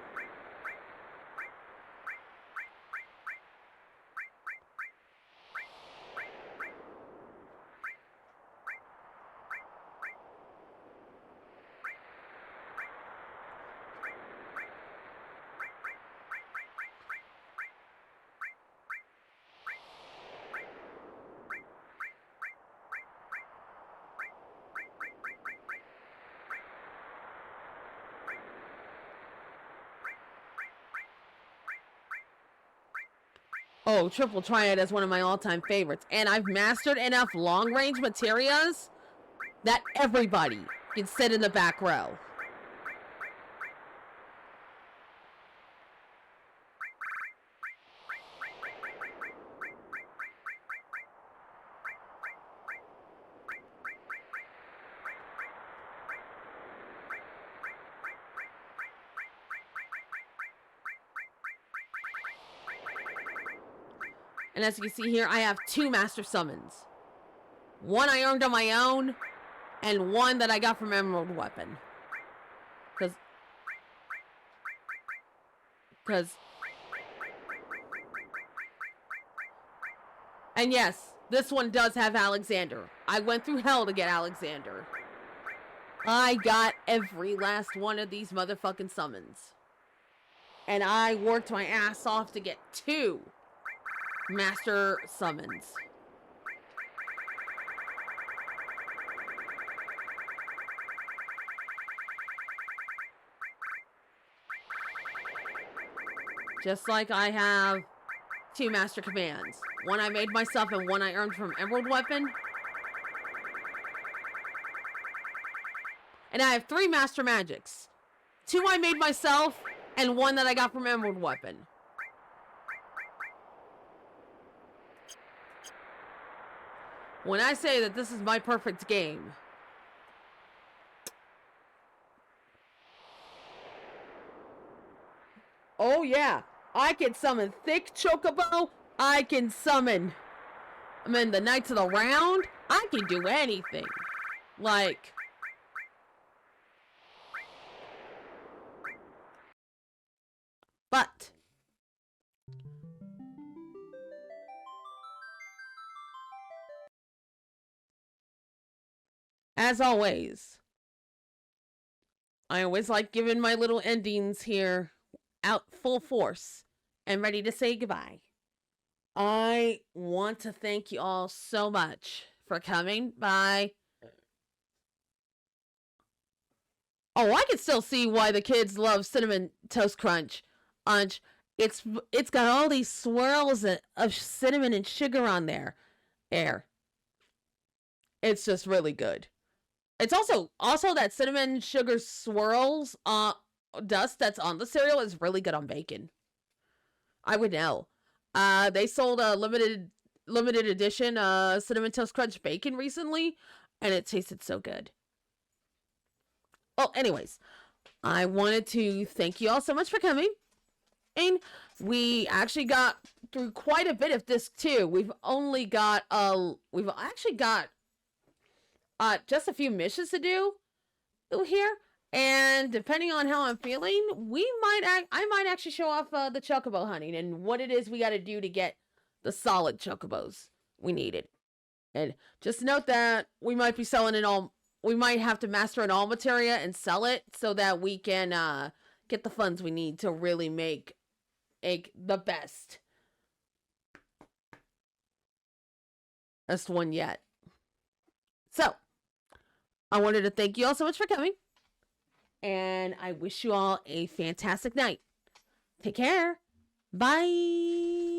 Oh, Triple Triad is one of my all-time favorites. And I've mastered enough long-range materias that everybody can sit in the back row. And as you can see here, I have 2 master summons. One I earned on my own, and one that I got from Emerald Weapon. And yes, this one does have Alexander. I went through hell to get Alexander. I got every last one of these motherfucking summons. And I worked my ass off to get 2 master summons. Just like I have 2 master commands. One I made myself and one I earned from Emerald Weapon. And I have 3 master magics. 2 I made myself and one that I got from Emerald Weapon. When I say that this is my perfect game, oh yeah, I can summon Thick Chocobo, I can summon, the Knights of the Round, I can do anything. Like, but as always, I always like giving my little endings here out full force and ready to say goodbye. I want to thank you all so much for coming by. Oh, I can still see why the kids love Cinnamon Toast Crunch. It's got all these swirls of cinnamon and sugar on there. It's just really good. It's also that cinnamon sugar swirls dust that's on the cereal is really good on bacon. I would know. They sold a limited edition Cinnamon Toast Crunch bacon recently, and it tasted so good. Well, anyways, I wanted to thank you all so much for coming. And we actually got through quite a bit of disc 2. We've actually got just a few missions to do here. And depending on how I'm feeling, I might actually show off the chocobo hunting and what it is we got to do to get the solid chocobos we needed. And just note that we might be selling it all. We might have to master an all materia and sell it so that we can get the funds we need to really make the best one yet. So, I wanted to thank you all so much for coming. And I wish you all a fantastic night. Take care. Bye.